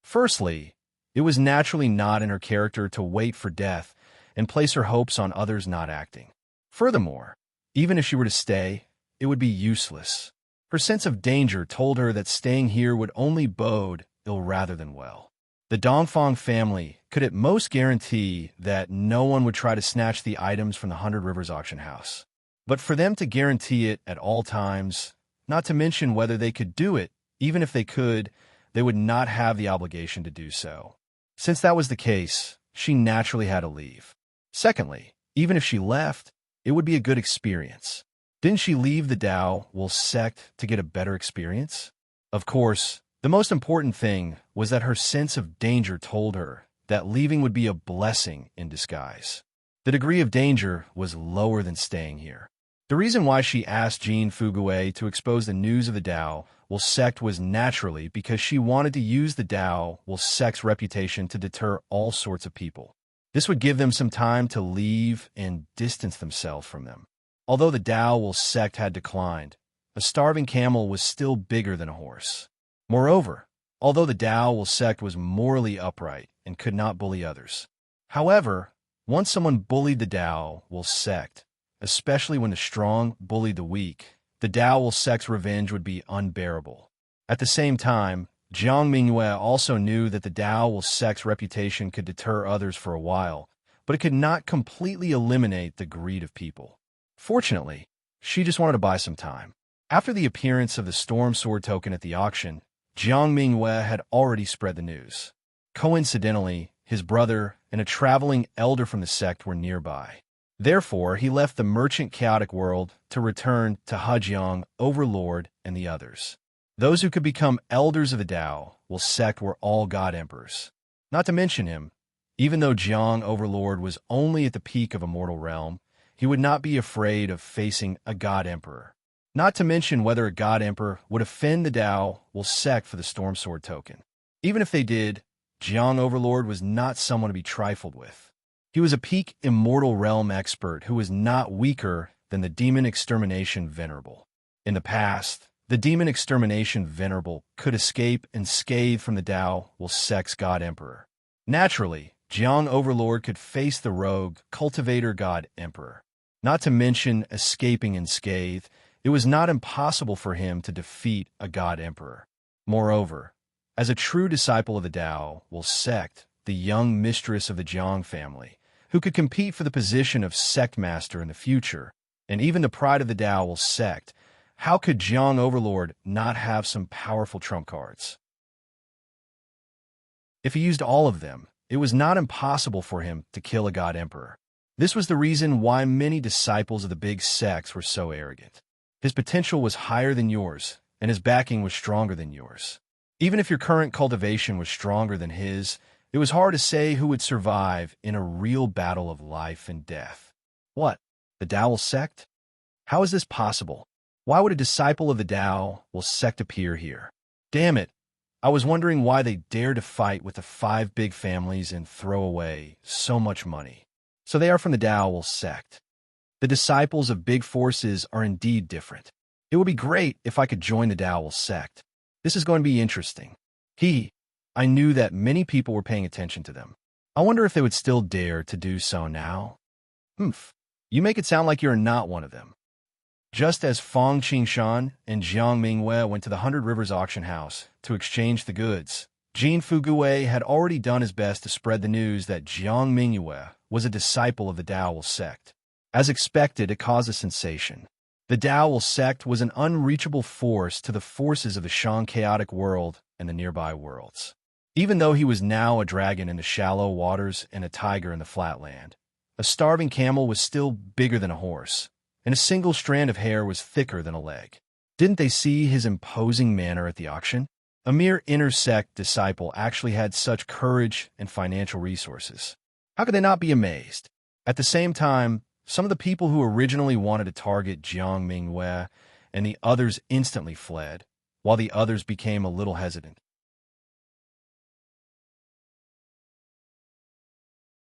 Firstly, it was naturally not in her character to wait for death and place her hopes on others not acting. Furthermore, even if she were to stay, it would be useless. Her sense of danger told her that staying here would only bode ill rather than well. The Dongfang family could at most guarantee that no one would try to snatch the items from the 100 Rivers auction house. But for them to guarantee it at all times, not to mention whether they could do it, even if they could, they would not have the obligation to do so. Since that was the case, she naturally had to leave. Secondly, even if she left, it would be a good experience. Didn't she leave the Dao sect to get a better experience? Of course, the most important thing was that her sense of danger told her that leaving would be a blessing in disguise. The degree of danger was lower than staying here. The reason why she asked Jean Fugue to expose the news of the Dao sect was naturally because she wanted to use the Dao sect's reputation to deter all sorts of people. This would give them some time to leave and distance themselves from them. Although the Dao sect had declined, a starving camel was still bigger than a horse. Moreover, although the Dao sect was morally upright and could not bully others. However, once someone bullied the Dao sect, especially when the strong bullied the weak, the Dao sect's revenge would be unbearable. At the same time, Jiang Mingyue also knew that the Dao sect's reputation could deter others for a while, but it could not completely eliminate the greed of people. Fortunately, she just wanted to buy some time. After the appearance of the Storm Sword token at the auction, Jiang Mingyue had already spread the news. Coincidentally, his brother and a traveling elder from the sect were nearby. Therefore, he left the merchant chaotic world to return to Hejiang, Overlord, and the others. Those who could become elders of the Dao sect were all god emperors. Not to mention him, even though Jiang Overlord was only at the peak of a mortal realm, he would not be afraid of facing a God Emperor. Not to mention whether a God Emperor would offend the Dao will sect for the Storm Sword token. Even if they did, Jiang Overlord was not someone to be trifled with. He was a peak immortal realm expert who was not weaker than the Demon Extermination Venerable. In the past, the Demon Extermination Venerable could escape and scathe from the Dao will sect's God Emperor. Naturally, Jiang Overlord could face the rogue Cultivator God Emperor. Not to mention escaping unscathed, it was not impossible for him to defeat a God Emperor. Moreover, as a true disciple of the Dao will sect, the young mistress of the Jiang family, who could compete for the position of sect master in the future, and even the pride of the Dao will sect, how could Jiang Overlord not have some powerful trump cards? If he used all of them, it was not impossible for him to kill a God Emperor. This was the reason why many disciples of the big sects were so arrogant. His potential was higher than yours, and his backing was stronger than yours. Even if your current cultivation was stronger than his, it was hard to say who would survive in a real battle of life and death. What? The Dao will sect? How is this possible? Why would a disciple of the Dao will sect appear here? Damn it! I was wondering why they dared to fight with the 5 big families and throw away so much money. So they are from the Dao will sect. The disciples of big forces are indeed different. It would be great if I could join the Dao will sect. This is going to be interesting. I knew that many people were paying attention to them. I wonder if they would still dare to do so now. You make it sound like you're not one of them. Just as Fang Qingshan and Jiang Mingwei went to the 100 Rivers auction house to exchange the goods, Jin Fugui had already done his best to spread the news that Jiang Mingwei was a disciple of the Dao will sect. As expected, it caused a sensation. The Dao will sect was an unreachable force to the forces of the Shan chaotic world and the nearby worlds. Even though he was now a dragon in the shallow waters and a tiger in the flatland, a starving camel was still bigger than a horse, and a single strand of hair was thicker than a leg. Didn't they see his imposing manner at the auction? A mere inner-sect disciple actually had such courage and financial resources. How could they not be amazed? At the same time, some of the people who originally wanted to target Jiang Mingwei and the others instantly fled, while the others became a little hesitant.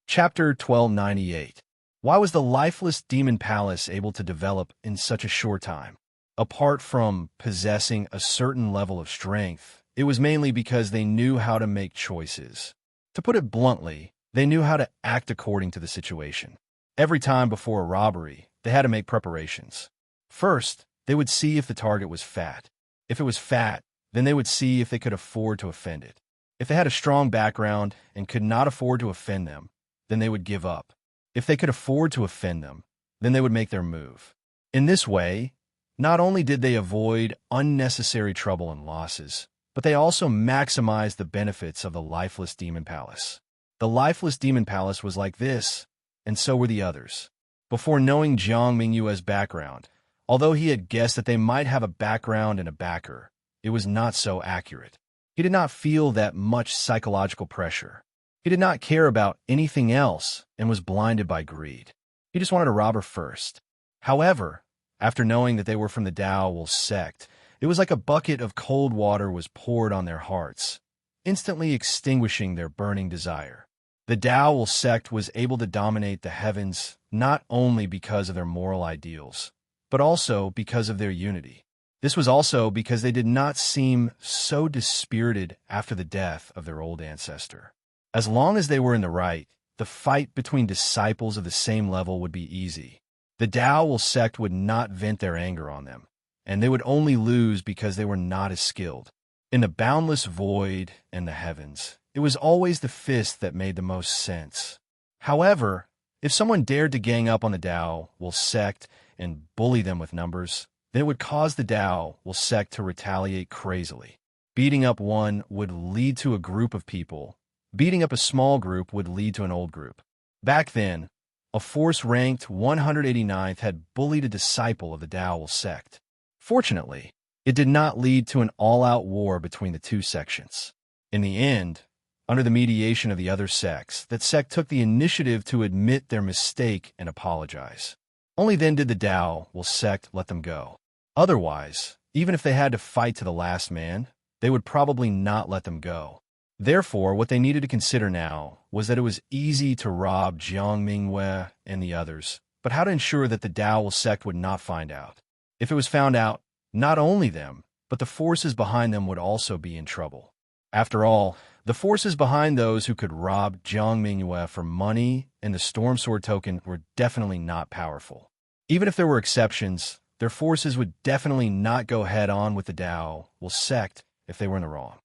Chapter 1298. Why was the lifeless demon palace able to develop in such a short time? Apart from possessing a certain level of strength, it was mainly because they knew how to make choices. To put it bluntly, they knew how to act according to the situation. Every time before a robbery, they had to make preparations. First, they would see if the target was fat. If it was fat, then they would see if they could afford to offend it. If they had a strong background and could not afford to offend them, then they would give up. If they could afford to offend them, then they would make their move. In this way, not only did they avoid unnecessary trouble and losses, but they also maximized the benefits of the lifeless demon palace. The lifeless demon palace was like this, and so were the others. Before knowing Jiang Mingyue's background, although he had guessed that they might have a background and a backer, it was not so accurate. He did not feel that much psychological pressure. He did not care about anything else and was blinded by greed. He just wanted to rob her first. However, after knowing that they were from the Dao will sect, it was like a bucket of cold water was poured on their hearts, instantly extinguishing their burning desire. The Dao will sect was able to dominate the heavens not only because of their moral ideals, but also because of their unity. This was also because they did not seem so dispirited after the death of their old ancestor. As long as they were in the right, the fight between disciples of the same level would be easy. The Dao will sect would not vent their anger on them, and they would only lose because they were not as skilled. In the boundless void and the heavens, it was always the fist that made the most sense. However, if someone dared to gang up on the Dao will sect and bully them with numbers, then it would cause the Dao will sect to retaliate crazily. Beating up one would lead to a group of people. Beating up a small group would lead to an old group. Back then, a force ranked 189th had bullied a disciple of the Dao will sect. Fortunately, it did not lead to an all-out war between the two sections. In the end, Under the mediation of the other sects, that sect took the initiative to admit their mistake and apologize. Only then did the Tao will sect let them go. Otherwise, even if they had to fight to the last man, they would probably not let them go. Therefore, what they needed to consider now was that it was easy to rob Jiang Mingwei and the others, but how to ensure that the Tao will sect would not find out. If it was found out, not only them, but the forces behind them would also be in trouble. After all, the forces behind those who could rob Jiang Mingwei for money and the Storm Sword token were definitely not powerful. Even if there were exceptions, their forces would definitely not go head-on with the Tao will sect if they were in the wrong.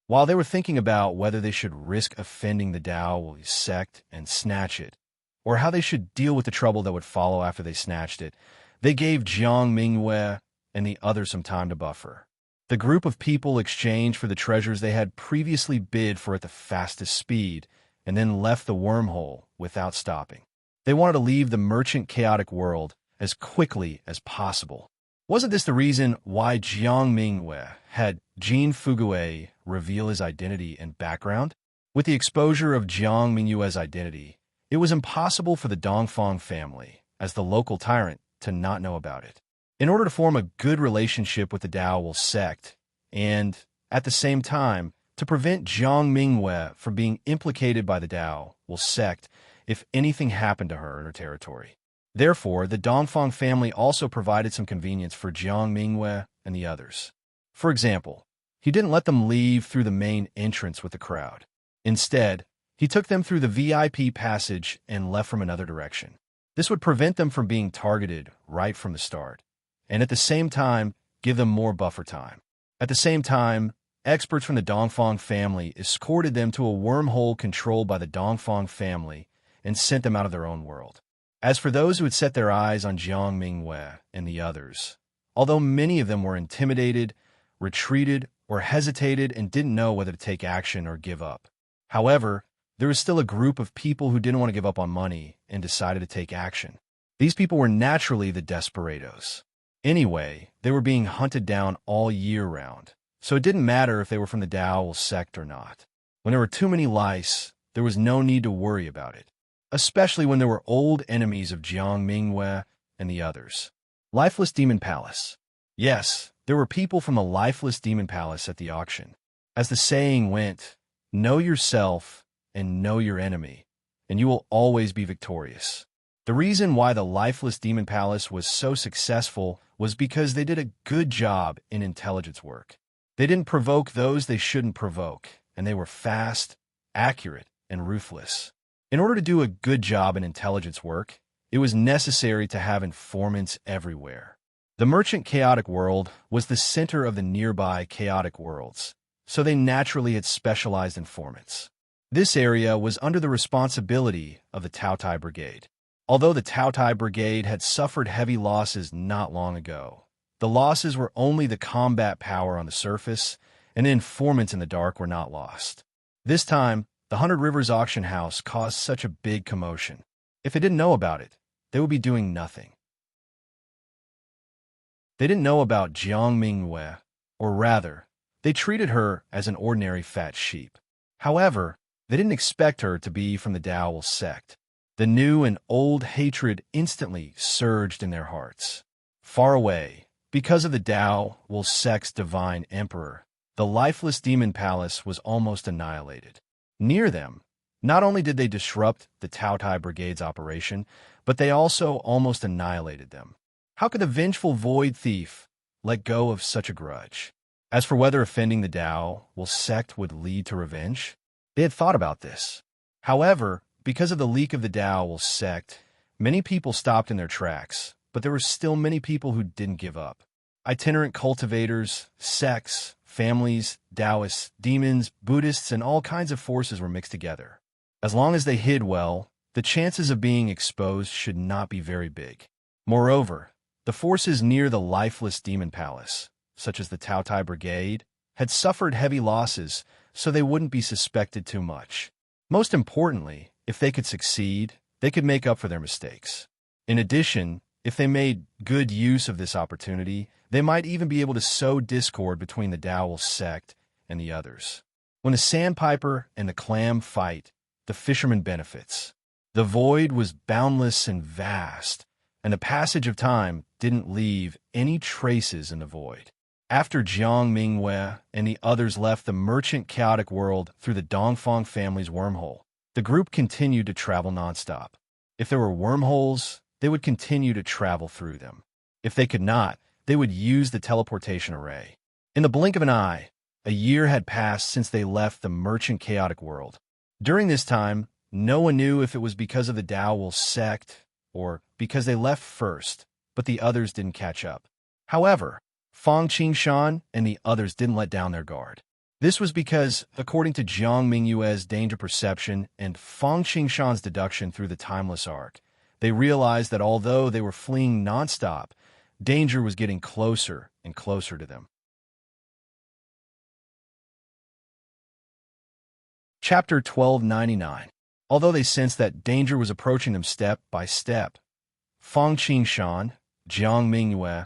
While they were thinking about whether they should risk offending the Tao will sect and snatch it, or how they should deal with the trouble that would follow after they snatched it, they gave Jiang Mingwei and the others some time to buffer. The group of people exchanged for the treasures they had previously bid for at the fastest speed, and then left the wormhole without stopping. They wanted to leave the merchant chaotic world as quickly as possible. Wasn't this the reason why Jiang Mingwei had Jin Fugui reveal his identity and background? With the exposure of Jiang Mingwei's identity, it was impossible for the Dongfang family, as the local tyrant, to not know about it. In order to form a good relationship with the Tao will sect, and, at the same time, to prevent Jiang Mingwei from being implicated by the Tao will sect if anything happened to her in her territory. Therefore, the Dongfang family also provided some convenience for Jiang Mingwei and the others. For example, he didn't let them leave through the main entrance with the crowd. Instead, he took them through the VIP passage and left from another direction. This would prevent them from being targeted right from the start, and at the same time, give them more buffer time. At the same time, experts from the Dongfang family escorted them to a wormhole controlled by the Dongfang family and sent them out of their own world. As for those who had set their eyes on Jiang Mingwei and the others, although many of them were intimidated, retreated, or hesitated and didn't know whether to take action or give up. However, there was still a group of people who didn't want to give up on money and decided to take action. These people were naturally the desperados. Anyway, they were being hunted down all year round, so it didn't matter if they were from the Tao sect or not. When there were too many lice, there was no need to worry about it, especially when there were old enemies of Jiang Mingwei and the others. Lifeless Demon Palace. Yes, there were people from the Lifeless Demon Palace at the auction. As the saying went, know yourself and know your enemy, and you will always be victorious. The reason why the Lifeless Demon Palace was so successful was because they did a good job in intelligence work. They didn't provoke those they shouldn't provoke, and they were fast, accurate, and ruthless. In order to do a good job in intelligence work, it was necessary to have informants everywhere. The merchant chaotic world was the center of the nearby chaotic worlds, so they naturally had specialized informants. This area was under the responsibility of the Taotai Brigade. Although the Taotai Brigade had suffered heavy losses not long ago, the losses were only the combat power on the surface, and the informants in the dark were not lost. This time, the 100 Rivers auction house caused such a big commotion. If they didn't know about it, they would be doing nothing. They didn't know about Jiang Mingwei, or rather, they treated her as an ordinary fat sheep. However, they didn't expect her to be from the Tao sect. The new and old hatred instantly surged in their hearts. Far away, because of the Tao sect's divine emperor, the Lifeless Demon Palace was almost annihilated. Near them, not only did they disrupt the Taotai Brigade's operation, but they also almost annihilated them. How could the vengeful Void Thief let go of such a grudge? As for whether offending the Tao sect would lead to revenge, they had thought about this. However, because of the leak of the Tao sect, many people stopped in their tracks, but there were still many people who didn't give up. Itinerant cultivators, sects, families, Taoists, demons, Buddhists, and all kinds of forces were mixed together. As long as they hid well, the chances of being exposed should not be very big. Moreover, the forces near the Lifeless Demon Palace, such as the Taotai Brigade, had suffered heavy losses, so they wouldn't be suspected too much. Most importantly, if they could succeed, they could make up for their mistakes. In addition, if they made good use of this opportunity, they might even be able to sow discord between the Tao sect and the others. When the sandpiper and the clam fight, the fisherman benefits. The void was boundless and vast, and the passage of time didn't leave any traces in the void. After Jiang Mingwei and the others left the merchant chaotic world through the Dongfang family's wormhole, the group continued to travel nonstop. If there were wormholes, they would continue to travel through them. If they could not, they would use the teleportation array. In the blink of an eye, a year had passed since they left the merchant chaotic world. During this time, no one knew if it was because of the Daowul sect or because they left first, but the others didn't catch up. However, Fang Qingshan and the others didn't let down their guard. This was because, according to Jiang Mingyue's danger perception and Fang Qingshan's deduction through the timeless arc, they realized that although they were fleeing nonstop, danger was getting closer and closer to them. Chapter 1299. Although they sensed that danger was approaching them step by step, Fang Qingshan, Jiang Mingyue,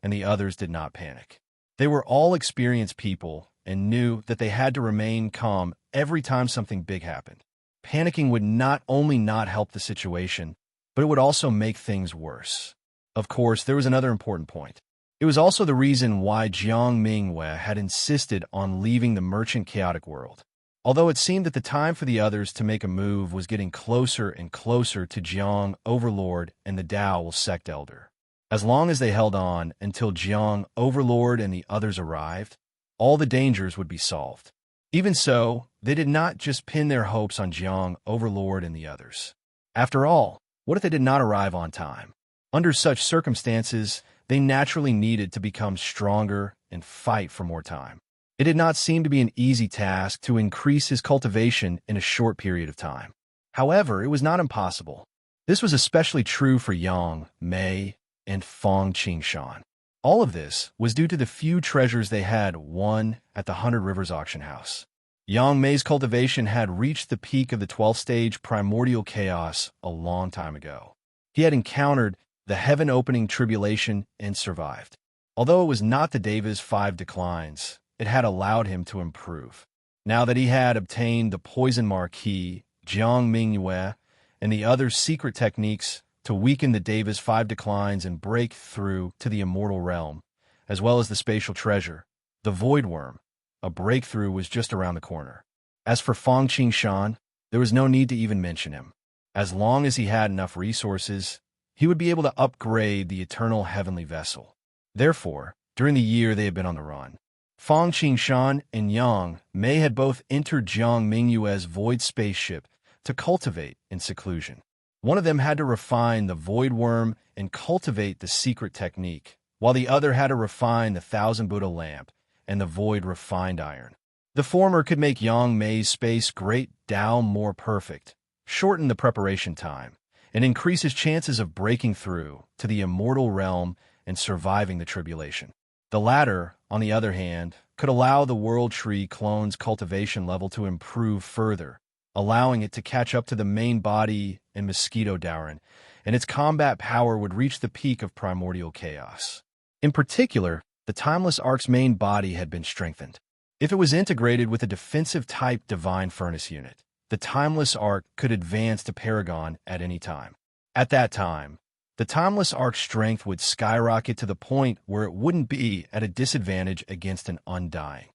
and the others did not panic. They were all experienced people and knew that they had to remain calm every time something big happened. Panicking would not only not help the situation, but it would also make things worse. Of course, there was another important point. It was also the reason why Jiang Mingwei had insisted on leaving the merchant chaotic world. Although it seemed that the time for the others to make a move was getting closer and closer to Jiang Overlord and the Daowul sect elder. As long as they held on until Jiang Overlord and the others arrived, all the dangers would be solved. Even so, they did not just pin their hopes on Jiang Overlord and the others. After all, what if they did not arrive on time? Under such circumstances, they naturally needed to become stronger and fight for more time. It did not seem to be an easy task to increase his cultivation in a short period of time. However, it was not impossible. This was especially true for Yang, Mei, and Fang Qingshan. All of this was due to the few treasures they had won at the 100 Rivers auction house. Yang Mei's cultivation had reached the peak of the 12th stage primordial chaos a long time ago. He had encountered the heaven-opening tribulation and survived. Although it was not the Deva's 5 declines, it had allowed him to improve. Now that he had obtained the Poison Marquis, Jiang Mingyue, and the other secret techniques to weaken the Deva's 5 declines and break through to the immortal realm, as well as the spatial treasure, the Void Worm, a breakthrough was just around the corner. As for Fang Qingshan, there was no need to even mention him. As long as he had enough resources, he would be able to upgrade the eternal heavenly vessel. Therefore, during the year they had been on the run, Fang Qingshan and Yang Mei had both entered Jiang Mingyue's void spaceship to cultivate in seclusion. One of them had to refine the Void Worm and cultivate the secret technique, while the other had to refine the Thousand Buddha lamp and the Void refined iron. The former could make Yang Mei's space great Tao more perfect, shorten the preparation time, and increase his chances of breaking through to the immortal realm and surviving the tribulation. The latter, on the other hand, could allow the World Tree clone's cultivation level to improve further, allowing it to catch up to the main body in Mosquito Dauren, and its combat power would reach the peak of primordial chaos. In particular, the Timeless Ark's main body had been strengthened. If it was integrated with a defensive-type Divine Furnace unit, the Timeless Ark could advance to Paragon at any time. At that time, the Timeless Ark's strength would skyrocket to the point where it wouldn't be at a disadvantage against an Undying.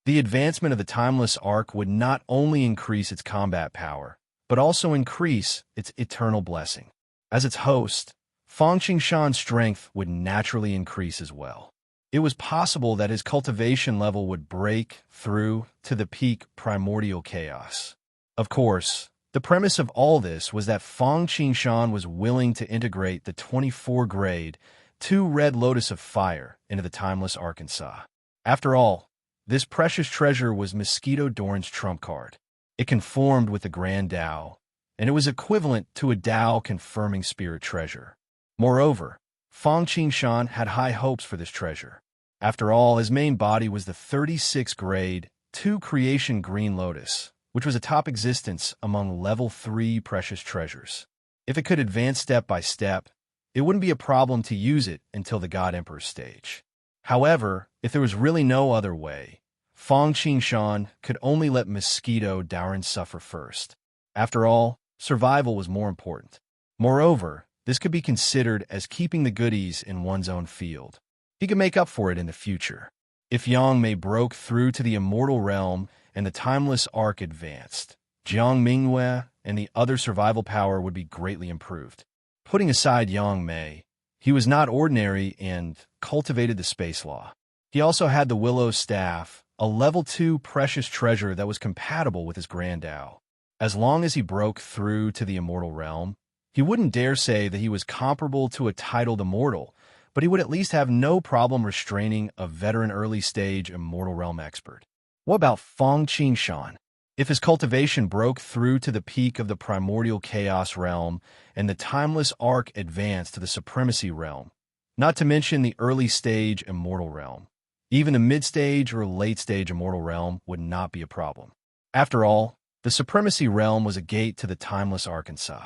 The advancement of the Timeless Ark would not only increase its combat power, but also increase its eternal blessing. As its host, Fang Qingshan's strength would naturally increase as well. It was possible that his cultivation level would break through to the peak primordial chaos. Of course, the premise of all this was that Fang Qingshan was willing to integrate the 24-grade, 2 Red Lotus of Fire into the Timeless Arkansas. After all, this precious treasure was Mosquito Dauren's trump card. It conformed with the Grand Tao, and it was equivalent to a Tao-confirming spirit treasure. Moreover, Fang Qingshan had high hopes for this treasure. After all, his main body was the 36 grade, 2 Creation Green Lotus, which was a top existence among level 3 precious treasures. If it could advance step by step, it wouldn't be a problem to use it until the God Emperor stage. However, If there was really no other way, Fang Qingshan could only let Mosquito Daoren suffer first. After all, survival was more important. Moreover, this could be considered as keeping the goodies in one's own field. He could make up for it in the future. If Yang Mei broke through to the immortal realm and the timeless arc advanced, Jiang Mingyue and the other survival power would be greatly improved. Putting aside Yang Mei, he was not ordinary and cultivated the space law. He also had the Willow Staff, a level 2 precious treasure that was compatible with his Grand Dao. As long as he broke through to the immortal realm, he wouldn't dare say that he was comparable to a titled immortal, but he would at least have no problem restraining a veteran early-stage immortal realm expert. What about Fang Qingshan? If his cultivation broke through to the peak of the primordial chaos realm and the timeless arc advanced to the supremacy realm, not to mention the early-stage immortal realm, even the mid-stage or late-stage immortal realm would not be a problem. After all, the supremacy realm was a gate to the timeless Arkansas.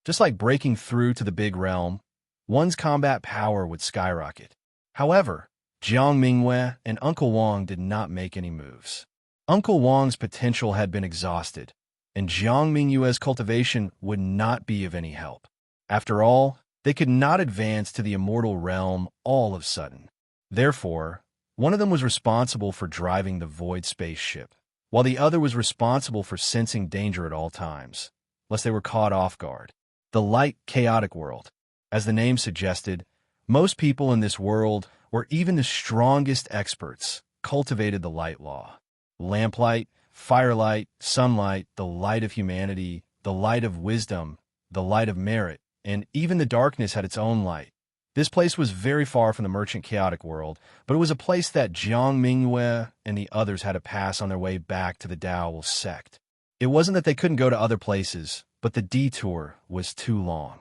Just like breaking through to the big realm, one's combat power would skyrocket. However, Jiang Mingyue and Uncle Wang did not make any moves. Uncle Wang's potential had been exhausted, and Jiang Mingyue's cultivation would not be of any help. After all, they could not advance to the immortal realm all of a sudden. Therefore, one of them was responsible for driving the void spaceship, while the other was responsible for sensing danger at all times, lest they were caught off guard. The light, chaotic world. As the name suggested, most people in this world, or even the strongest experts, cultivated the light law. Lamplight, firelight, sunlight, the light of humanity, the light of wisdom, the light of merit, and even the darkness had its own light. This place was very far from the merchant chaotic world, but it was a place that Jiang Mingyue and the others had to pass on their way back to the Dao sect. It wasn't that they couldn't go to other places, but the detour was too long.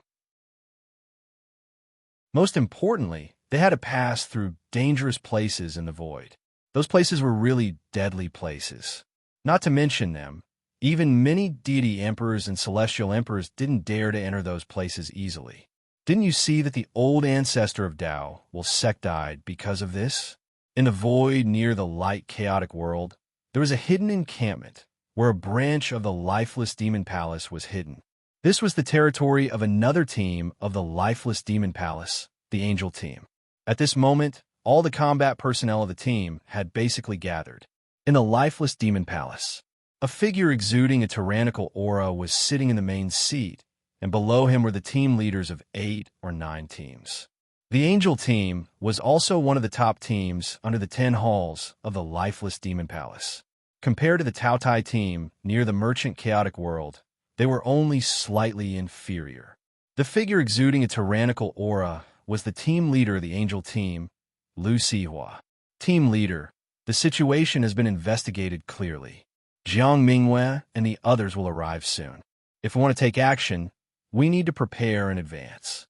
Most importantly, they had to pass through dangerous places in the void. Those places were really deadly places. Not to mention them, even many deity emperors and celestial emperors didn't dare to enter those places easily. Didn't you see that the old ancestor of Dao, Sek, died because of this? In the void near the light chaotic world, there was a hidden encampment where a branch of the lifeless demon palace was hidden. This was the territory of another team of the lifeless demon palace, the angel team. At this moment, all the combat personnel of the team had basically gathered. In the lifeless demon palace, a figure exuding a tyrannical aura was sitting in the main seat, and below him were the team leaders of 8 or 9 teams. The angel team was also one of the top teams under the 10 halls of the lifeless demon palace. Compared to the Tao Tai team near the merchant chaotic world, they were only slightly inferior. The figure exuding a tyrannical aura was the team leader of the angel team, Lu Sihua. Team leader, the situation has been investigated clearly. Jiang Mingyue and the others will arrive soon. If we want to take action, we need to prepare in advance.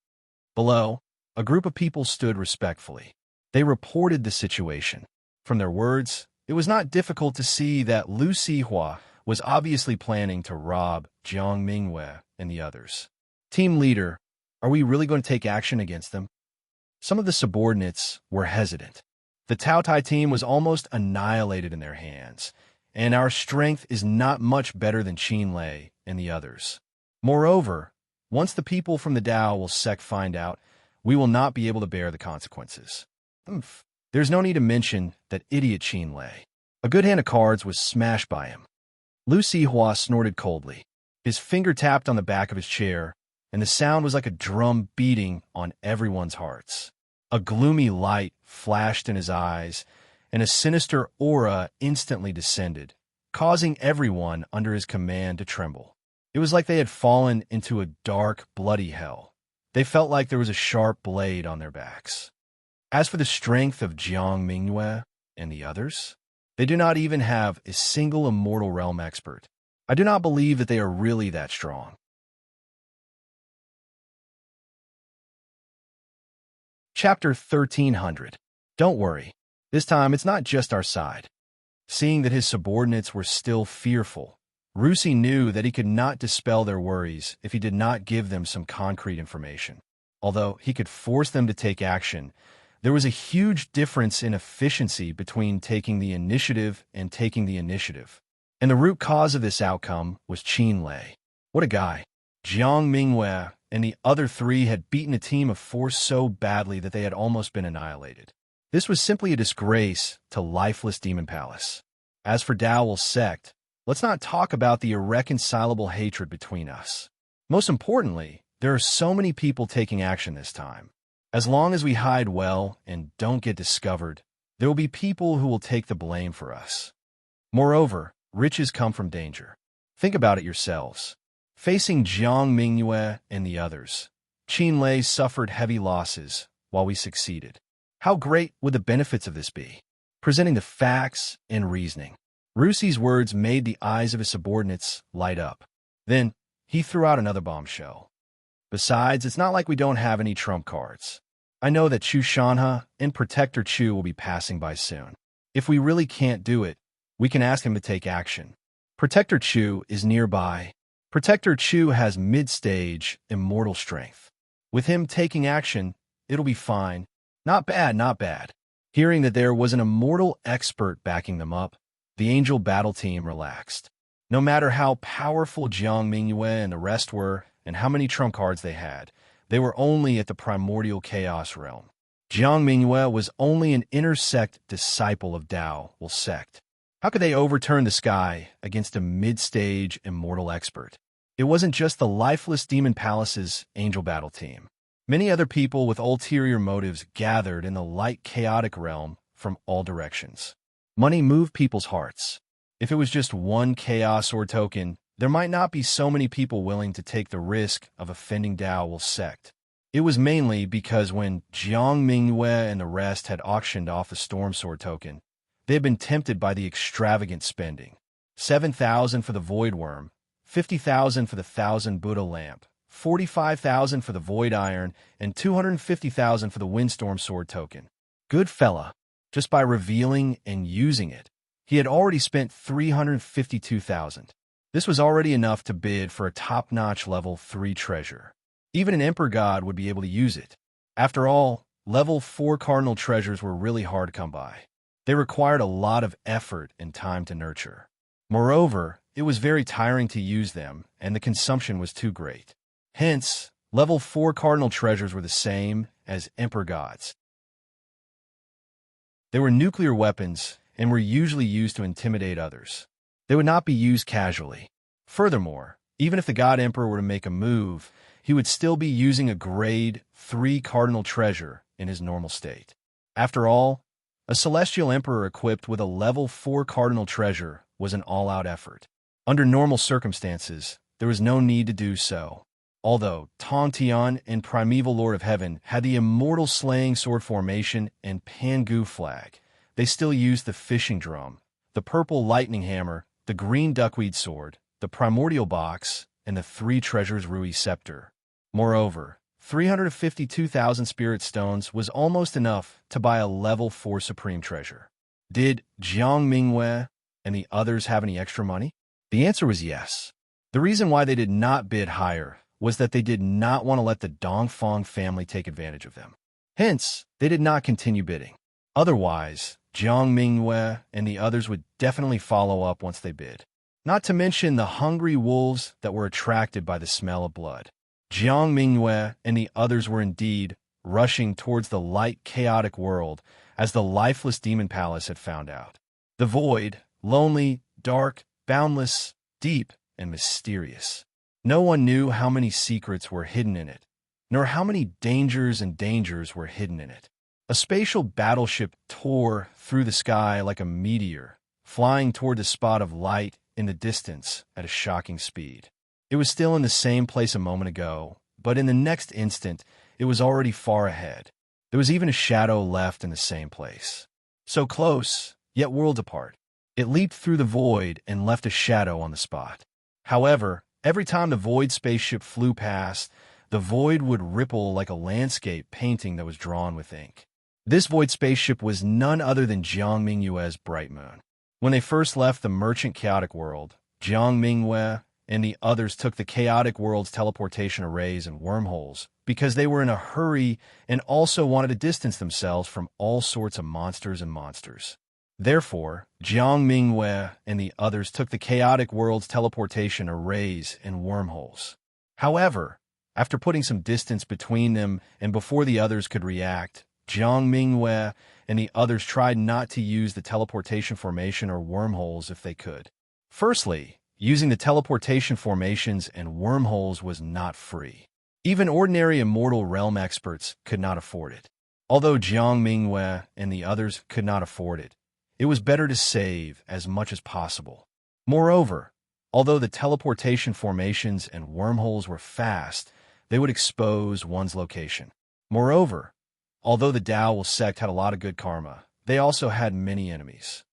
Below, a group of people stood respectfully. They reported the situation. From their words, it was not difficult to see that Lu Sihua was obviously planning to rob Jiang Mingyue and the others. Team leader, are we really going to take action against them? Some of the subordinates were hesitant. The Tao Tai team was almost annihilated in their hands, and our strength is not much better than Qin Lei and the others. Moreover, once the people from the Dao sect find out, we will not be able to bear the consequences. There's no need to mention that idiot Qin Lei. A good hand of cards was smashed by him. Lu Sihua snorted coldly. His finger tapped on the back of his chair, and the sound was like a drum beating on everyone's hearts. A gloomy light flashed in his eyes, and a sinister aura instantly descended, causing everyone under his command to tremble. It was like they had fallen into a dark, bloody hell. They felt like there was a sharp blade on their backs. As for the strength of Jiang Mingyue and the others, they do not even have a single immortal realm expert. I do not believe that they are really that strong. Chapter 1300. Don't worry. This time it's not just our side. Seeing that his subordinates were still fearful, Rusi knew that he could not dispel their worries if he did not give them some concrete information. Although he could force them to take action, There was a huge difference in efficiency between taking the initiative and taking the initiative. And the root cause of this outcome was Qin Lei. What a guy. Jiang Mingwei and the other three had beaten a team of 4 so badly that they had almost been annihilated. This was simply a disgrace to lifeless Demon Palace. As for Daow's sect, let's not talk about the irreconcilable hatred between us. Most importantly, there are so many people taking action this time. As long as we hide well and don't get discovered, there will be people who will take the blame for us. Moreover, riches come from danger. Think about it yourselves. Facing Jiang Mingyue and the others, Qin Lei suffered heavy losses while we succeeded. How great would the benefits of this be? Presenting the facts and reasoning. Rusi's words made the eyes of his subordinates light up. Then, he threw out another bombshell. Besides, it's not like we don't have any trump cards. I know that Chu Shanha and Protector Chu will be passing by soon. If we really can't do it, we can ask him to take action. Protector Chu is nearby. Protector Chu has mid-stage, immortal strength. With him taking action, it'll be fine. Not bad, not bad. Hearing that there was an immortal expert backing them up, the Angel battle team relaxed. No matter how powerful Jiang Mingyue and the rest were, and how many trump cards they had, they were only at the primordial chaos realm. Jiang Mingyue was only an intersect disciple of Daow's sect. How could they overturn the sky against a mid-stage immortal expert? It wasn't just the lifeless Demon Palace's Angel battle team. Many other people with ulterior motives gathered in the light chaotic realm from all directions. Money moved people's hearts. If it was just one chaos or token, there might not be so many people willing to take the risk of offending Daow's sect. It was mainly because when Jiang Mingyue and the rest had auctioned off the Storm Sword token, they had been tempted by the extravagant spending. 7,000 for the Void Worm, 50,000 for the 1,000 Buddha Lamp, 45,000 for the Void Iron, and 250,000 for the Windstorm Sword token. Good fella. Just by revealing and using it, he had already spent 352,000. This was already enough to bid for a top-notch level 3 treasure. Even an Emperor God would be able to use it. After all, level 4 cardinal treasures were really hard to come by. They required a lot of effort and time to nurture. Moreover, it was very tiring to use them, and the consumption was too great. Hence, level 4 cardinal treasures were the same as Emperor Gods. They were nuclear weapons and were usually used to intimidate others. They would not be used casually. Furthermore, even if the God Emperor were to make a move, he would still be using a grade 3 cardinal treasure in his normal state. After all, a Celestial Emperor equipped with a level 4 cardinal treasure was an all-out effort. Under normal circumstances, there was no need to do so. Although Tong Tian and Primeval Lord of Heaven had the immortal slaying sword formation and Pangu flag, they still used the fishing drum, the purple lightning hammer, the green duckweed sword, the primordial box, and the 3 treasures Rui scepter. Moreover, 352,000 spirit stones was almost enough to buy a level 4 supreme treasure. Did Jiang Mingyue and the others have any extra money? The answer was yes. The reason why they did not bid higher was that they did not want to let the Dongfang family take advantage of them. Hence, they did not continue bidding. Otherwise, Jiang Mingyue and the others would definitely follow up once they bid. Not to mention the hungry wolves that were attracted by the smell of blood. Jiang Mingyue and the others were indeed rushing towards the light chaotic world as the lifeless Demon Palace had found out. The void, lonely, dark, boundless, deep, and mysterious. No one knew how many secrets were hidden in it, nor how many dangers were hidden in it. A spatial battleship tore through the sky like a meteor, flying toward the spot of light in the distance at a shocking speed. It was still in the same place a moment ago, but in the next instant, it was already far ahead. There was even a shadow left in the same place. So close, yet worlds apart. It leaped through the void and left a shadow on the spot. However, every time the void spaceship flew past, the void would ripple like a landscape painting that was drawn with ink. This void spaceship was none other than Jiang Mingyue's Bright Moon. When they first left the merchant chaotic world, Jiang Mingyue and the others took the chaotic world's teleportation arrays and wormholes because they were in a hurry and also wanted to distance themselves from all sorts of monsters. Therefore, Jiang Mingwei and the others took the chaotic world's teleportation arrays and wormholes. However, after putting some distance between them and before the others could react, Jiang Mingwei and the others tried not to use the teleportation formation or wormholes if they could. Firstly, using the teleportation formations and wormholes was not free. Even ordinary immortal realm experts could not afford it. Although Jiang Mingwei and the others could not afford it, it was better to save as much as possible. Moreover, although the teleportation formations and wormholes were fast, they would expose one's location. Moreover, although the Dao sect had a lot of good karma, they also had many enemies.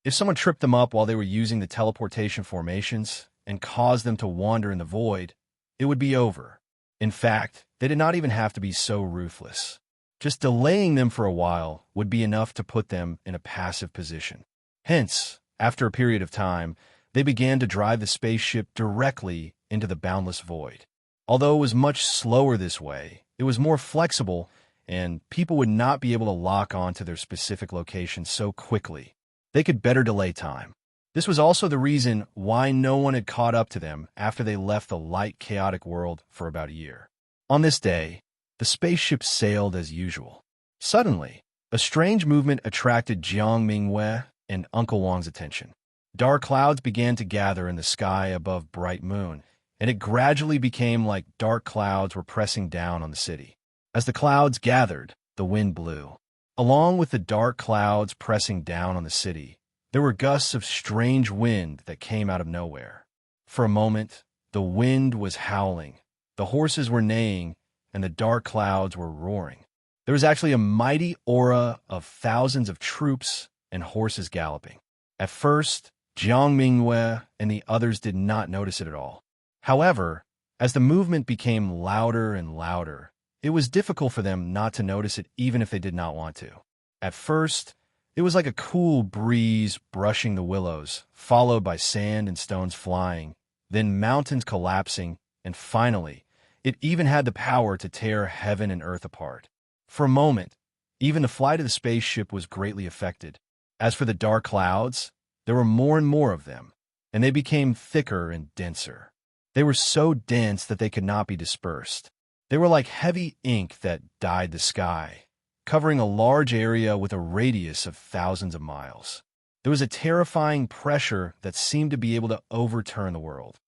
If someone tripped them up while they were using the teleportation formations and caused them to wander in the void, it would be over. In fact, they did not even have to be so ruthless. Just delaying them for a while would be enough to put them in a passive position. Hence, after a period of time, they began to drive the spaceship directly into the boundless void. Although it was much slower this way, it was more flexible, and people would not be able to lock on to their specific location so quickly. They could better delay time. This was also the reason why no one had caught up to them after they left the light, chaotic world for about a year. On this day, the spaceship sailed as usual. Suddenly, a strange movement attracted Jiang Mingwei and Uncle Wang's attention. Dark clouds began to gather in the sky above Bright Moon, and it gradually became like dark clouds were pressing down on the city. As the clouds gathered, the wind blew. Along with the dark clouds pressing down on the city, there were gusts of strange wind that came out of nowhere. For a moment, the wind was howling, the horses were neighing, and the dark clouds were roaring. There was actually a mighty aura of thousands of troops and horses galloping. At first, Jiang Mingwei and the others did not notice it at all. However, as the movement became louder and louder, it was difficult for them not to notice it even if they did not want to. At first, it was like a cool breeze brushing the willows, followed by sand and stones flying, then mountains collapsing, and finally, it even had the power to tear heaven and earth apart. For a moment, even the flight of the spaceship was greatly affected. As for the dark clouds, there were more and more of them, and they became thicker and denser. They were so dense that they could not be dispersed. They were like heavy ink that dyed the sky, covering a large area with a radius of thousands of miles. There was a terrifying pressure that seemed to be able to overturn the world.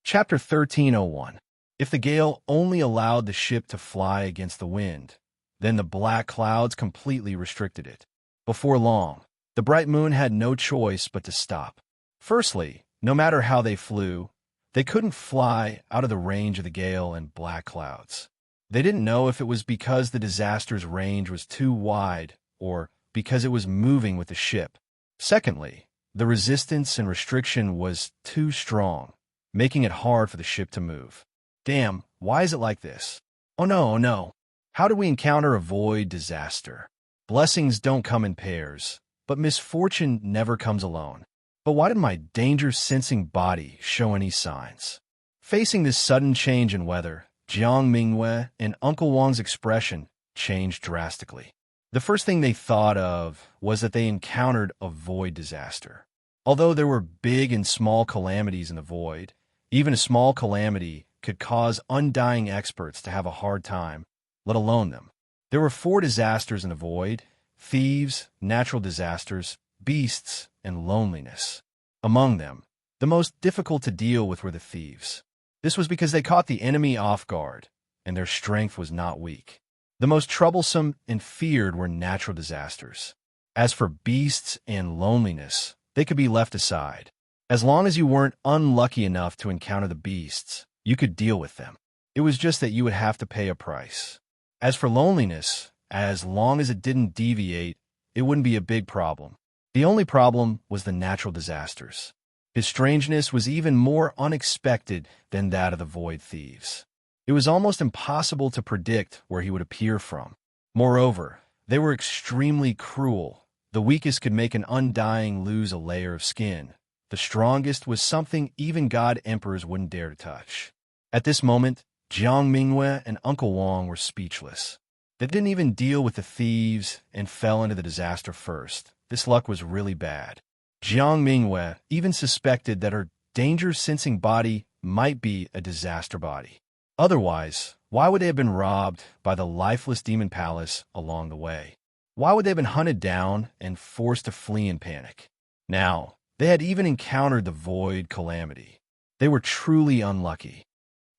Chapter 1301. If the gale only allowed the ship to fly against the wind, then the black clouds completely restricted it. Before long, the bright moon had no choice but to stop. Firstly, no matter how they flew, they couldn't fly out of the range of the gale and black clouds. They didn't know if it was because the disaster's range was too wide or because it was moving with the ship. Secondly, the resistance and restriction was too strong, making it hard for the ship to move. Damn, why is it like this? Oh no. How do we encounter a void disaster? Blessings don't come in pairs, but misfortune never comes alone. But why did my danger-sensing body show any signs? Facing this sudden change in weather, Jiang Mingwei and Uncle Wang's expression changed drastically. The first thing they thought of was that they encountered a void disaster. Although there were big and small calamities in the void, even a small calamity could cause undying experts to have a hard time, let alone them. There were 4 disasters in the void: thieves, natural disasters, beasts, and loneliness. Among them, the most difficult to deal with were the thieves. This was because they caught the enemy off guard, and their strength was not weak. The most troublesome and feared were natural disasters. As for beasts and loneliness, they could be left aside. As long as you weren't unlucky enough to encounter the beasts, you could deal with them. It was just that you would have to pay a price. As for loneliness, as long as it didn't deviate, it wouldn't be a big problem. The only problem was the natural disasters. His strangeness was even more unexpected than that of the void thieves. It was almost impossible to predict where he would appear from. Moreover, they were extremely cruel, The weakest could make an undying lose a layer of skin. The strongest was something even god emperors wouldn't dare to touch. At this moment, Jiang Mingwei and Uncle Wang were speechless. They didn't even deal with the thieves and fell into the disaster first. This luck was really bad. Jiang Mingwei even suspected that her danger-sensing body might be a disaster body. Otherwise, why would they have been robbed by the lifeless demon palace along the way? Why would they have been hunted down and forced to flee in panic? Now, they had even encountered the void calamity. They were truly unlucky.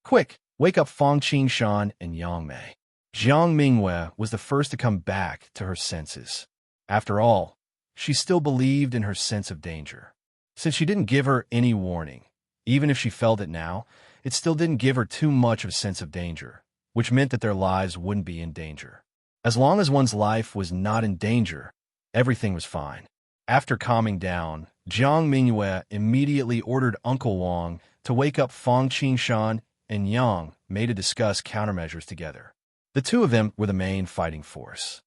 Quick, wake up Fang Qingshan and Yang Mei. Jiang Mingwei was the first to come back to her senses. After all, she still believed in her sense of danger. Since she didn't give her any warning, even if she felt it now, it still didn't give her too much of a sense of danger, which meant that their lives wouldn't be in danger. As long as one's life was not in danger, everything was fine. After calming down, Jiang Mingwei immediately ordered Uncle Wang to wake up Fang Qingshan and Yang Mei to discuss countermeasures together. The two of them were the main fighting force.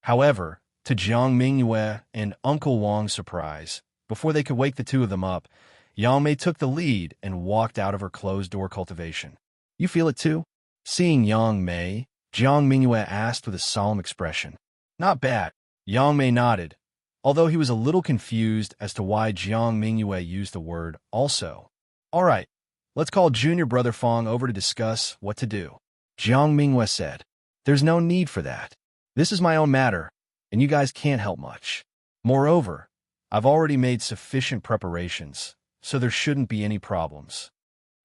However, to Jiang Mingwei and Uncle Wang's surprise, before they could wake the two of them up, Yang Mei took the lead and walked out of her closed-door cultivation. You feel it too? Seeing Yang Mei, Jiang Mingwei asked with a solemn expression. Not bad. Yang Mei nodded, although he was a little confused as to why Jiang Mingwei used the word also. All right, let's call junior brother Fang over to discuss what to do. Jiang Mingwei said. There's no need for that. This is my own matter, and you guys can't help much. Moreover, I've already made sufficient preparations, so there shouldn't be any problems.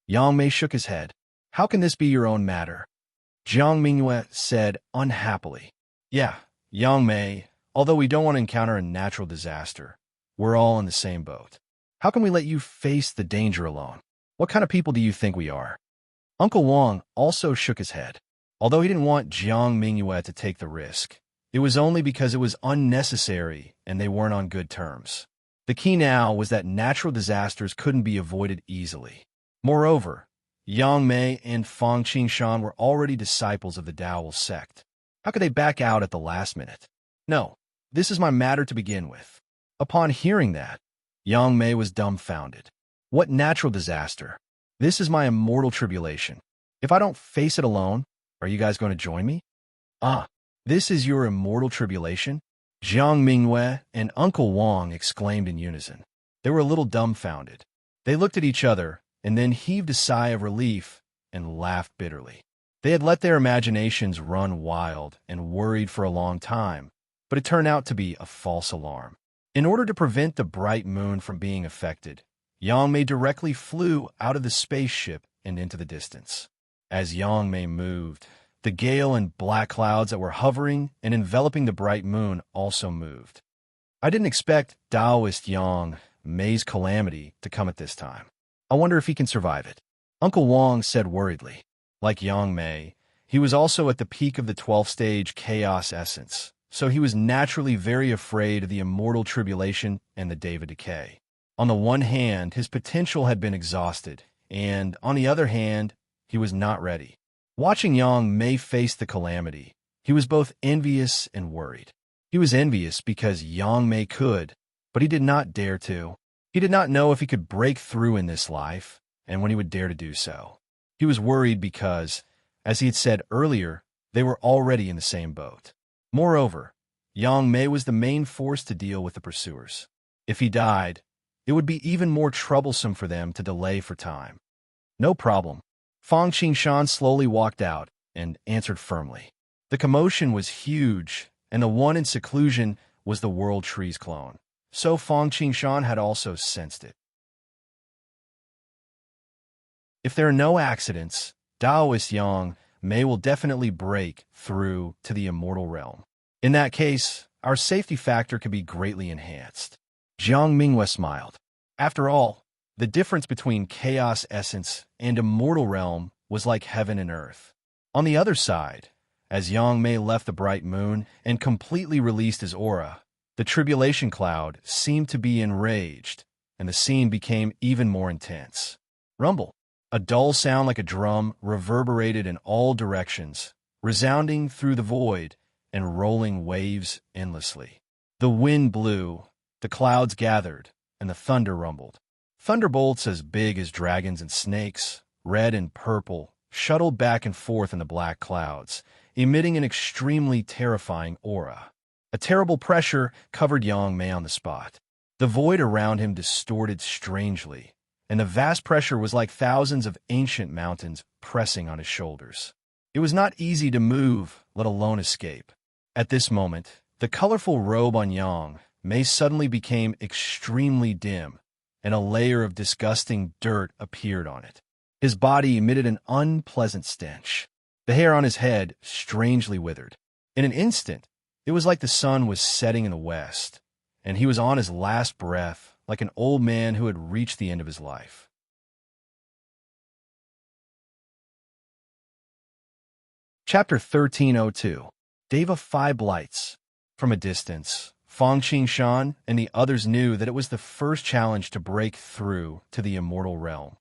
Yang Mei shook his head. How can this be your own matter? Jiang Mingwei said unhappily. Yeah, Yang Mei, although we don't want to encounter a natural disaster, we're all in the same boat. How can we let you face the danger alone? What kind of people do you think we are? Uncle Wang also shook his head. Although he didn't want Jiang Mingwei to take the risk, it was only because it was unnecessary and they weren't on good terms. The key now was that natural disasters couldn't be avoided easily. Moreover, Yang Mei and Fang Qingshan were already disciples of the Dao sect. How could they back out at the last minute? No, this is my matter to begin with. Upon hearing that, Yang Mei was dumbfounded. What natural disaster? This is my immortal tribulation. If I don't face it alone, are you guys going to join me? This is your immortal tribulation? Jiang Mingwei and Uncle Wang exclaimed in unison. They were a little dumbfounded. They looked at each other and then heaved a sigh of relief and laughed bitterly. They had let their imaginations run wild and worried for a long time, but it turned out to be a false alarm. In order to prevent the bright moon from being affected, Yang Mei directly flew out of the spaceship and into the distance. As Yang Mei moved, the gale and black clouds that were hovering and enveloping the bright moon also moved. I didn't expect Taoist Yang Mei's calamity to come at this time. I wonder if he can survive it. Uncle Wang said worriedly. Like Yang Mei, he was also at the peak of the 12th stage chaos essence, so he was naturally very afraid of the immortal tribulation and the day of decay. On the one hand, his potential had been exhausted, and on the other hand, he was not ready. Watching Yang Mei face the calamity, he was both envious and worried. He was envious because Yang Mei could, but he did not dare to. He did not know if he could break through in this life, and when he would dare to do so. He was worried because, as he had said earlier, they were already in the same boat. Moreover, Yang Mei was the main force to deal with the pursuers. If he died, it would be even more troublesome for them to delay for time. No problem. Fang Qingshan slowly walked out and answered firmly. The commotion was huge, and the one in seclusion was the World Trees clone. So Fang Qingshan had also sensed it. If there are no accidents, Taoist Yang Mei will definitely break through to the immortal realm. In that case, our safety factor could be greatly enhanced. Jiang Mingwei smiled. After all, the difference between chaos essence and immortal realm was like heaven and earth. On the other side, as Yang Mei left the bright moon and completely released his aura, the tribulation cloud seemed to be enraged, and the scene became even more intense. Rumble. A dull sound like a drum reverberated in all directions, resounding through the void and rolling waves endlessly. The wind blew, the clouds gathered, and the thunder rumbled. Thunderbolts as big as dragons and snakes, red and purple, shuttled back and forth in the black clouds, emitting an extremely terrifying aura. A terrible pressure covered Yang Mei on the spot. The void around him distorted strangely, and the vast pressure was like thousands of ancient mountains pressing on his shoulders. It was not easy to move, let alone escape. At this moment, the colorful robe on Yang Mei suddenly became extremely dim, and a layer of disgusting dirt appeared on it. His body emitted an unpleasant stench. The hair on his head strangely withered. In an instant, it was like the sun was setting in the west, and he was on his last breath, like an old man who had reached the end of his life. Chapter 1302. Deva 5 Blights. From a distance, Fang Qingshan and the others knew that it was the first challenge to break through to the immortal realm,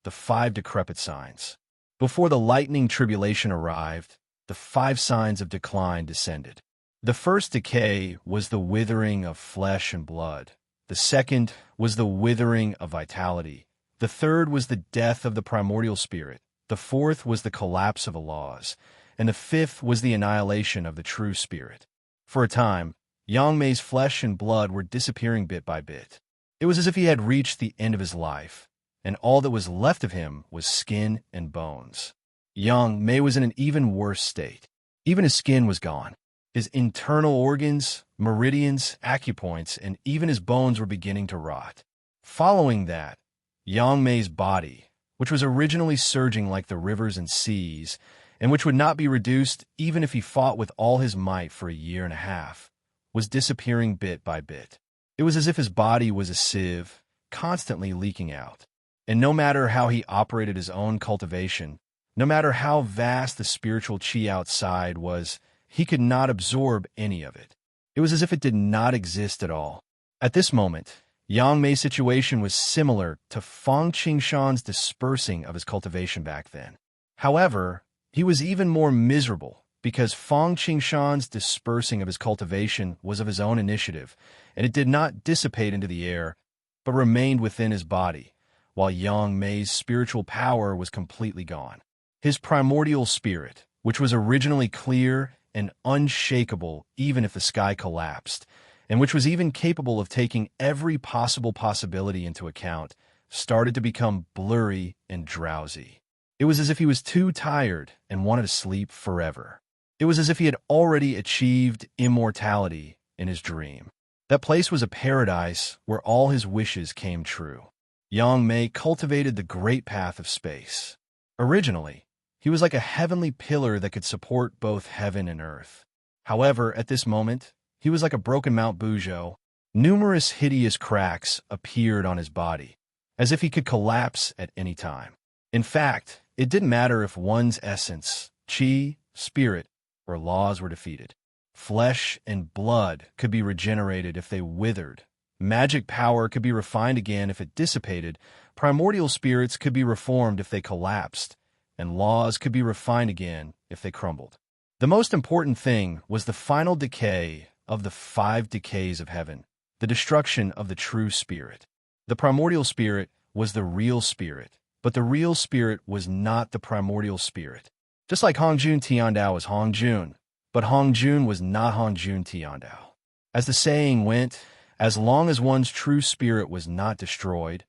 the 5 decrepit signs. Before the lightning tribulation arrived, the 5 signs of decline descended. The first decay was the withering of flesh and blood. The second was the withering of vitality. The third was the death of the primordial spirit. The fourth was the collapse of the laws. And the fifth was the annihilation of the true spirit. For a time, Yang Mei's flesh and blood were disappearing bit by bit. It was as if he had reached the end of his life, and all that was left of him was skin and bones. Yang Mei was in an even worse state. Even his skin was gone. His internal organs, meridians, acupoints, and even his bones were beginning to rot. Following that, Yang Mei's body, which was originally surging like the rivers and seas, and which would not be reduced even if he fought with all his might for a year and a half, was disappearing bit by bit. It was as if his body was a sieve, constantly leaking out. And no matter how he operated his own cultivation, no matter how vast the spiritual chi outside was, he could not absorb any of it. It was as if it did not exist at all. At this moment, Yang Mei's situation was similar to Fang Qingshan's dispersing of his cultivation back then. However, he was even more miserable because Fang Qingshan's dispersing of his cultivation was of his own initiative, and it did not dissipate into the air, but remained within his body, while Yang Mei's spiritual power was completely gone. His primordial spirit, which was originally clear and unshakable even if the sky collapsed, and which was even capable of taking every possible possibility into account, started to become blurry and drowsy. It was as if he was too tired and wanted to sleep forever. It was as if he had already achieved immortality in his dream. That place was a paradise where all his wishes came true. Yang Mei cultivated the great path of space. Originally, he was like a heavenly pillar that could support both heaven and earth. However, at this moment, he was like a broken Mount Bujo. Numerous hideous cracks appeared on his body, as if he could collapse at any time. In fact, it didn't matter if one's essence, chi, spirit, or laws were defeated. Flesh and blood could be regenerated if they withered. Magic power could be refined again if it dissipated. Primordial spirits could be reformed if they collapsed. And laws could be refined again if they crumbled. The most important thing was the final decay of the 5 decays of heaven, the destruction of the true spirit. The primordial spirit was the real spirit, but the real spirit was not the primordial spirit. Just like Hongjun Tiandao was Hongjun, but Hongjun was not Hongjun Tiandao. As the saying went, as long as one's true spirit was not destroyed,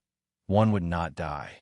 one would not die.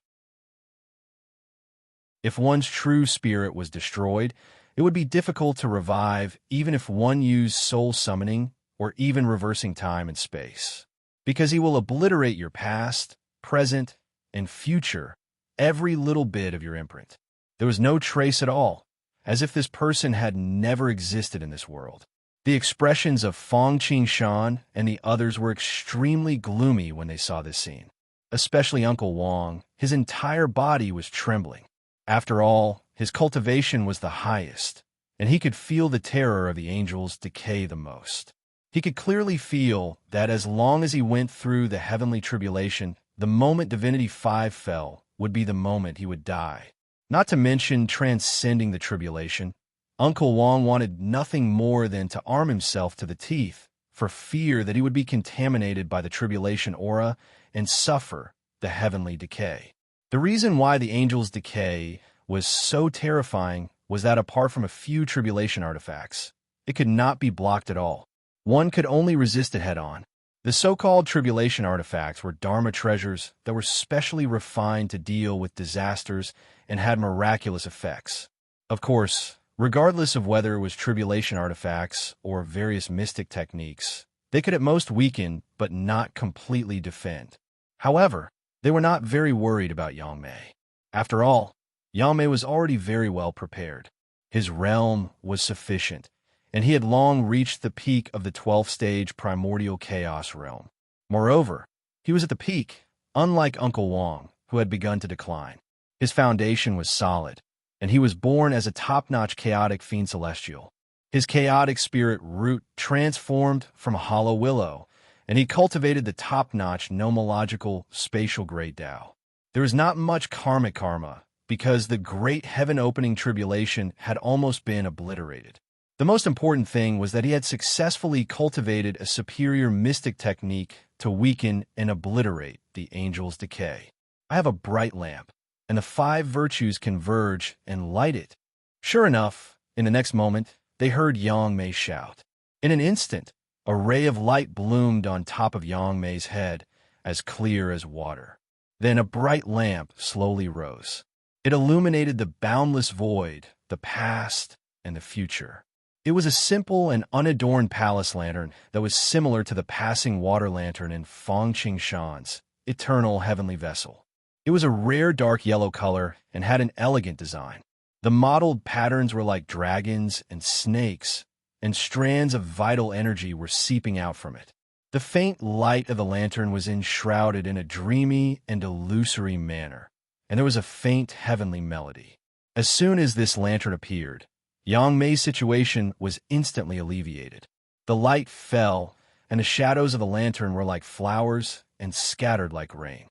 If one's true spirit was destroyed, it would be difficult to revive even if one used soul summoning or even reversing time and space, because he will obliterate your past, present, and future, every little bit of your imprint. There was no trace at all, as if this person had never existed in this world. The expressions of Fang Qingshan and the others were extremely gloomy when they saw this scene. Especially Uncle Wang, his entire body was trembling. After all, his cultivation was the highest, and he could feel the terror of the angels decay the most. He could clearly feel that as long as he went through the heavenly tribulation, the moment Divinity 5 fell would be the moment he would die. Not to mention transcending the tribulation, Uncle Wong wanted nothing more than to arm himself to the teeth for fear that he would be contaminated by the tribulation aura and suffer the heavenly decay. The reason why the angel's decay was so terrifying was that apart from a few tribulation artifacts, it could not be blocked at all. One could only resist it head-on. The so-called tribulation artifacts were Dharma treasures that were specially refined to deal with disasters and had miraculous effects. Of course, regardless of whether it was tribulation artifacts or various mystic techniques, they could at most weaken but not completely defend. However, they were not very worried about Yang Mei. After all, Yang Mei was already very well prepared. His realm was sufficient, and he had long reached the peak of the 12th stage primordial chaos realm. Moreover, he was at the peak, unlike Uncle Wong, who had begun to decline. His foundation was solid, and he was born as a top-notch chaotic fiend celestial. His chaotic spirit root transformed from a hollow willow, and he cultivated the top-notch nomological spatial great Tao. There is not much karma, because the great heaven-opening tribulation had almost been obliterated. The most important thing was that he had successfully cultivated a superior mystic technique to weaken and obliterate the angel's decay. I have a bright lamp, and the 5 virtues converge and light it. Sure enough, in the next moment, they heard Yang Mei shout. In an instant, a ray of light bloomed on top of Yang Mei's head, as clear as water. Then a bright lamp slowly rose. It illuminated the boundless void, the past, and the future. It was a simple and unadorned palace lantern that was similar to the passing water lantern in Fang Qingshan's eternal heavenly vessel. It was a rare dark yellow color and had an elegant design. The mottled patterns were like dragons and snakes, and strands of vital energy were seeping out from it. The faint light of the lantern was enshrouded in a dreamy and illusory manner, and there was a faint heavenly melody. As soon as this lantern appeared, Yang Mei's situation was instantly alleviated. The light fell, and the shadows of the lantern were like flowers and scattered like rain.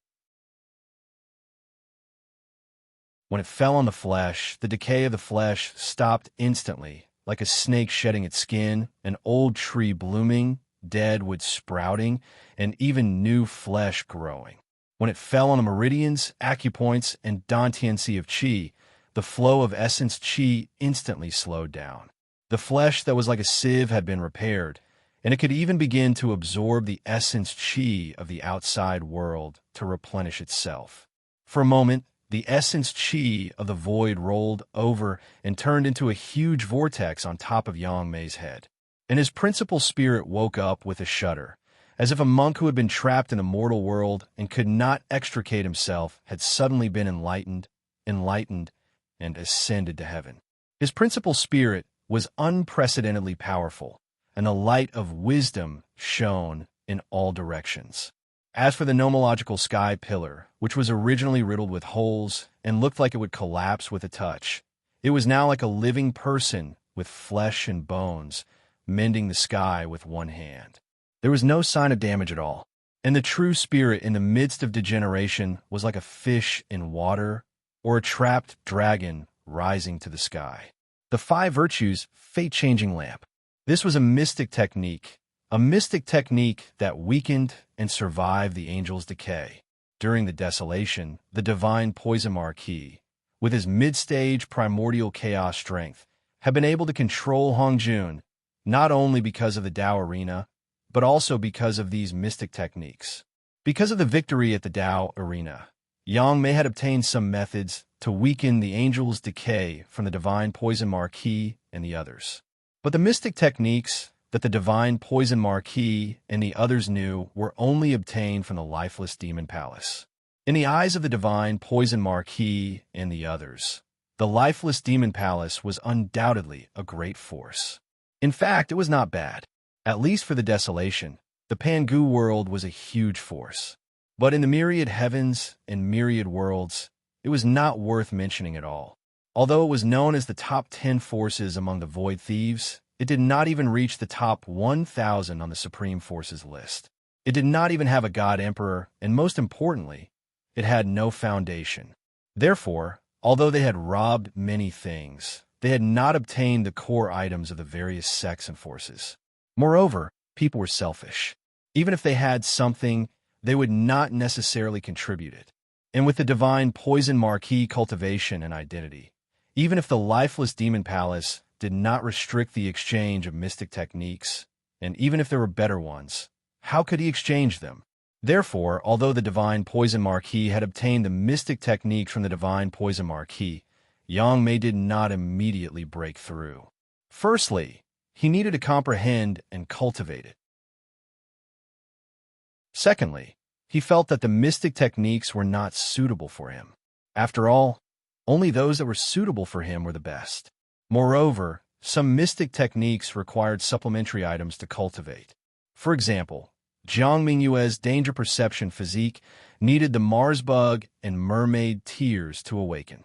When it fell on the flesh, the decay of the flesh stopped instantly, like a snake shedding its skin, an old tree blooming, dead wood sprouting, and even new flesh growing. When it fell on the meridians, acupoints, and Dantian Sea of Qi, the flow of essence Qi instantly slowed down. The flesh that was like a sieve had been repaired, and it could even begin to absorb the essence Qi of the outside world to replenish itself. For a moment, the essence Qi of the void rolled over and turned into a huge vortex on top of Yang Mei's head. And his principal spirit woke up with a shudder, as if a monk who had been trapped in a mortal world and could not extricate himself had suddenly been enlightened, and ascended to heaven. His principal spirit was unprecedentedly powerful, and the light of wisdom shone in all directions. As for the nomological sky pillar, which was originally riddled with holes and looked like it would collapse with a touch, it was now like a living person with flesh and bones, mending the sky with one hand. There was no sign of damage at all, and the true spirit in the midst of degeneration was like a fish in water or a trapped dragon rising to the sky. The 5 virtues fate-changing lamp. This was a mystic technique that weakened and survived the angel's decay. During the desolation, the divine poison marquis, with his mid-stage primordial chaos strength, had been able to control Hongjun, not only because of the Tao arena, but also because of these mystic techniques. Because of the victory at the Tao arena, Yang Mei had obtained some methods to weaken the angel's decay from the divine poison marquis and the others. But the mystic techniques that the divine poison marquis and the others knew were only obtained from the lifeless demon palace. In the eyes of the divine poison marquis and the others, the lifeless demon palace was undoubtedly a great force. In fact, it was not bad. At least for the desolation, the Pangu world was a huge force. But in the myriad heavens and myriad worlds, it was not worth mentioning at all. Although it was known as the top 10 forces among the Void Thieves, it did not even reach the top 1,000 on the Supreme Forces list. It did not even have a God Emperor, and most importantly, it had no foundation. Therefore, although they had robbed many things, they had not obtained the core items of the various sects and forces. Moreover, people were selfish. Even if they had something, they would not necessarily contribute it. And with the divine poison marquee cultivation and identity, even if the lifeless demon palace did not restrict the exchange of mystic techniques, and even if there were better ones, how could he exchange them? Therefore, although the divine poison marquee had obtained the mystic techniques from the divine poison marquee, Yang Mei did not immediately break through. Firstly, he needed to comprehend and cultivate it. Secondly, he felt that the mystic techniques were not suitable for him. After all, only those that were suitable for him were the best. Moreover, some mystic techniques required supplementary items to cultivate. For example, Jiang Mingyue's danger perception physique needed the Mars bug and mermaid tears to awaken.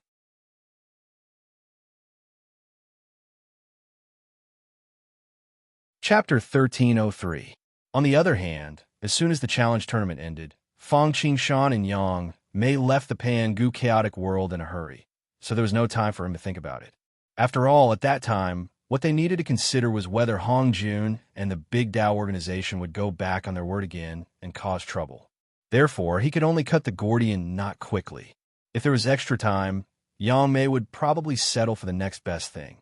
Chapter 1303. On the other hand, as soon as the challenge tournament ended, Fang Qingshan and Yang Mei left the Pangu chaotic world in a hurry, so there was no time for him to think about it. After all, at that time, what they needed to consider was whether Hong Jun and the Big Tao organization would go back on their word again and cause trouble. Therefore, he could only cut the Gordian knot quickly. If there was extra time, Yang Mei would probably settle for the next best thing,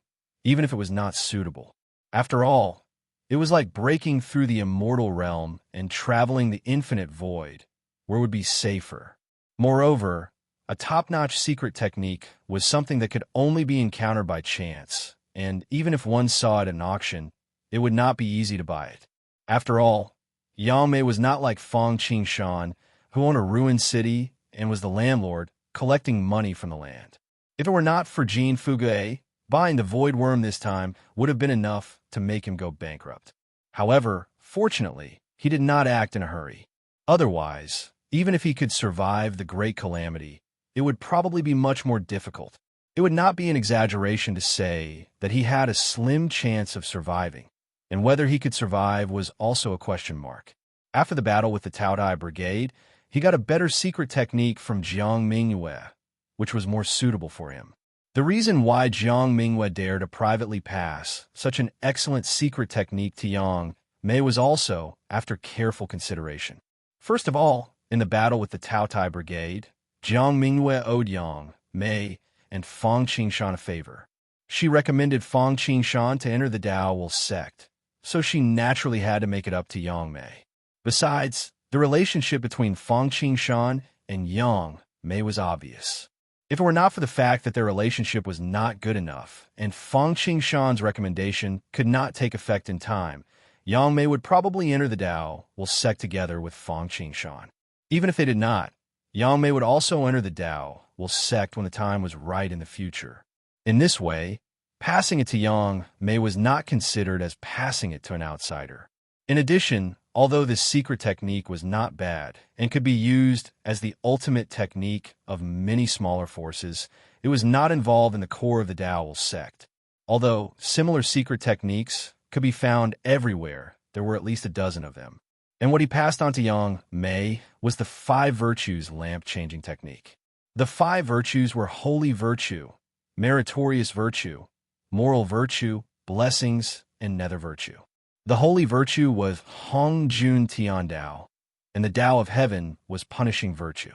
even if it was not suitable. After all, it was like breaking through the immortal realm and traveling the infinite void, where it would be safer. Moreover, a top-notch secret technique was something that could only be encountered by chance, and even if one saw it at an auction, it would not be easy to buy it. After all, Yang Mei was not like Fang Qingshan, who owned a ruined city and was the landlord, collecting money from the land. If it were not for Jean Fugui, buying the Void Worm this time would have been enough to make him go bankrupt. However, fortunately, he did not act in a hurry. Otherwise, even if he could survive the great calamity, it would probably be much more difficult. It would not be an exaggeration to say that he had a slim chance of surviving, and whether he could survive was also a question mark. After the battle with the Taodai Brigade, he got a better secret technique from Jiang Mingyue, which was more suitable for him. The reason why Jiang Mingyue dared to privately pass such an excellent secret technique to Yang Mei was also after careful consideration. First of all, in the battle with the Taotai Brigade, Jiang Mingyue owed Yang Mei and Fang Qingshan a favor. She recommended Fang Qingshan to enter the Dao sect, so she naturally had to make it up to Yang Mei. Besides, the relationship between Fang Qingshan and Yang Mei was obvious. If it were not for the fact that their relationship was not good enough, and Fang Qingshan's recommendation could not take effect in time, Yang Mei would probably enter the Dao sect together with Fang Qingshan. Even if they did not, Yang Mei would also enter the Dao sect when the time was right in the future. In this way, passing it to Yang Mei was not considered as passing it to an outsider. In addition, although this secret technique was not bad and could be used as the ultimate technique of many smaller forces, it was not involved in the core of the Dao sect. Although similar secret techniques could be found everywhere, there were at least a dozen of them. And what he passed on to Yang Mei was the 5 virtues lamp-changing technique. The 5 virtues were holy virtue, meritorious virtue, moral virtue, blessings, and nether virtue. The holy virtue was Hong Jun Tian Dao, and the Dao of heaven was punishing virtue.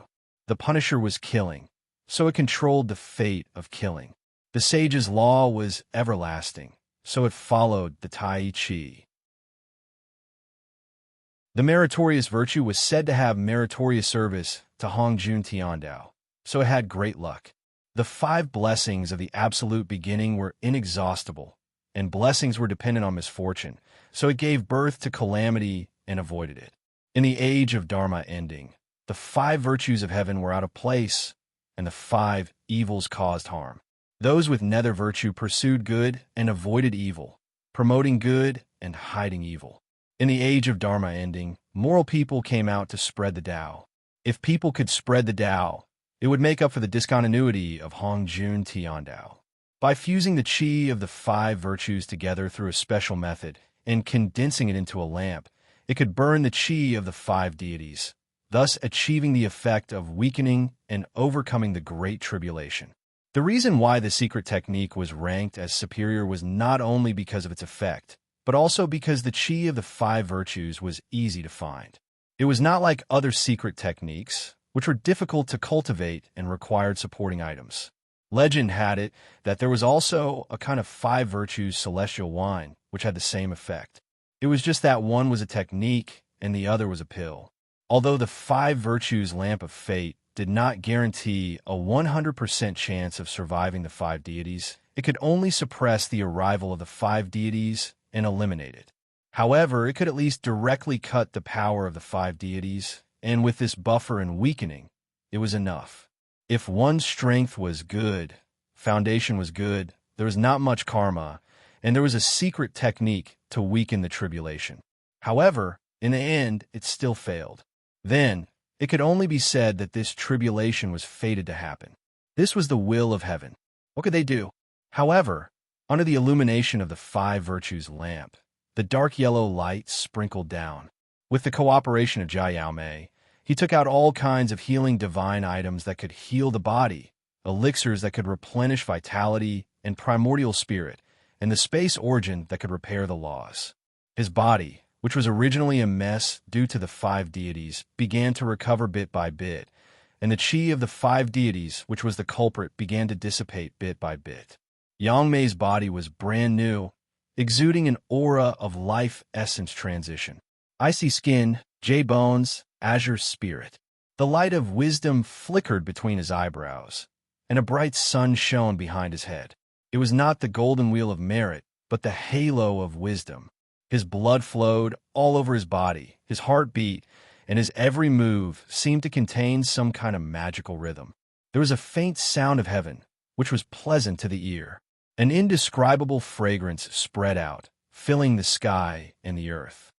The punisher was killing, so it controlled the fate of killing. The sage's law was everlasting, so it followed the Tai Chi. The meritorious virtue was said to have meritorious service to Hong Jun Tian Dao, so it had great luck. The 5 blessings of the absolute beginning were inexhaustible, and blessings were dependent on misfortune, so it gave birth to calamity and avoided it. In the age of Dharma ending, the 5 virtues of heaven were out of place, and the 5 evils caused harm. Those with nether virtue pursued good and avoided evil, promoting good and hiding evil. In the age of Dharma ending, moral people came out to spread the Tao. If people could spread the Tao, it would make up for the discontinuity of Hong Jun Tian Dao. By fusing the qi of the 5 virtues together through a special method and condensing it into a lamp, it could burn the qi of the 5 deities, thus achieving the effect of weakening and overcoming the Great Tribulation. The reason why the secret technique was ranked as superior was not only because of its effect, but also because the chi of the five virtues was easy to find. It was not like other secret techniques, which were difficult to cultivate and required supporting items. Legend had it that there was also a kind of five virtues celestial wine, which had the same effect. It was just that one was a technique and the other was a pill. Although the five virtues lamp of fate did not guarantee a 100% chance of surviving the five deities, it could only suppress the arrival of the five deities and eliminate it. However, it could at least directly cut the power of the five deities, and with this buffer and weakening, it was enough. If one's strength was good, foundation was good, there was not much karma, and there was a secret technique to weaken the tribulation. However, in the end, it still failed. Then, it could only be said that this tribulation was fated to happen. This was the will of heaven. What could they do? However, under the illumination of the five virtues lamp, the dark yellow light sprinkled down. With the cooperation of Jia Yaomei, he took out all kinds of healing divine items that could heal the body, elixirs that could replenish vitality and primordial spirit, and the space origin that could repair the laws. His body, which was originally a mess due to the five deities, began to recover bit by bit, and the chi of the five deities, which was the culprit, began to dissipate bit by bit. Yang Mei's body was brand new, exuding an aura of life essence transition. Icy skin, jade bones, azure spirit. The light of wisdom flickered between his eyebrows, and a bright sun shone behind his head. It was not the golden wheel of merit, but the halo of wisdom. His blood flowed all over his body, his heart beat, and his every move seemed to contain some kind of magical rhythm. There was a faint sound of heaven, which was pleasant to the ear. An indescribable fragrance spread out, filling the sky and the earth.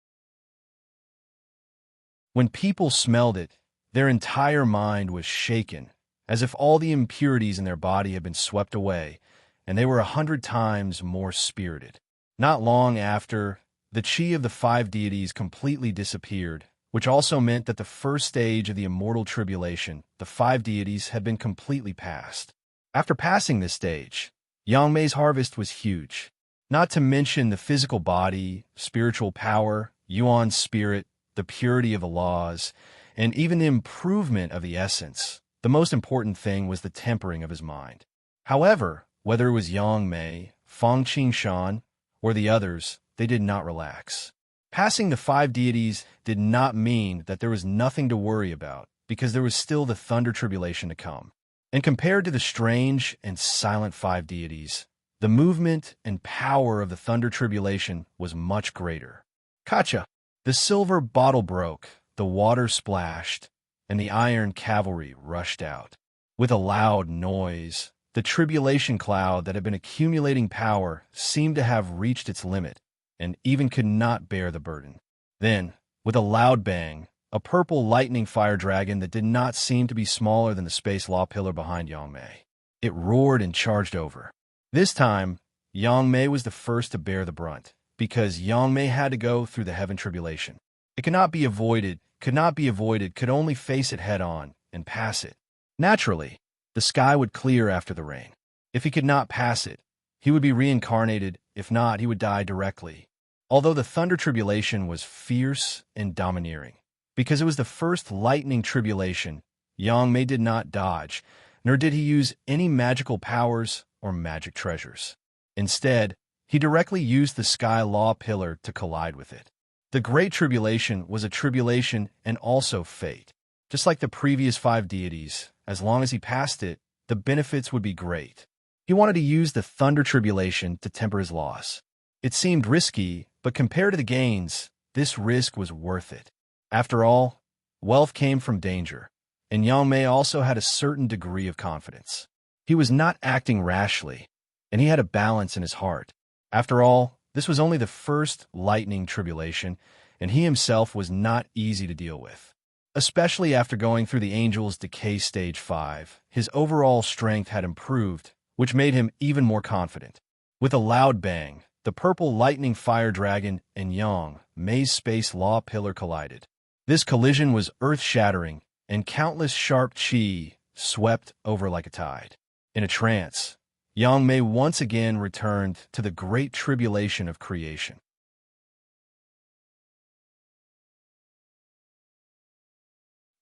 When people smelled it, their entire mind was shaken, as if all the impurities in their body had been swept away, and they were 100 times more spirited. Not long after, the chi of the five deities completely disappeared, which also meant that the first stage of the immortal tribulation, the five deities, had been completely passed. After passing this stage, Yang Mei's harvest was huge, not to mention the physical body, spiritual power, Yuan's spirit, the purity of the laws, and even the improvement of the essence. The most important thing was the tempering of his mind. However, whether it was Yang Mei, Fang Qingshan, or the others, they did not relax. Passing the five deities did not mean that there was nothing to worry about, because there was still the thunder tribulation to come. And compared to the strange and silent five deities, the movement and power of the thunder tribulation was much greater. Kacha! The silver bottle broke, the water splashed, and the iron cavalry rushed out. With a loud noise, the tribulation cloud that had been accumulating power seemed to have reached its limit, and even could not bear the burden. Then, with a loud bang, a purple lightning fire dragon that did not seem to be smaller than the space law pillar behind Yang Mei. It roared and charged over. This time, Yang Mei was the first to bear the brunt, because Yang Mei had to go through the heaven tribulation. It could not be avoided, could only face it head-on and pass it. Naturally, the sky would clear after the rain. If he could not pass it, he would be reincarnated. If not, he would die directly. Although the thunder tribulation was fierce and domineering, because it was the first lightning tribulation, Yang Mei did not dodge, nor did he use any magical powers or magic treasures. Instead, he directly used the sky law pillar to collide with it. The Great Tribulation was a tribulation and also fate. Just like the previous five deities, as long as he passed it, the benefits would be great. He wanted to use the thunder tribulation to temper his loss. It seemed risky, but compared to the gains, this risk was worth it. After all, wealth came from danger, and Yang Mei also had a certain degree of confidence. He was not acting rashly, and he had a balance in his heart. After all, this was only the first lightning tribulation, and he himself was not easy to deal with. Especially after going through the Angel's Decay Stage 5, his overall strength had improved, which made him even more confident. With a loud bang, the purple lightning fire dragon and Yang Mei's space law pillar collided. This collision was earth-shattering, and countless sharp chi swept over like a tide. In a trance, Yang Mei once again returned to the great tribulation of creation.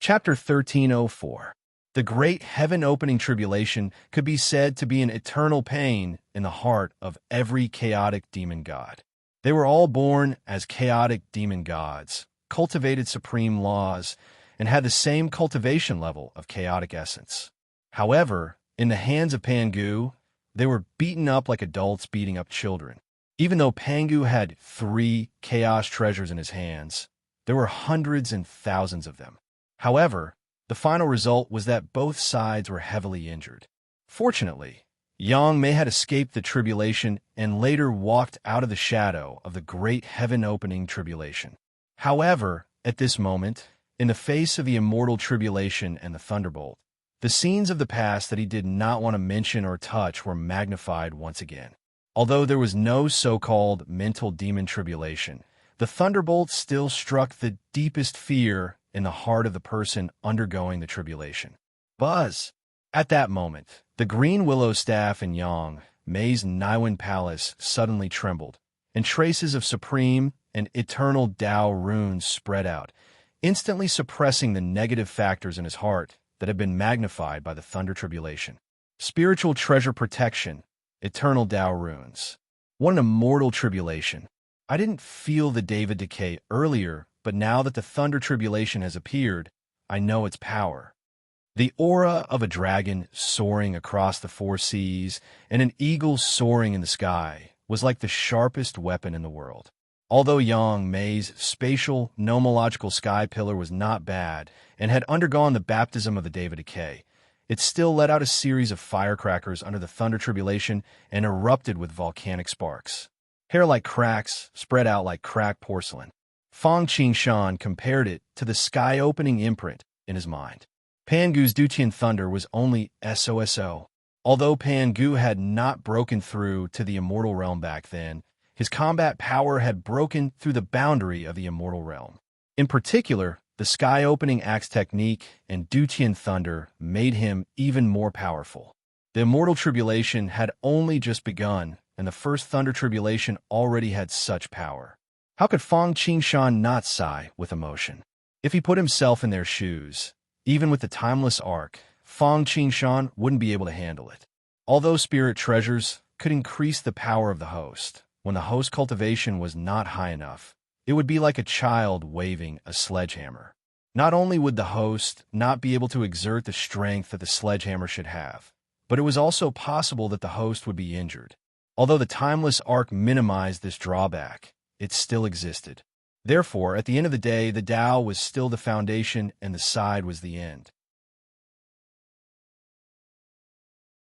Chapter 1304. The great heaven-opening tribulation could be said to be an eternal pain in the heart of every chaotic demon god. They were all born as chaotic demon gods, cultivated supreme laws, and had the same cultivation level of chaotic essence. However, in the hands of Pangu, they were beaten up like adults beating up children. Even though Pangu had 3 chaos treasures in his hands, there were hundreds and thousands of them. However, the final result was that both sides were heavily injured. Fortunately, Yang Mei had escaped the tribulation and later walked out of the shadow of the great heaven-opening tribulation. However, at this moment, in the face of the immortal tribulation and the thunderbolt, the scenes of the past that he did not want to mention or touch were magnified once again. Although there was no so-called mental demon tribulation, the thunderbolt still struck the deepest fear in the heart of the person undergoing the tribulation. Buzz! At that moment, the green willow staff in Yang Mei's Niwen palace suddenly trembled, and traces of supreme and eternal Tao runes spread out, instantly suppressing the negative factors in his heart that had been magnified by the thunder tribulation. Spiritual treasure protection, eternal Tao runes. What an immortal tribulation. I didn't feel the David decay earlier, but now that the thunder tribulation has appeared, I know its power. The aura of a dragon soaring across the 4 seas and an eagle soaring in the sky was like the sharpest weapon in the world. Although Yang Mei's spatial, nomological sky pillar was not bad and had undergone the baptism of the David decay, it still let out a series of firecrackers under the thunder tribulation and erupted with volcanic sparks. Hair like cracks spread out like cracked porcelain. Fang Qingshan compared it to the sky-opening imprint in his mind. Pangu's Dutian thunder was only SOSO. Although Pangu had not broken through to the immortal realm back then, his combat power had broken through the boundary of the immortal realm. In particular, the sky-opening axe technique and Dutian thunder made him even more powerful. The immortal tribulation had only just begun, and the first thunder tribulation already had such power. How could Fang Qingshan not sigh with emotion? If he put himself in their shoes, even with the timeless arc, Fang Qingshan wouldn't be able to handle it. Although spirit treasures could increase the power of the host, when the host cultivation was not high enough, it would be like a child waving a sledgehammer. Not only would the host not be able to exert the strength that the sledgehammer should have, but it was also possible that the host would be injured. Although the timeless arc minimized this drawback, it still existed. Therefore, at the end of the day, the Tao was still the foundation and the side was the end.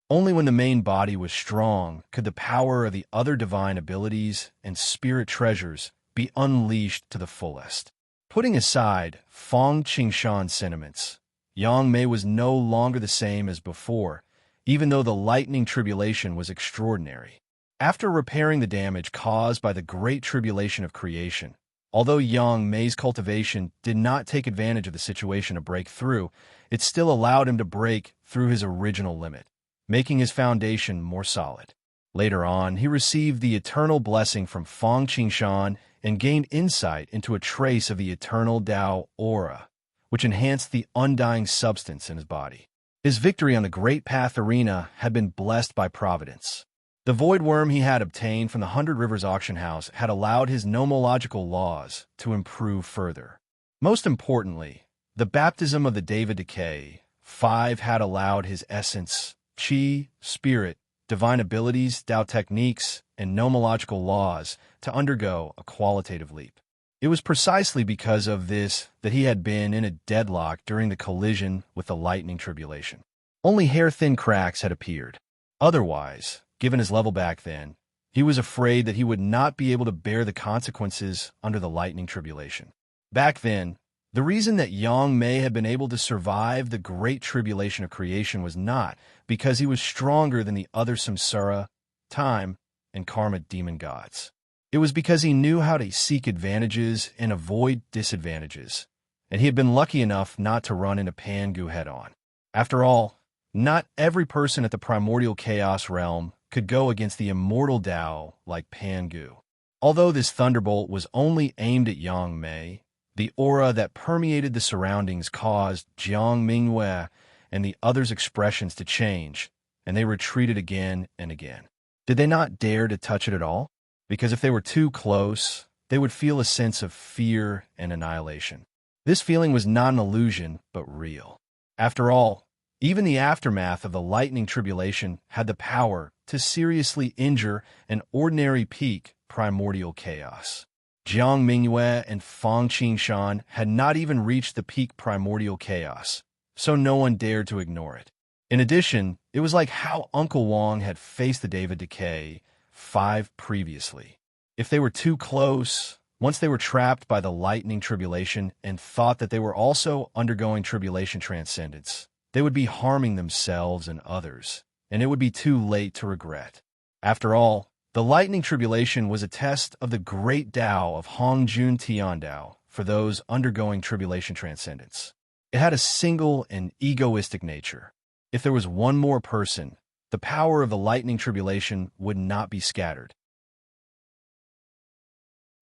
Only when the main body was strong could the power of the other divine abilities and spirit treasures be unleashed to the fullest. Putting aside Fang Qingshan's sentiments, Yang Mei was no longer the same as before, even though the lightning tribulation was extraordinary. After repairing the damage caused by the great tribulation of creation, although Yang Mei's cultivation did not take advantage of the situation to break through, it still allowed him to break through his original limit, making his foundation more solid. Later on, he received the eternal blessing from Fang Qingshan and gained insight into a trace of the eternal Tao aura, which enhanced the undying substance in his body. His victory on the Great Path Arena had been blessed by Providence. The void worm he had obtained from the 100 Rivers auction house had allowed his nomological laws to improve further. Most importantly, the baptism of the David decay 5 had allowed his essence, chi, spirit, divine abilities, Tao techniques, and nomological laws to undergo a qualitative leap. It was precisely because of this that he had been in a deadlock during the collision with the lightning tribulation. Only hair-thin cracks had appeared. Otherwise, given his level back then, he was afraid that he would not be able to bear the consequences under the lightning tribulation. Back then, the reason that Yang Mei had been able to survive the great tribulation of creation was not because he was stronger than the other samsara, time, and karma demon gods. It was because he knew how to seek advantages and avoid disadvantages, and he had been lucky enough not to run into Pangu head-on. After all, Not every person at the primordial chaos realm could go against the immortal Tao like Pangu. Although this thunderbolt was only aimed at Yang Mei, the aura that permeated the surroundings caused Jiang Mingyue and the others' expressions to change, and they retreated again and again. Did they not dare to touch it at all? Because if they were too close, they would feel a sense of fear and annihilation. This feeling was not an illusion, but real. After all, even the aftermath of the lightning tribulation had the power to seriously injure an ordinary peak primordial chaos. Jiang Mingyue and Fang Qingshan had not even reached the peak primordial chaos, so no one dared to ignore it. In addition, it was like how Uncle Wang had faced the David Decay 5 previously. If they were too close, once they were trapped by the lightning tribulation and thought that they were also undergoing tribulation transcendence, they would be harming themselves and others, and it would be too late to regret. After all, the lightning tribulation was a test of the great Tao of Hongjun Tiandao for those undergoing tribulation transcendence. It had a single and egoistic nature. If there was one more person, the power of the lightning tribulation would not be scattered.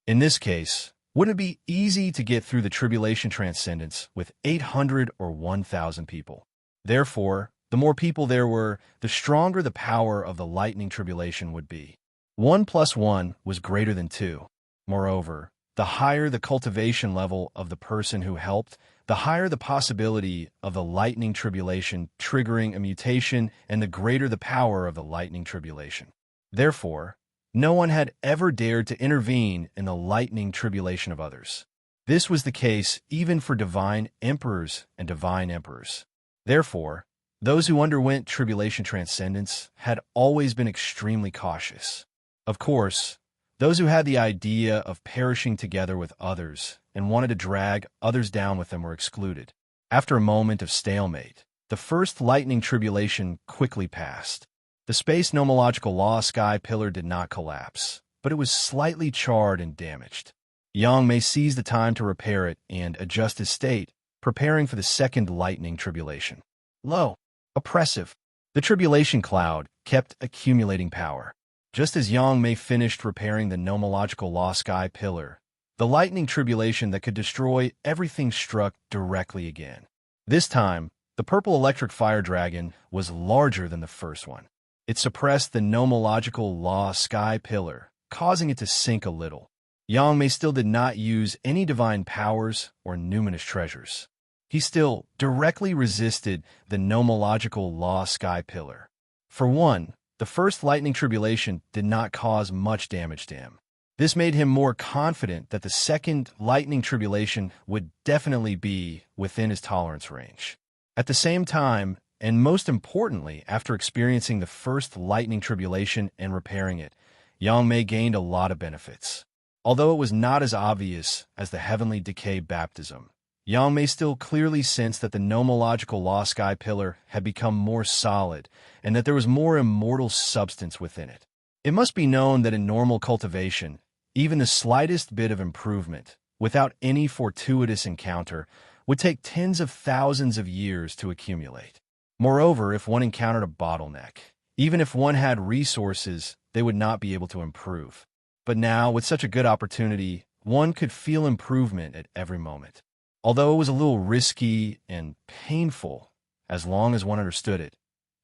In this case, wouldn't it be easy to get through the tribulation transcendence with 800 or 1,000 people? Therefore, the more people there were, the stronger the power of the lightning tribulation would be. 1 plus 1 was greater than 2. Moreover, the higher the cultivation level of the person who helped, the higher the possibility of the lightning tribulation triggering a mutation and the greater the power of the lightning tribulation. Therefore, no one had ever dared to intervene in the lightning tribulation of others. This was the case even for divine emperors and divine emperors. Therefore, those who underwent tribulation transcendence had always been extremely cautious. Of course, those who had the idea of perishing together with others and wanted to drag others down with them were excluded. After a moment of stalemate, the first lightning tribulation quickly passed. The space nomological law sky pillar did not collapse, but it was slightly charred and damaged. Yang Mei seized the time to repair it and adjust his state, preparing for the second lightning tribulation. Lo, oppressive. The tribulation cloud kept accumulating power. Just as Yang Mei finished repairing the nomological law sky pillar, the lightning tribulation that could destroy everything struck directly again. This time, the purple electric fire dragon was larger than the first one. It suppressed the nomological law sky pillar, causing it to sink a little. Yang Mei still did not use any divine powers or numinous treasures. He still directly resisted the nomological law sky pillar. For one, the first lightning tribulation did not cause much damage to him. This made him more confident that the second lightning tribulation would definitely be within his tolerance range. At the same time, and most importantly, after experiencing the first lightning tribulation and repairing it, Yang Mei gained a lot of benefits. Although it was not as obvious as the heavenly decay baptism, Yang Mei still clearly sensed that the nomological law sky pillar had become more solid and that there was more immortal substance within it. It must be known that in normal cultivation, even the slightest bit of improvement, without any fortuitous encounter, would take tens of thousands of years to accumulate. Moreover, if one encountered a bottleneck, even if one had resources, they would not be able to improve. But now, with such a good opportunity, one could feel improvement at every moment. Although it was a little risky and painful, as long as one understood it,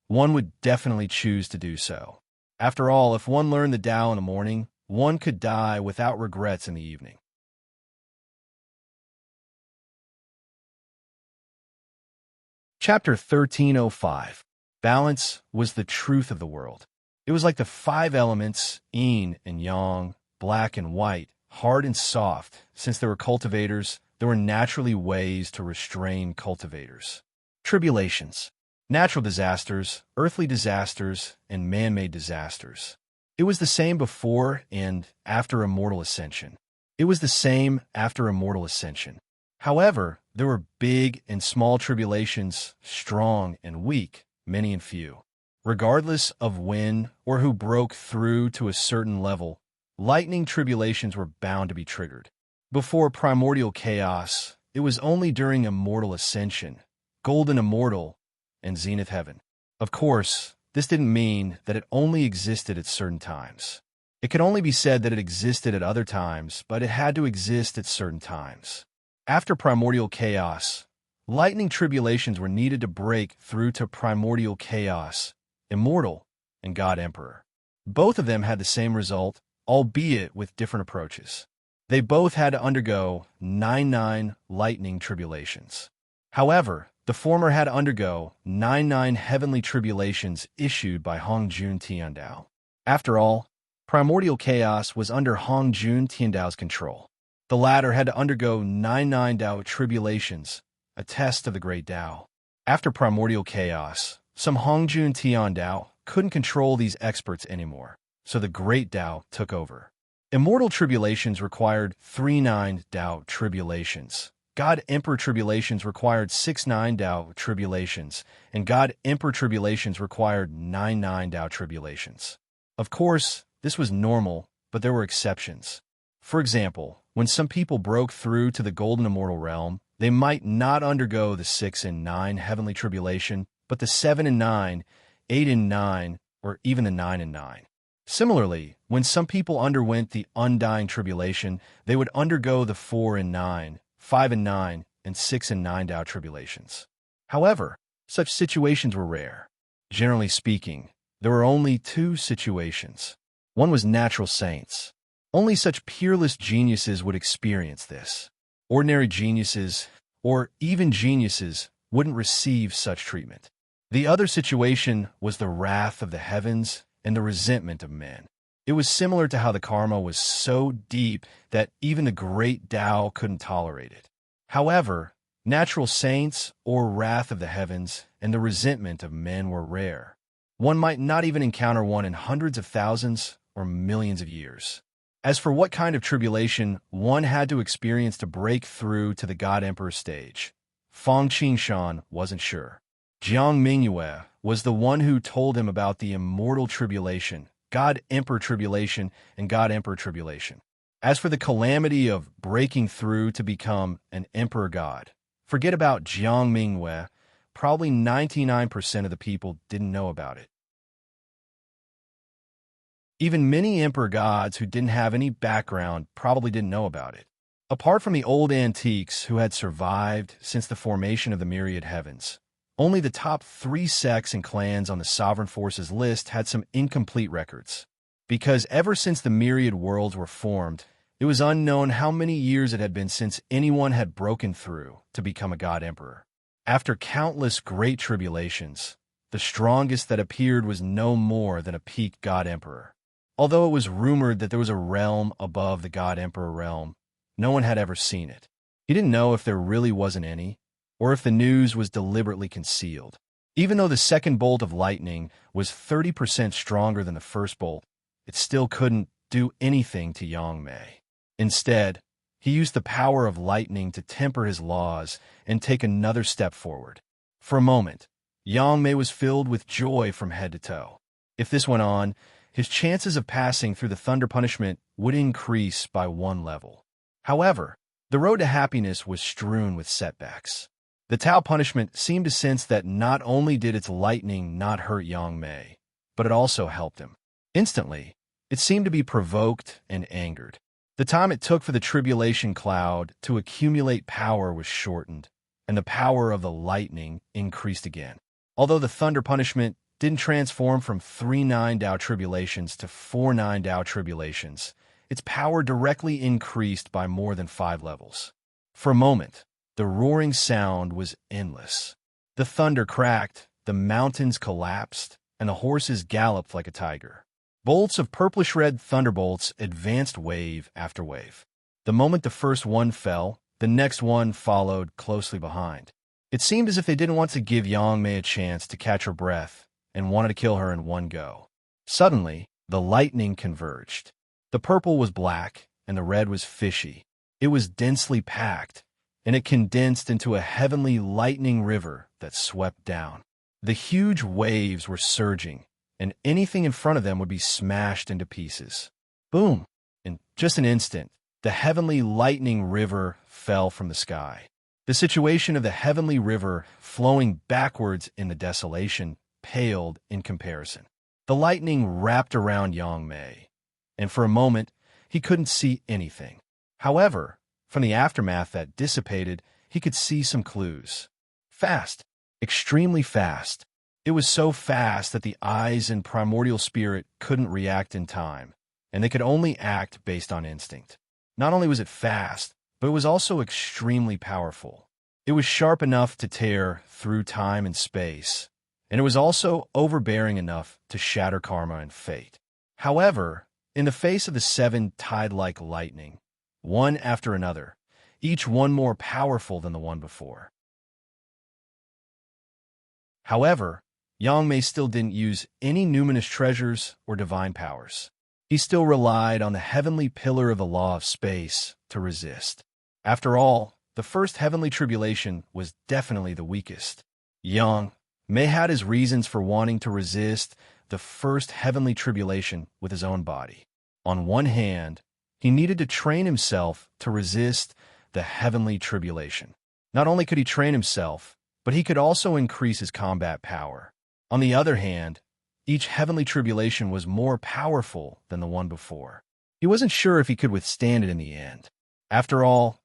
one would definitely choose to do so. After all, if one learned the Tao in the morning, one could die without regrets in the evening. Chapter 1305. Balance was the truth of the world. It was like the 5 elements, yin and yang, black and white, hard and soft. Since there were cultivators, there were naturally ways to restrain cultivators. Tribulations, natural disasters, earthly disasters, and man-made disasters. It was the same before and after immortal ascension. It was the same after immortal ascension. However, there were big and small tribulations, strong and weak, many and few. Regardless of when or who broke through to a certain level, lightning tribulations were bound to be triggered. Before primordial chaos, it was only during immortal ascension, golden immortal, and zenith heaven. Of course, this didn't mean that it only existed at certain times. It could only be said that it existed at other times, but it had to exist at certain times. After primordial chaos, lightning tribulations were needed to break through to primordial chaos, immortal, and God Emperor. Both of them had the same result, albeit with different approaches. They both had to undergo 99 lightning tribulations. However, the former had to undergo 99 heavenly tribulations issued by Hongjun Tiandao. After all, primordial chaos was under Hongjun Tiandao's control. The latter had to undergo 99 Dao tribulations, a test of the great Dao. After primordial chaos, some Hongjun Tiandao couldn't control these experts anymore, so the great Dao took over. Immortal tribulations required 39 Dao tribulations. God Emperor tribulations required 69 Dao tribulations, and God Emperor tribulations required 99 Dao tribulations. Of course, this was normal, but there were exceptions. For example, when some people broke through to the golden immortal realm, they might not undergo the 6 and 9 heavenly tribulation, but the 7 and 9, 8 and 9, or even the 9 and 9. Similarly, when some people underwent the undying tribulation, they would undergo the 4 and 9, 5 and 9, and 6 and 9 Dao tribulations. However, such situations were rare. Generally speaking, there were only two situations. One was natural saints. Only such peerless geniuses would experience this. Ordinary geniuses, or even geniuses, wouldn't receive such treatment. The other situation was the wrath of the heavens and the resentment of men. It was similar to how the karma was so deep that even the great Tao couldn't tolerate it. However, natural saints or wrath of the heavens and the resentment of men were rare. One might not even encounter one in hundreds of thousands or millions of years. As for what kind of tribulation one had to experience to break through to the God Emperor stage, Fang Qingshan wasn't sure. Jiang Mingyue was the one who told him about the immortal tribulation, God Emperor tribulation, and God Emperor tribulation. As for the calamity of breaking through to become an emperor god, forget about Jiang Mingyue. Probably 99% of the people didn't know about it. Even many emperor gods who didn't have any background probably didn't know about it. Apart from the old antiques who had survived since the formation of the myriad heavens, only the top 3 sects and clans on the sovereign forces list had some incomplete records. Because ever since the myriad worlds were formed, it was unknown how many years it had been since anyone had broken through to become a god emperor. After countless great tribulations, the strongest that appeared was no more than a peak god emperor. Although it was rumored that there was a realm above the God Emperor realm, no one had ever seen it. He didn't know if there really wasn't any, or if the news was deliberately concealed. Even though the second bolt of lightning was 30% stronger than the first bolt, it still couldn't do anything to Yang Mei. Instead, he used the power of lightning to temper his laws and take another step forward. For a moment, Yang Mei was filled with joy from head to toe. If this went on, his chances of passing through the thunder punishment would increase by 1 level. However, the road to happiness was strewn with setbacks. The Tao punishment seemed to sense that not only did its lightning not hurt Yang Mei, but it also helped him. Instantly, it seemed to be provoked and angered. The time it took for the tribulation cloud to accumulate power was shortened, and the power of the lightning increased again. Although the thunder punishment didn't transform from 3-9 Dao tribulations to 4-9 Dao tribulations, its power directly increased by more than 5 levels. For a moment, the roaring sound was endless. The thunder cracked, the mountains collapsed, and the horses galloped like a tiger. Bolts of purplish-red thunderbolts advanced wave after wave. The moment the first one fell, the next one followed closely behind. It seemed as if they didn't want to give Yang Mei a chance to catch her breath and wanted to kill her in one go. Suddenly, the lightning converged. The purple was black, and the red was fishy. It was densely packed, and it condensed into a heavenly lightning river that swept down. The huge waves were surging, and anything in front of them would be smashed into pieces. Boom! In just an instant, the heavenly lightning river fell from the sky. The situation of the heavenly river flowing backwards in the desolation paled in comparison. The lightning wrapped around Yang Mei, and for a moment, he couldn't see anything. However, from the aftermath that dissipated, he could see some clues. Fast. Extremely fast. It was so fast that the eyes and primordial spirit couldn't react in time, and they could only act based on instinct. Not only was it fast, but it was also extremely powerful. It was sharp enough to tear through time and space, and it was also overbearing enough to shatter karma and fate. However, in the face of the 7 tide-like lightning, one after another, each one more powerful than the one before. However, Yang Mei still didn't use any numinous treasures or divine powers. He still relied on the heavenly pillar of the law of space to resist. After all, the first heavenly tribulation was definitely the weakest. Yang Mei had his reasons for wanting to resist the first heavenly tribulation with his own body. On one hand, he needed to train himself to resist the heavenly tribulation. Not only could he train himself, but he could also increase his combat power. On the other hand, each heavenly tribulation was more powerful than the one before. He wasn't sure if he could withstand it in the end. After all,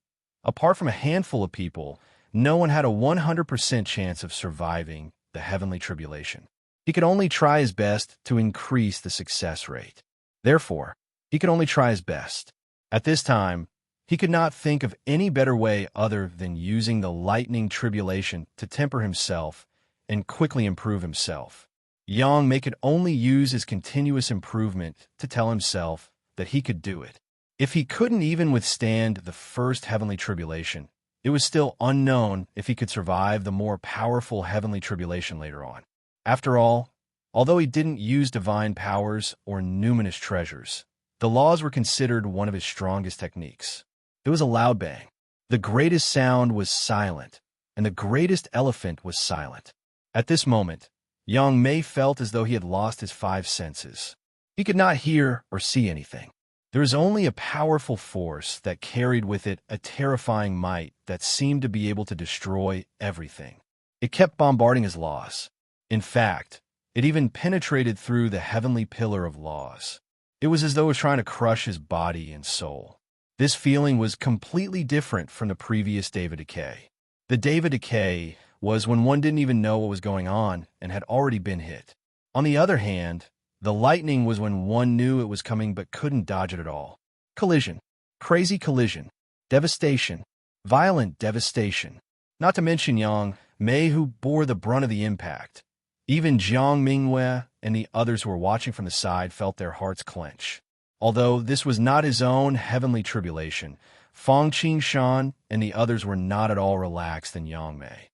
apart from a handful of people, no one had a 100% chance of surviving the heavenly tribulation. He could only try his best to increase the success rate. Therefore, he could only try his best. At this time, he could not think of any better way other than using the lightning tribulation to temper himself and quickly improve himself. Yang Mei could only use his continuous improvement to tell himself that he could do it. If he couldn't even withstand the first heavenly tribulation, it was still unknown if he could survive the more powerful heavenly tribulation later on. After all, although he didn't use divine powers or numinous treasures, the laws were considered one of his strongest techniques. It was a loud bang. The greatest sound was silent, and the greatest elephant was silent. At this moment, Yang Mei felt as though he had lost his 5 senses. He could not hear or see anything. There was only a powerful force that carried with it a terrifying might that seemed to be able to destroy everything. It kept bombarding his laws. In fact, it even penetrated through the heavenly pillar of laws. It was as though it was trying to crush his body and soul. This feeling was completely different from the previous Day of Decay. The Day of Decay was when one didn't even know what was going on and had already been hit. On the other hand, the lightning was when one knew it was coming but couldn't dodge it at all. Collision. Crazy collision. Devastation. Violent devastation. Not to mention Yang Mei, who bore the brunt of the impact. Even Jiang Mingwei and the others who were watching from the side felt their hearts clench. Although this was not his own heavenly tribulation, Fang Qingshan and the others were not at all relaxed than Yang Mei.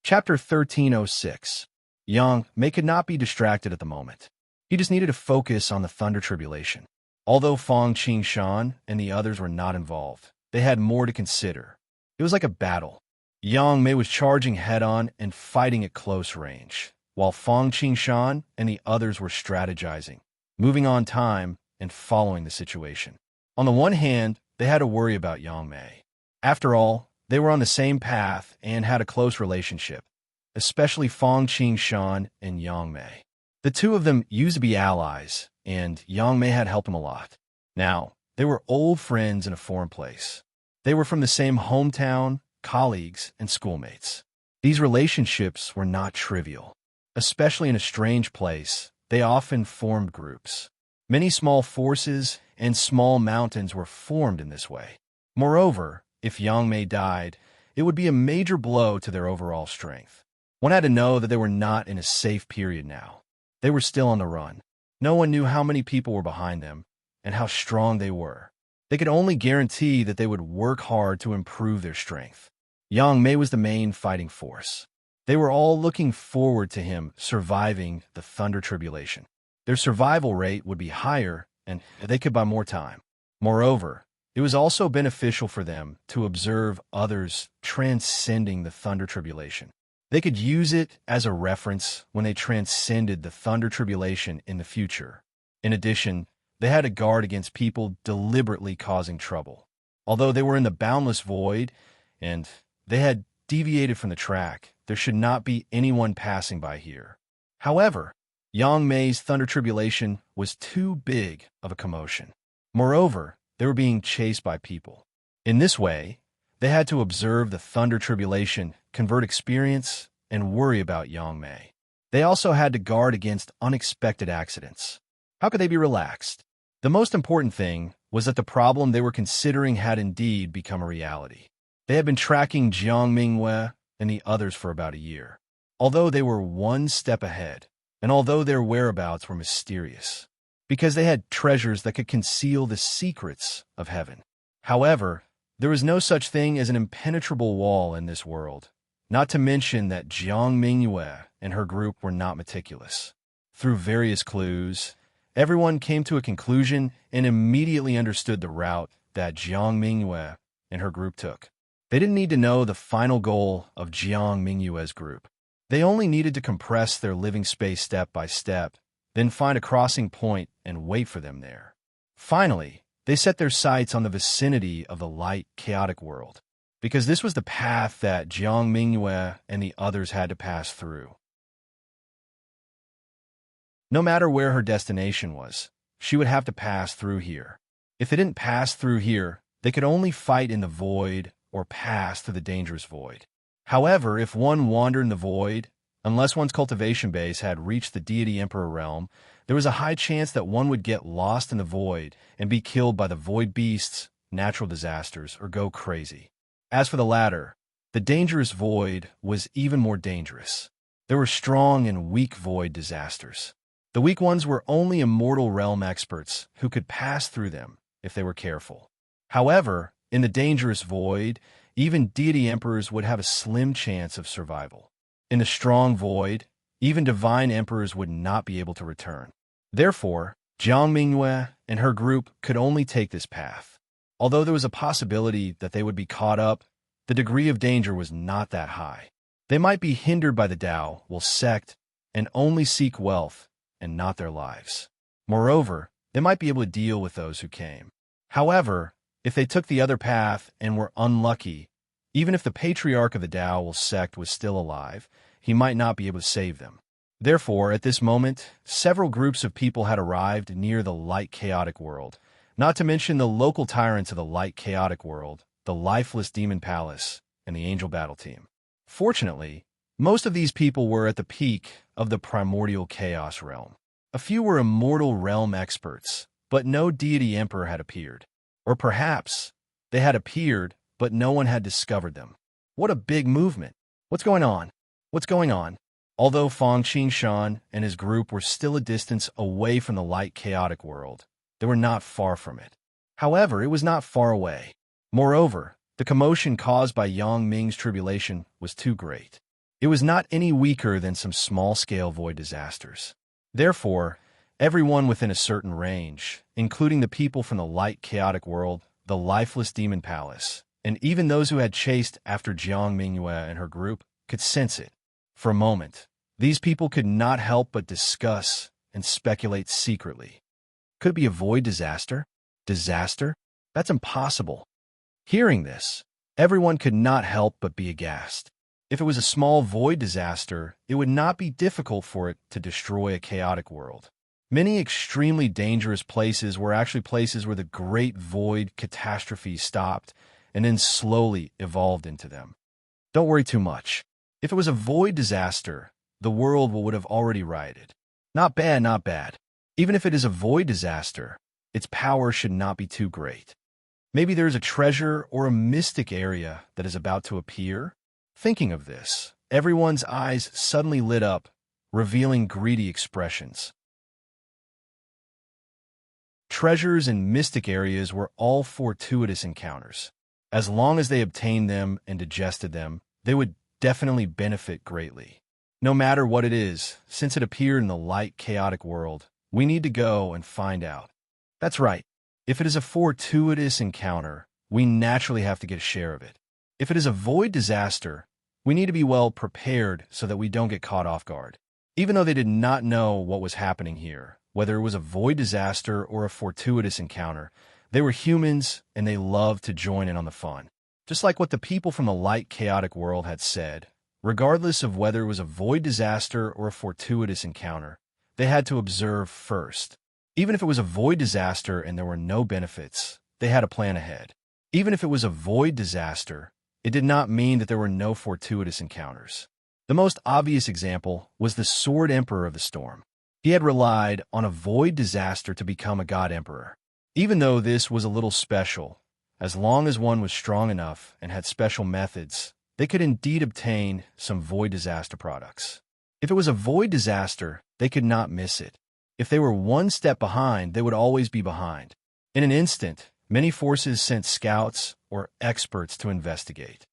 Chapter 1306. Yang Mei could not be distracted at the moment. He just needed to focus on the Thunder Tribulation. Although Fang Qingshan and the others were not involved, they had more to consider. It was like a battle. Yang Mei was charging head-on and fighting at close range, while Fang Qingshan and the others were strategizing, moving on time and following the situation. On the one hand, they had to worry about Yang Mei. After all, they were on the same path and had a close relationship, especially Fang Qingshan and Yang Mei. The two of them used to be allies, and Yang Mei had helped him a lot. Now, they were old friends in a foreign place. They were from the same hometown, colleagues, and schoolmates. These relationships were not trivial. Especially in a strange place, they often formed groups. Many small forces and small mountains were formed in this way. Moreover, if Yang Mei died, it would be a major blow to their overall strength. One had to know that they were not in a safe period now. They were still on the run. No one knew how many people were behind them and how strong they were. They could only guarantee that they would work hard to improve their strength. Yang Mei was the main fighting force. They were all looking forward to him surviving the Thunder Tribulation. Their survival rate would be higher, and they could buy more time. Moreover, it was also beneficial for them to observe others transcending the Thunder Tribulation. They could use it as a reference when they transcended the Thunder Tribulation in the future. In addition, they had to guard against people deliberately causing trouble. Although they were in the boundless void, and they had deviated from the track. There should not be anyone passing by here. However, Yang Mei's thunder tribulation was too big of a commotion. Moreover, they were being chased by people. In this way, they had to observe the thunder tribulation, convert experience, and worry about Yang Mei. They also had to guard against unexpected accidents. How could they be relaxed? The most important thing was that the problem they were considering had indeed become a reality. They had been tracking Jiang Mingwei and the others for about a year. Although they were one step ahead, and although their whereabouts were mysterious, because they had treasures that could conceal the secrets of heaven. However, there was no such thing as an impenetrable wall in this world, not to mention that Jiang Mingwei and her group were not meticulous. Through various clues, everyone came to a conclusion and immediately understood the route that Jiang Mingwei and her group took. They didn't need to know the final goal of Jiang Mingwei's group. They only needed to compress their living space step by step, then find a crossing point and wait for them there. Finally, they set their sights on the vicinity of the light, chaotic world, because this was the path that Jiang Mingwei and the others had to pass through. No matter where her destination was, she would have to pass through here. If they didn't pass through here, they could only fight in the void or pass through the dangerous void. However, if one wandered in the void, unless one's cultivation base had reached the deity emperor realm, there was a high chance that one would get lost in the void and be killed by the void beasts, natural disasters, or go crazy. As for the latter, the dangerous void was even more dangerous. There were strong and weak void disasters. The weak ones were only immortal realm experts who could pass through them if they were careful. However, in the dangerous void, even deity emperors would have a slim chance of survival. In the strong void, even divine emperors would not be able to return. Therefore, Jiang Mingwei and her group could only take this path. Although there was a possibility that they would be caught up, the degree of danger was not that high. They might be hindered by the Tao, will sect, and only seek wealth and not their lives. Moreover, they might be able to deal with those who came. However, if they took the other path and were unlucky, even if the patriarch of the Tao will sect was still alive, he might not be able to save them. Therefore, at this moment, several groups of people had arrived near the light chaotic world, not to mention the local tyrants of the light chaotic world, the lifeless demon palace, and the angel battle team. Fortunately, most of these people were at the peak of the primordial chaos realm. A few were immortal realm experts, but no deity emperor had appeared. Or perhaps they had appeared, but no one had discovered them. What a big movement! What's going on? What's going on? Although Fang Qingshan and his group were still a distance away from the light chaotic world, they were not far from it. However, it was not far away. Moreover, the commotion caused by Yang Ming's tribulation was too great. It was not any weaker than some small-scale void disasters. Therefore, everyone within a certain range, including the people from the light chaotic world, the lifeless demon palace, and even those who had chased after Jiang Mingwei and her group, could sense it. For a moment, these people could not help but discuss and speculate secretly. Could it be a void disaster? Disaster? That's impossible. Hearing this, everyone could not help but be aghast. If it was a small void disaster, it would not be difficult for it to destroy a chaotic world. Many extremely dangerous places were actually places where the great void catastrophe stopped and then slowly evolved into them. Don't worry too much. If it was a void disaster, the world would have already rioted. Not bad, not bad. Even if it is a void disaster, its power should not be too great. Maybe there is a treasure or a mystic area that is about to appear. Thinking of this, everyone's eyes suddenly lit up, revealing greedy expressions. Treasures and mystic areas were all fortuitous encounters. As long as they obtained them and digested them, they would definitely benefit greatly. No matter what it is, since it appeared in the light, chaotic world, we need to go and find out. That's right. If it is a fortuitous encounter, we naturally have to get a share of it. If it is a void disaster, we need to be well prepared so that we don't get caught off guard. Even though they did not know what was happening here, whether it was a void disaster or a fortuitous encounter, they were humans and they loved to join in on the fun. Just like what the people from the light, chaotic world had said, regardless of whether it was a void disaster or a fortuitous encounter, they had to observe first. Even if it was a void disaster and there were no benefits, they had a plan ahead. Even if it was a void disaster, it did not mean that there were no fortuitous encounters. The most obvious example was the Sword Emperor of the Storm. He had relied on a void disaster to become a god emperor. Even though this was a little special, as long as one was strong enough and had special methods, they could indeed obtain some void disaster products. If it was a void disaster, they could not miss it. If they were one step behind, they would always be behind. In an instant, many forces sent scouts or experts to investigate.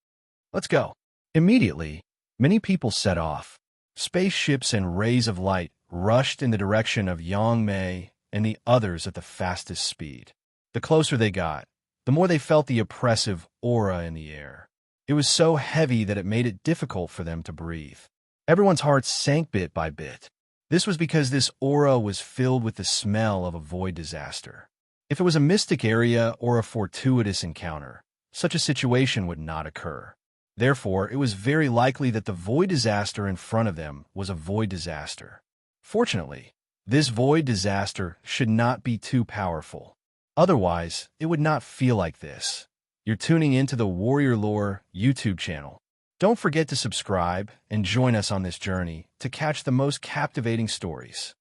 Let's go. Immediately, many people set off. Spaceships and rays of light rushed in the direction of Yang Mei and the others at the fastest speed. The closer they got, the more they felt the oppressive aura in the air. It was so heavy that it made it difficult for them to breathe. Everyone's hearts sank bit by bit. This was because this aura was filled with the smell of a void disaster. If it was a mystic area or a fortuitous encounter, such a situation would not occur. Therefore, it was very likely that the void disaster in front of them was a void disaster. Fortunately, this void disaster should not be too powerful. Otherwise, it would not feel like this. You're tuning into the Warrior Lore YouTube channel. Don't forget to subscribe and join us on this journey to catch the most captivating stories.